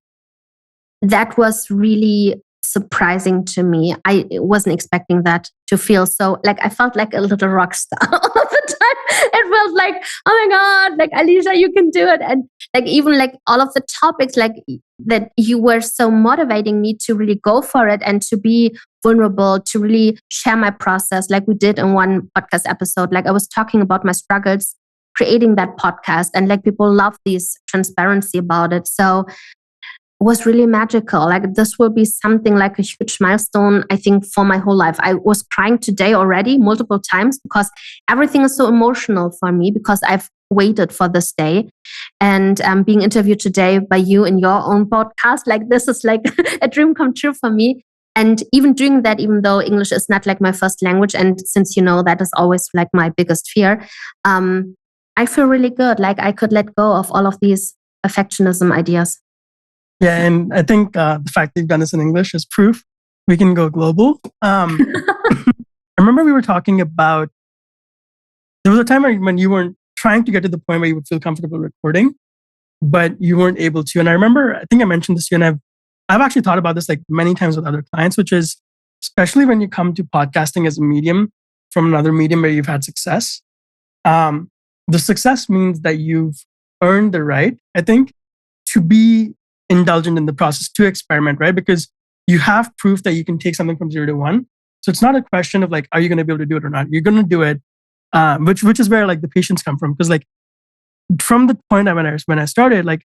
That was really surprising to me. I wasn't expecting that to feel so, like I felt like a little rock star all the time. It felt like, oh my God, like Alisha, you can do it. And like even like all of the topics like that you were so motivating me to really go for it and to be vulnerable, to really share my process like we did in one podcast episode. Like I was talking about my struggles creating that podcast and like people love this transparency about it. So was really magical. Like this will be something like a huge milestone, I think, for my whole life. I was crying today already multiple times because everything is so emotional for me because I've waited for this day. And being interviewed today by you in your own podcast, like this is like a dream come true for me. And even doing that, even though English is not like my first language, and since you know that is always like my biggest fear, I feel really good. Like I could let go of all of these perfectionism ideas. Yeah, and I think the fact that you've done this in English is proof we can go global. I remember we were talking about, there was a time when you weren't trying to get to the point where you would feel comfortable recording, but you weren't able to. And I remember, I think I mentioned this to you, and I've actually thought about this like many times with other clients, which is especially when you come to podcasting as a medium from another medium where you've had success. The success means that you've earned the right, I think, to be indulgent in the process, to experiment, right? Because you have proof that you can take something from 0 to 1. So it's not a question of like, are you going to be able to do it or not? You're going to do it, which is where like the patience come from. Because like from the point when I started, like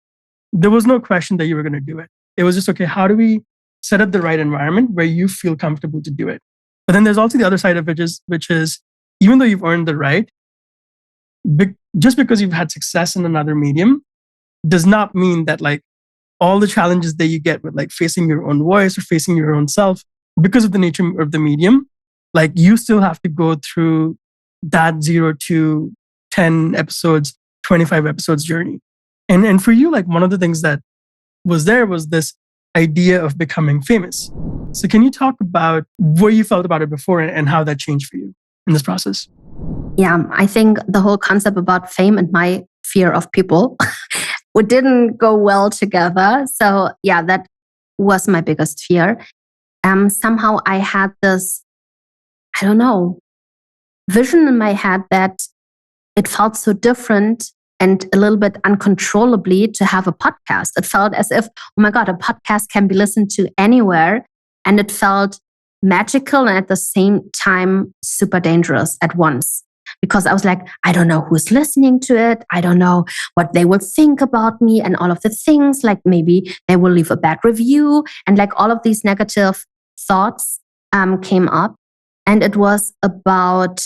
there was no question that you were going to do it. It was just, okay, how do we set up the right environment where you feel comfortable to do it? But then there's also the other side of it, which is even though you've earned the right, just because you've had success in another medium does not mean that like all the challenges that you get with like facing your own voice or facing your own self because of the nature of the medium, like you still have to go through that 0 to 10 episodes, 25 episodes journey. And for you, like one of the things that was this idea of becoming famous. So can you talk about what you felt about it before and how that changed for you in this process? Yeah, I think the whole concept about fame and my fear of people it didn't go well together. So yeah, that was my biggest fear. Somehow I had this, I don't know, vision in my head that it felt so different and a little bit uncontrollably to have a podcast. It felt as if, oh my God, a podcast can be listened to anywhere. And it felt magical and at the same time super dangerous at once. because I was like, I don't know who's listening to it. I don't know what they will think about me and all of the things, like maybe they will leave a bad review. And like all of these negative thoughts came up. And it was about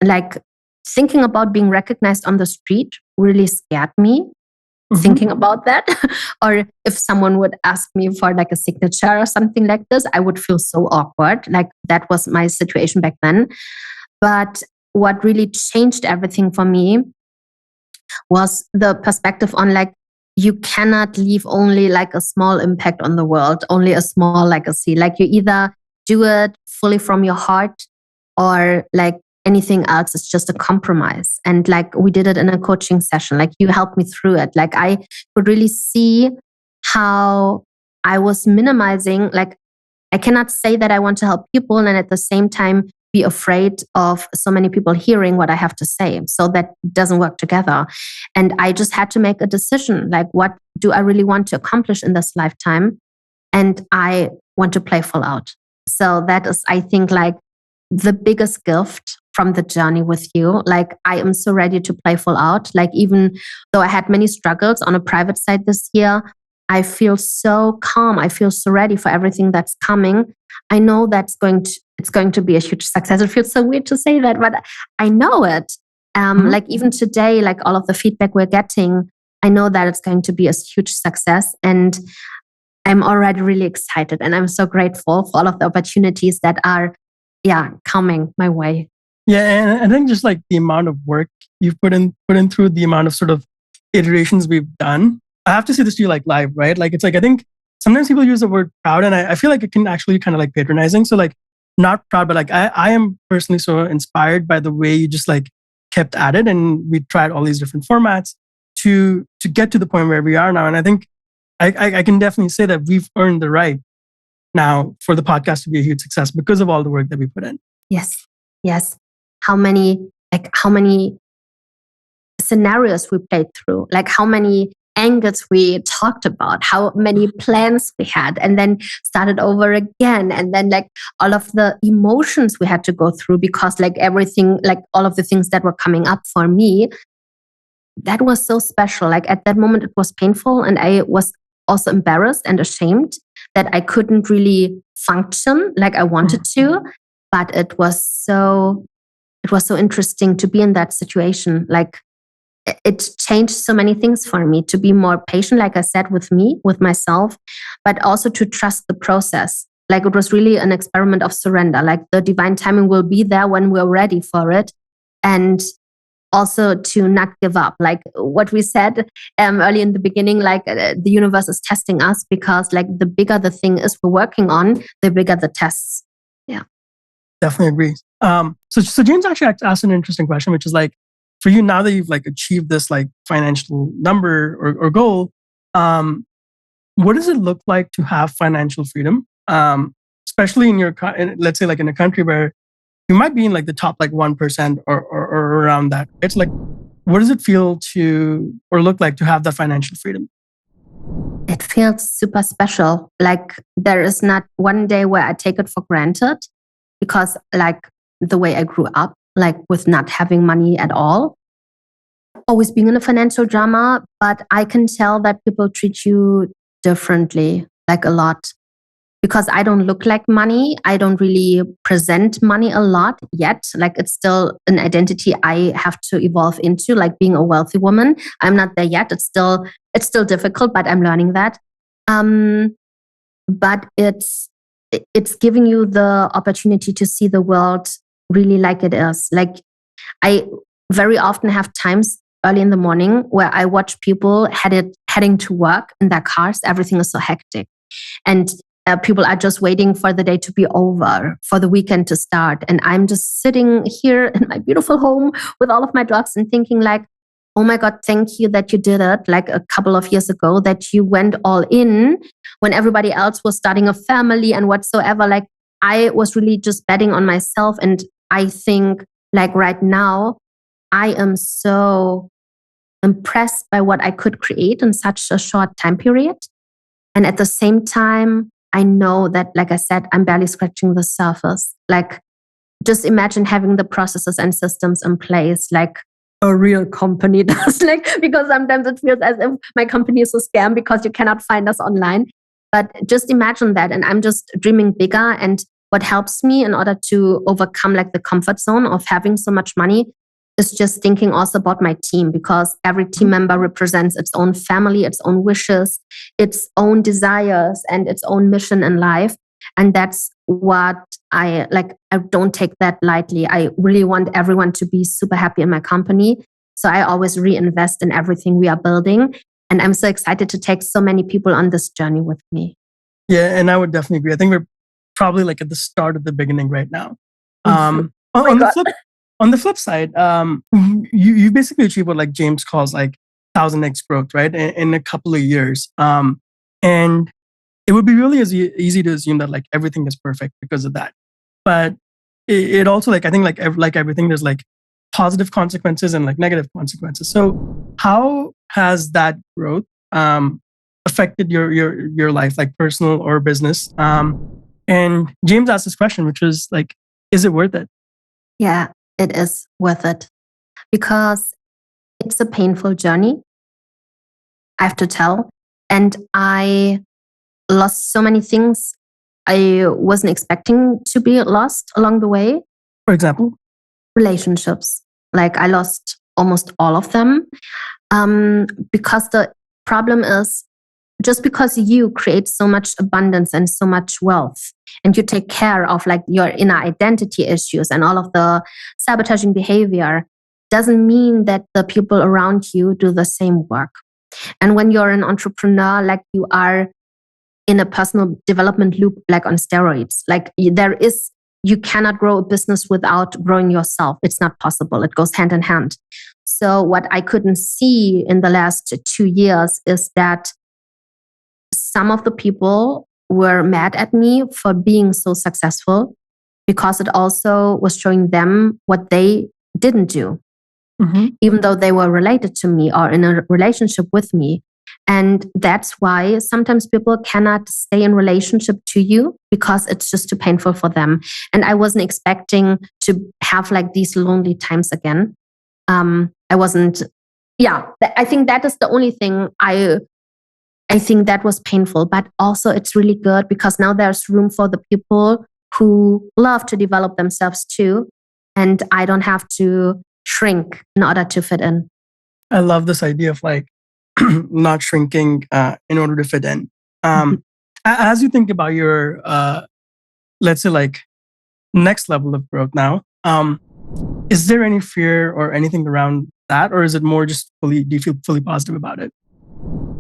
like thinking about being recognized on the street really scared me. Thinking about that. Or if someone would ask me for like a signature or something like this, I would feel so awkward. Like that was my situation back then. But what really changed everything for me was the perspective on like, you cannot leave only like a small impact on the world, only a small legacy. Like you either do it fully from your heart or like anything else is just a compromise. And like we did it in a coaching session, like you helped me through it. Like I could really see how I was minimizing, like I cannot say that I want to help people and at the same time be afraid of so many people hearing what I have to say. So that doesn't work together. And I just had to make a decision, like what do I really want to accomplish in this lifetime? And I want to play full out. So that is, I think, like the biggest gift from the journey with you. Like I am so ready to play full out. Like even though I had many struggles on a private side this year, I feel so calm. I feel so ready for everything that's coming. I know it's going to be a huge success. It feels so weird to say that, but I know it. Like even today, like all of the feedback we're getting, I know that it's going to be a huge success. And I'm already really excited. And I'm so grateful for all of the opportunities that are, coming my way. Yeah, and I think just like the amount of work you've put in through, the amount of sort of iterations we've done. I have to say this to you like live, right? Like it's like I think sometimes people use the word proud, and I feel like it can actually kind of like patronizing. So like not proud, but like I am personally so inspired by the way you just like kept at it, and we tried all these different formats to get to the point where we are now. And I think I can definitely say that we've earned the right now for the podcast to be a huge success because of all the work that we put in. Yes. How many scenarios we played through, like how many angles we talked about, how many plans we had, and then started over again. And then like all of the emotions we had to go through because like everything, like all of the things that were coming up for me, that was so special. Like at that moment, it was painful. And I was also embarrassed and ashamed that I couldn't really function like I wanted to. But it was so interesting to be in that situation. Like it changed so many things for me to be more patient, like I said, with me, with myself, but also to trust the process. Like it was really an experiment of surrender. Like the divine timing will be there when we're ready for it. And also to not give up. Like what we said early in the beginning, like the universe is testing us because like the bigger the thing is we're working on, the bigger the tests. Yeah. Definitely agree. So James actually asked an interesting question, which is like, for you now that you've like achieved this like financial number or goal, what does it look like to have financial freedom? Especially in let's say like in a country where you might be in like the top like 1% or around that. It's like, what does it feel to or look like to have that financial freedom? It feels super special. Like there is not one day where I take it for granted because like the way I grew up, like with not having money at all, always being in a financial drama, but I can tell that people treat you differently, like a lot. Because I don't look like money. I don't really present money a lot yet. Like it's still an identity I have to evolve into, like being a wealthy woman. I'm not there yet. It's still difficult, but I'm learning that. But it's giving you the opportunity to see the world really like it is. Like I very often have times early in the morning where I watch people heading to work in their cars. Everything is so hectic. And people are just waiting for the day to be over, for the weekend to start. And I'm just sitting here in my beautiful home with all of my dogs and thinking like, oh my God, thank you that you did it like a couple of years ago, that you went all in when everybody else was starting a family and whatsoever. Like I was really just betting on myself. And I think like right now, I am so impressed by what I could create in such a short time period. And at the same time, I know that, like I said, I'm barely scratching the surface. Like just imagine having the processes and systems in place like a real company does. Like, because sometimes it feels as if my company is a scam because you cannot find us online. But just imagine that. And I'm just dreaming bigger. And what helps me in order to overcome like the comfort zone of having so much money is just thinking also about my team, because every team member represents its own family, its own wishes, its own desires, and its own mission in life. And that's what I like. I don't take that lightly. I really want everyone to be super happy in my company. So I always reinvest in everything we are building. And I'm so excited to take so many people on this journey with me. Yeah, and I would definitely agree. I think we're probably like at the start of the beginning right now. Oh On the flip side, you basically achieve what like James calls like 1000x growth, right? In a couple of years. And it would be really easy to assume that like everything is perfect because of that. But it also like, I think like everything, there's like positive consequences and like negative consequences. So how has that growth affected your life, like personal or business? And James asked this question, which was like, is it worth it? Yeah, it is worth it because it's a painful journey, I have to tell. And I lost so many things I wasn't expecting to be lost along the way. For example, Relationships. Like I lost almost all of them because the problem is just because you create so much abundance and so much wealth and you take care of like your inner identity issues and all of the sabotaging behavior doesn't mean that the people around you do the same work. And when you're an entrepreneur, like you are in a personal development loop, like on steroids, like you cannot grow a business without growing yourself. It's not possible. It goes hand in hand. So what I couldn't see in the last 2 years is that some of the people were mad at me for being so successful because it also was showing them what they didn't do, even though they were related to me or in a relationship with me. And that's why sometimes people cannot stay in relationship to you because it's just too painful for them. And I wasn't expecting to have like these lonely times again. I wasn't, I think that is the only thing I think that was painful, but also it's really good because now there's room for the people who love to develop themselves too. And I don't have to shrink in order to fit in. I love this idea of like not shrinking in order to fit in. As you think about your, let's say like next level of growth now, is there any fear or anything around that? Or is it more just do you feel fully positive about it?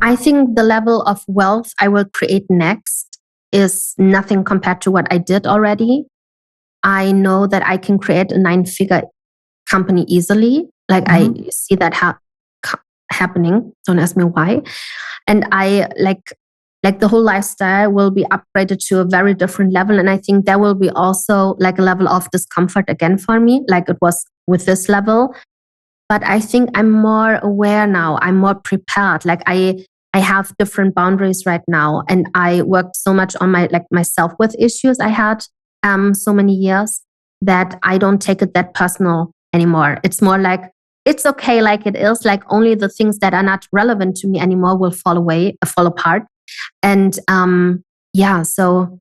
I think the level of wealth I will create next is nothing compared to what I did already. I know that I can create a 9-figure company easily. Like I see that happening. Don't ask me why. And I like the whole lifestyle will be upgraded to a very different level. And I think there will be also like a level of discomfort again for me, like it was with this level. But I think I'm more aware now. I'm more prepared. Like I have different boundaries right now. And I worked so much on my self-worth issues I had so many years that I don't take it that personal anymore. It's more like, it's okay like it is. Like only the things that are not relevant to me anymore will fall apart. And so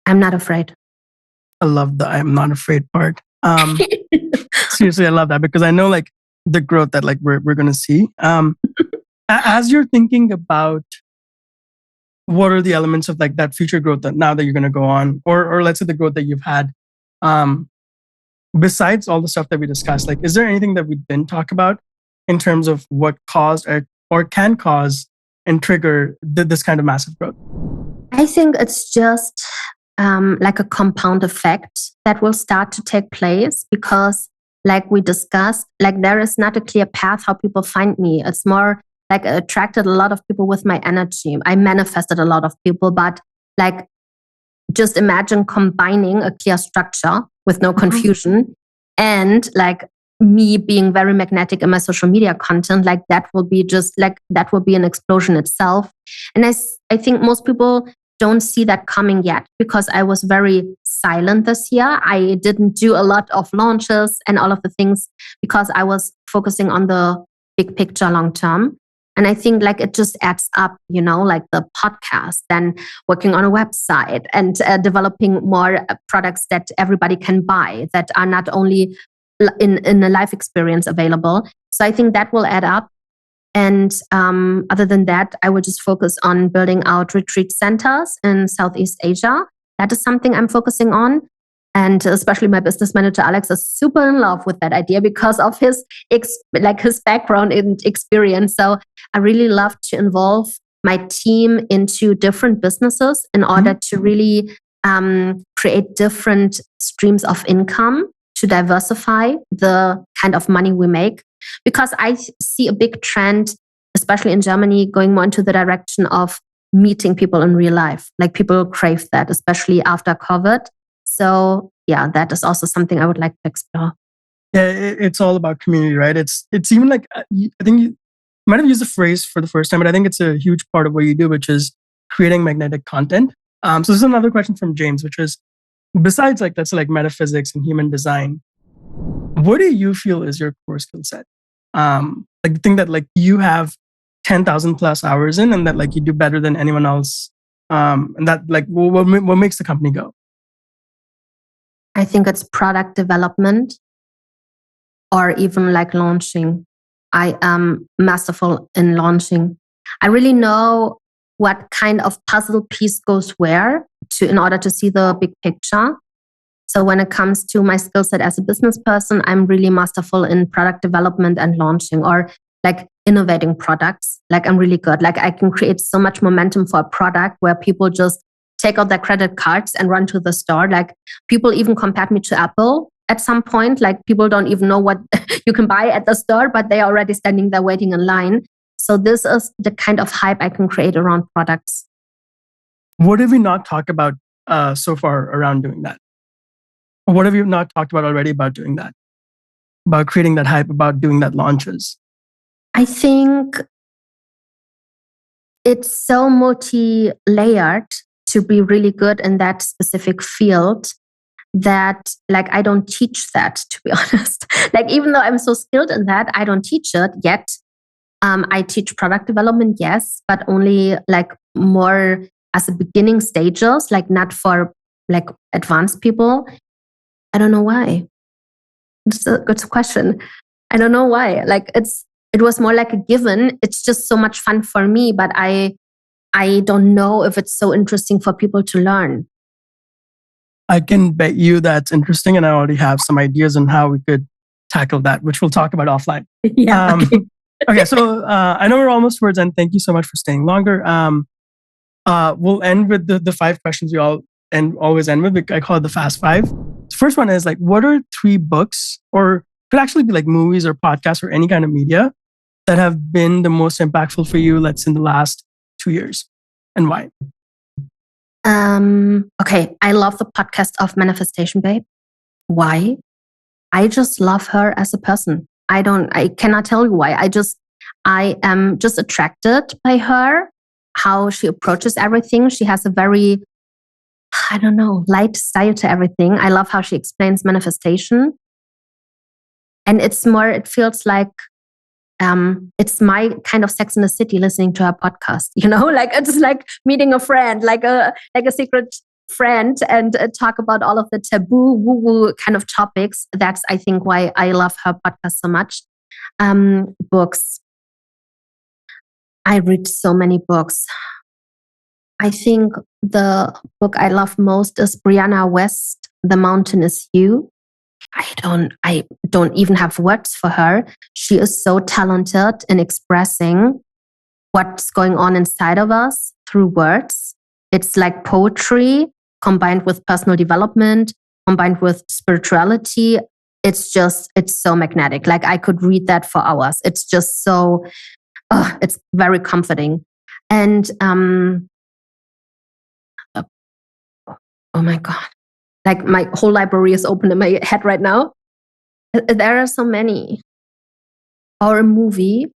I'm not afraid. I love the I'm not afraid part. Seriously, I love that because I know like the growth that like we're going to see. As you're thinking about what are the elements of like that future growth that now that you're going to go on, or let's say the growth that you've had, besides all the stuff that we discussed, like is there anything that we didn't talk about in terms of what caused or can cause and trigger this kind of massive growth? I think it's just like a compound effect that will start to take place because like we discussed, like there is not a clear path how people find me. It's more like I attracted a lot of people with my energy. I manifested a lot of people, but like just imagine combining a clear structure with no confusion and like me being very magnetic in my social media content, like that will be just like, that will be an explosion itself. And I think most people don't see that coming yet because I was very silent this year. I didn't do a lot of launches and all of the things because I was focusing on the big picture long term. And I think like it just adds up, like the podcast, then working on a website and developing more products that everybody can buy that are not only in a live experience available. So I think that will add up. And other than that, I will just focus on building out retreat centers in Southeast Asia. That is something I'm focusing on. And especially my business manager, Alex, is super in love with that idea because of his background and experience. So I really love to involve my team into different businesses in order to really create different streams of income to diversify the kind of money we make. Because I see a big trend, especially in Germany, going more into the direction of meeting people in real life. Like people crave that, especially after COVID. So yeah, that is also something I would like to explore. Yeah, it's all about community, right? It's even like, I think you might have used the phrase for the first time, but I think it's a huge part of what you do, which is creating magnetic content. So this is another question from James, which is, besides like that's like metaphysics and human design, what do you feel is your core skill set? Like the thing that like you have 10,000 plus hours in and that like you do better than anyone else. And that like what makes the company go? I think it's product development or even like launching. I am masterful in launching. I really know what kind of puzzle piece goes where in order to see the big picture. So when it comes to my skill set as a business person, I'm really masterful in product development and launching or like innovating products. Like I'm really good. Like I can create so much momentum for a product where people just take out their credit cards and run to the store. Like people even compared me to Apple at some point. Like people don't even know what you can buy at the store, but they are already standing there waiting in line. So this is the kind of hype I can create around products. What have we not talked about so far around doing that? What have you not talked about already about doing that? About creating that hype, about doing that launches? I think it's so multi-layered to be really good in that specific field that like I don't teach that, to be honest. Like even though I'm so skilled in that, I don't teach it yet. I teach product development, yes, but only like more as a beginning stages, like not for like advanced people. I don't know why. It's a good question. I don't know why. Like it was more like a given. It's just so much fun for me, but I don't know if it's so interesting for people to learn. I can bet you that's interesting, and I already have some ideas on how we could tackle that, which we'll talk about offline. Yeah. Okay. So I know we're almost towards end. Thank you so much for staying longer. We'll end with the 5 questions we always end with. I call it the Fast 5. The first one is like, what are 3 books, or could actually be like movies or podcasts or any kind of media that have been the most impactful for you, let's say in the last 2 years, and why? Okay. I love the podcast of Manifestation Babe. Why? I just love her as a person. I cannot tell you why. I am just attracted by her, how she approaches everything. She has a very, I don't know, light style to everything. I love how she explains manifestation. And it feels like, it's my kind of Sex in the City listening to her podcast, like it's like meeting a friend, like a secret friend, and talk about all of the taboo woo-woo kind of topics. That's, I think, why I love her podcast so much. Books. I read so many books. I think the book I love most is Brianna West, The Mountain Is You. I don't even have words for her. She is so talented in expressing what's going on inside of us through words. It's like poetry combined with personal development, combined with spirituality. It's so magnetic. Like I could read that for hours. It's just so, it's very comforting. And, oh my God. Like my whole library is open in my head right now. There are so many. Or a movie.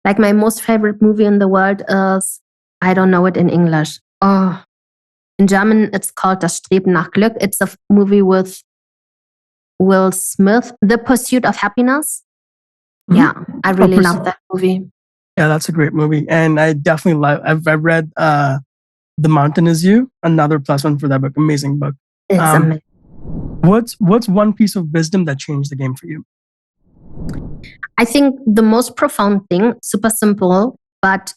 Like my most favorite movie in the world is, I don't know it in English. Oh, in German, it's called Das Streben nach Glück. It's a movie with Will Smith, The Pursuit of Happiness. Mhm. Yeah, I really love that movie. Yeah, that's a great movie. And I definitely love, I've read The Mountain Is You, another +1 for that book. Amazing book. It's amazing. What's one piece of wisdom that changed the game for you? I think the most profound thing, super simple, but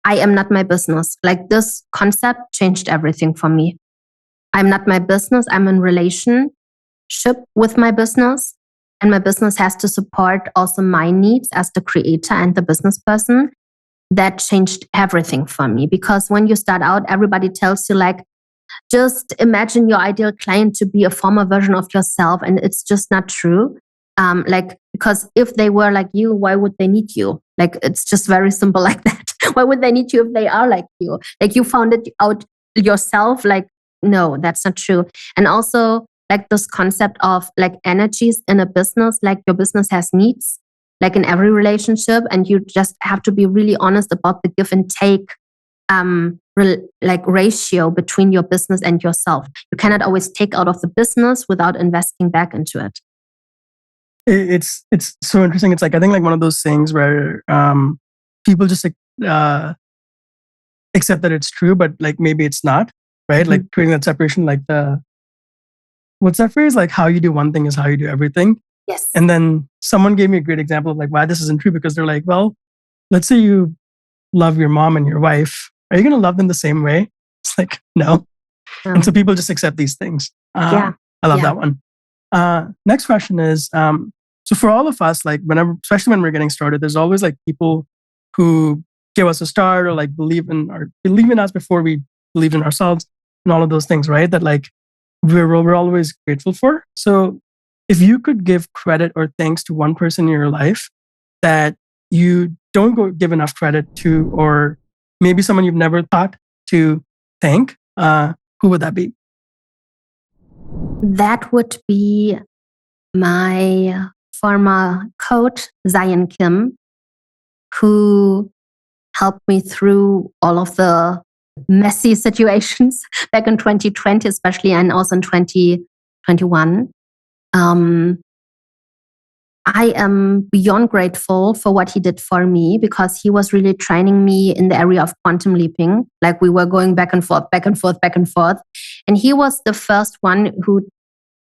I am not my business. Like, this concept changed everything for me. I'm not my business. I'm in relationship with my business, and my business has to support also my needs as the creator and the business person. That changed everything for me, because when you start out, everybody tells you like, just imagine your ideal client to be a former version of yourself, and it's just not true. Because if they were like you, why would they need you? Like, it's just very simple like that. Why would they need you if they are like you? Like, you found it out yourself. Like, no, that's not true. And also, like, this concept of like energies in a business, like your business has needs, like in every relationship, and you just have to be really honest about the give and take ratio between your business and yourself. You cannot always take out of the business without investing back into it. It's so interesting. It's like, I think like one of those things where people just accept that it's true, but like maybe it's not, right? Mm-hmm. Like creating that separation, like what's that phrase? Like, how you do one thing is how you do everything. Yes. And then someone gave me a great example of like why this isn't true, because they're like, well, let's say you love your mom and your wife. Are you going to love them the same way? It's like, no. And so people just accept these things. I love that one. Next question is, so for all of us, like whenever, especially when we're getting started, there's always like people who give us a start or like believe in us before we believed in ourselves and all of those things, right? That like we're always grateful for. So if you could give credit or thanks to one person in your life that you don't give enough credit to, or maybe someone you've never thought to thank, who would that be? That would be my former coach, Zion Kim, who helped me through all of the messy situations back in 2020, especially, and also in 2021. I am beyond grateful for what he did for me, because he was really training me in the area of quantum leaping. Like, we were going back and forth, back and forth, back and forth. And he was the first one who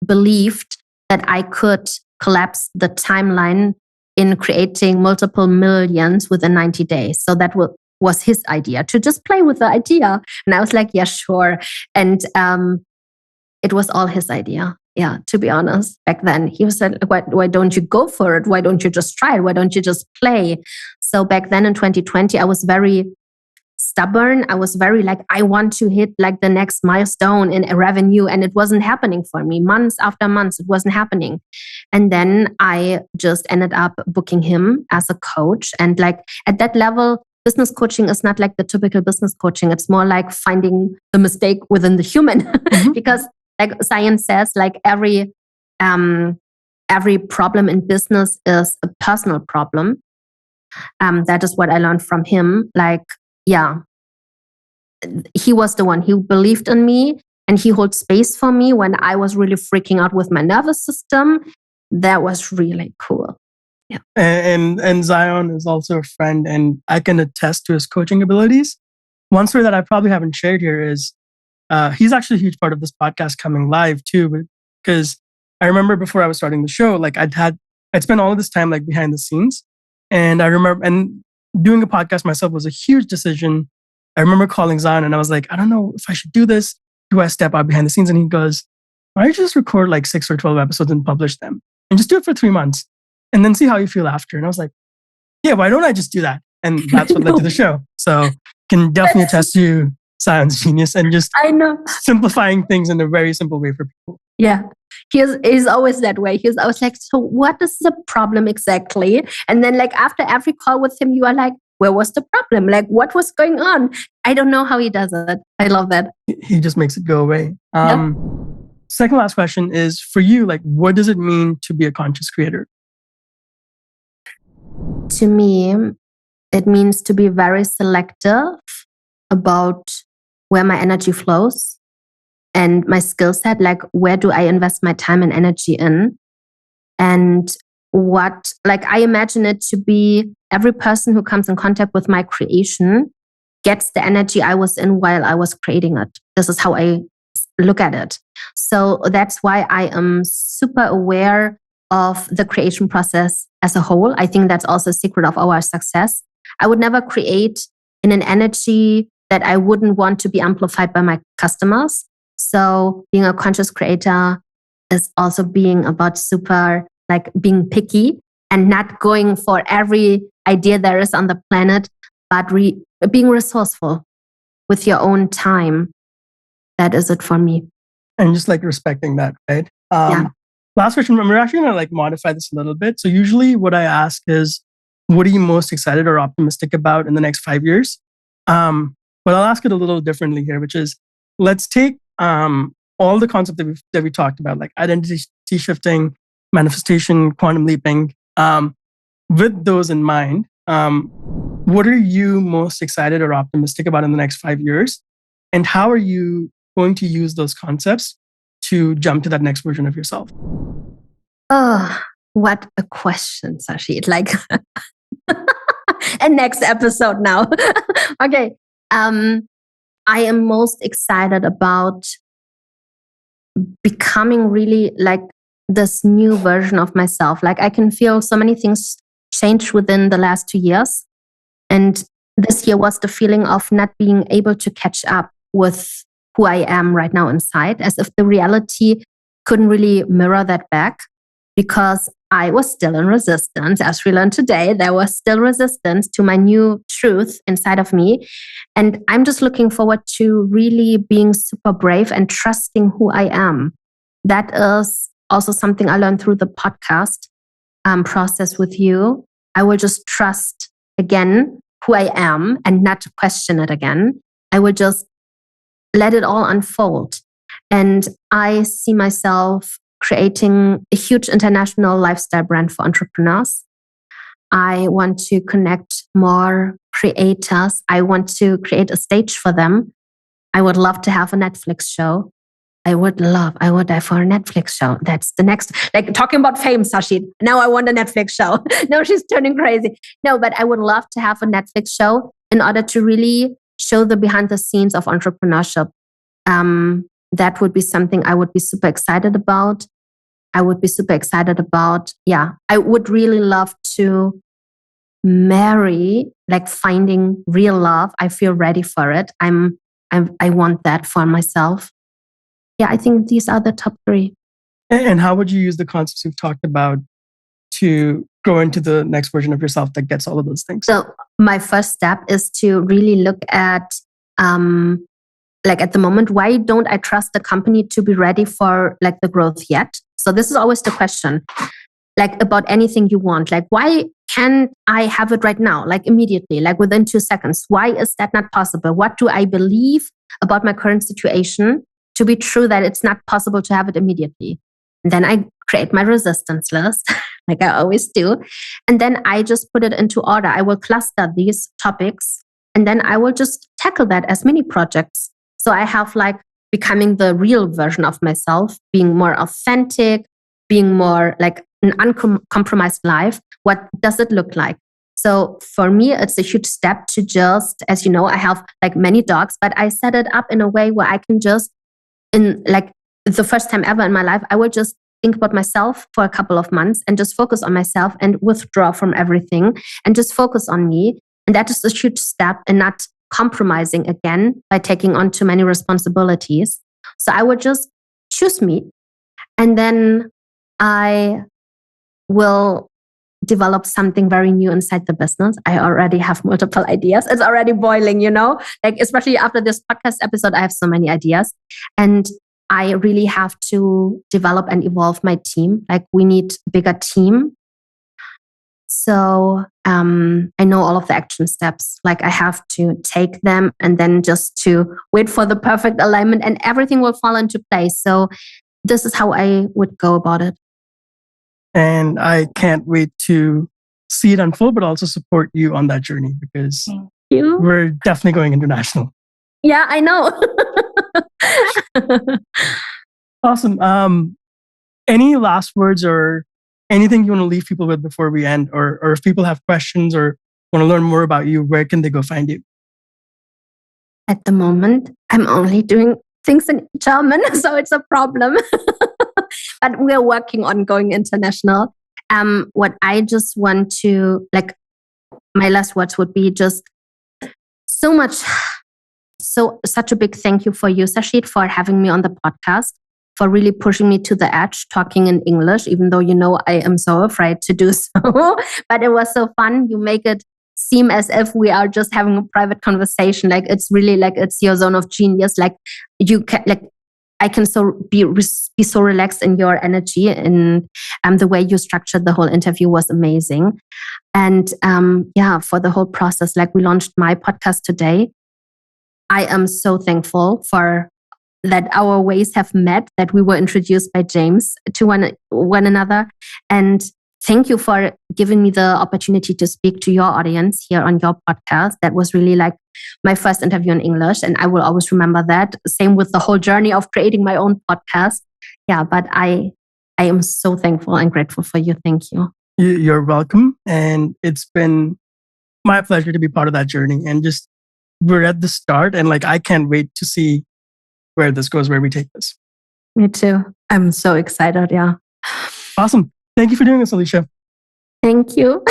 believed that I could collapse the timeline in creating multiple millions within 90 days. So that was his idea, to just play with the idea. And I was like, yeah, sure. And it was all his idea. Yeah, to be honest, back then he was like, why don't you go for it? Why don't you just try it? Why don't you just play? So back then in 2020, I was very stubborn. I was very like, I want to hit like the next milestone in revenue. And it wasn't happening for me. Months after months, it wasn't happening. And then I just ended up booking him as a coach. And like at that level, business coaching is not like the typical business coaching. It's more like finding the mistake within the human. Mm-hmm. Because like science says, like every problem in business is a personal problem. That is what I learned from him. Like, yeah, he was the one who believed in me, and he holds space for me when I was really freaking out with my nervous system. That was really cool. Yeah. And Zion is also a friend, and I can attest to his coaching abilities. One story that I probably haven't shared here is he's actually a huge part of this podcast coming live too, because I remember before I was starting the show, like I'd spent all of this time like behind the scenes, and I remember, and doing a podcast myself was a huge decision. I remember calling Zion and I was like, I don't know if I should do this. Do I step out behind the scenes? And he goes, why don't you just record like 6 or 12 episodes and publish them, and just do it for 3 months and then see how you feel after. And I was like, yeah, why don't I just do that? And that's what led to the show. So can definitely attest to Zion's genius and just simplifying things in a very simple way for people. Yeah. He's always that way. He's always like, so what is the problem exactly? And then like after every call with him, you are like, where was the problem? Like, what was going on? I don't know how he does it. I love that. He just makes it go away. Second last question is for you, like, what does it mean to be a conscious creator? To me, it means to be very selective about where my energy flows. and my skill set, like where do I invest my time and energy in? And what, like I imagine it to be every person who comes in contact with my creation gets the energy I was in while I was creating it. This is how I look at it. So that's why I am super aware of the creation process as a whole. I think that's also a secret of our success. I would never create in an energy that I wouldn't want to be amplified by my customers. So being a conscious creator is also being about super, like being picky and not going for every idea there is on the planet, but being resourceful with your own time. That is it for me. And just like respecting that, right? Yeah. Last question, we're actually going to like modify this a little bit. So usually what I ask is, what are you most excited or optimistic about in the next 5 years? But I'll ask it a little differently here, which is, let's take all the concepts that we talked about, like identity shifting, manifestation, quantum leaping. With those in mind, what are you most excited or optimistic about in the next 5 years? And how are you going to use those concepts to jump to that next version of yourself? Oh, what a question, Sachit. Like a next episode now. Okay. I am most excited about becoming really like this new version of myself. Like I can feel so many things change within the last 2 years. And this year was the feeling of not being able to catch up with who I am right now inside, as if the reality couldn't really mirror that back, because I was still in resistance. As we learned today, there was still resistance to my new truth inside of me. And I'm just looking forward to really being super brave and trusting who I am. That is also something I learned through the podcast process with you. I will just trust again who I am and not question it again. I will just let it all unfold. And I see myself creating a huge international lifestyle brand for entrepreneurs. I want to connect more creators. I want to create a stage for them. I would love to have a Netflix show. I would die for a Netflix show. That's the next, like talking about fame, Sachit. Now I want a Netflix show. No, she's turning crazy. No, but I would love to have a Netflix show in order to really show the behind the scenes of entrepreneurship. That would be something I would be super excited about. I would really love to marry, like finding real love. I feel ready for it. I want that for myself. Yeah, I think these are the top 3. And how would you use the concepts we've talked about to go into the next version of yourself that gets all of those things? So my first step is to really look at, like at the moment, why don't I trust the company to be ready for like the growth yet? So this is always the question, like about anything you want. Like, why can't I have it right now? Like immediately, like within 2 seconds. Why is that not possible? What do I believe about my current situation to be true that it's not possible to have it immediately? And then I create my resistance list, like I always do. And then I just put it into order. I will cluster these topics and then I will just tackle that as mini projects. So I have like becoming the real version of myself, being more authentic, being more like an uncompromised life. What does it look like? So for me, it's a huge step to just, as you know, I have like many dogs, but I set it up in a way where I can just, in like the first time ever in my life, I will just think about myself for a couple of months and just focus on myself and withdraw from everything and just focus on me. And that is a huge step and not compromising again by taking on too many responsibilities. So I would just choose me. And then I will develop something very new inside the business. I already have multiple ideas. It's already boiling, you know, like especially after this podcast episode, I have so many ideas. And I really have to develop and evolve my team. Like we need a bigger team. So I know all of the action steps. Like I have to take them and then just to wait for the perfect alignment and everything will fall into place. So this is how I would go about it. And I can't wait to see it unfold, but also support you on that journey because we're definitely going international. Yeah, I know. Awesome. Any last words or anything you want to leave people with before we end? Or if people have questions or want to learn more about you, where can they go find you? At the moment, I'm only doing things in German, so it's a problem. But we're working on going international. What I just want to, like, my last words would be just such a big thank you for you, Sachit, for having me on the podcast, for really pushing me to the edge, talking in English, even though, I am so afraid to do so. But it was so fun. You make it seem as if we are just having a private conversation. Like, it's really like it's your zone of genius. Like, you can, like, I can be so relaxed in your energy, and the way you structured the whole interview was amazing. And for the whole process, like, we launched my podcast today. I am so thankful for that our ways have met, that we were introduced by James to one another. And thank you for giving me the opportunity to speak to your audience here on your podcast. That was really like my first interview in English, and I will always remember that. Same with the whole journey of creating my own podcast. Yeah, but I am so thankful and grateful for you. Thank you. You're welcome. And it's been my pleasure to be part of that journey. And just, we're at the start, and like, I can't wait to see where this goes, where we take this. Me too. I'm so excited. Yeah. Awesome. Thank you for doing this, Alisha. Thank you.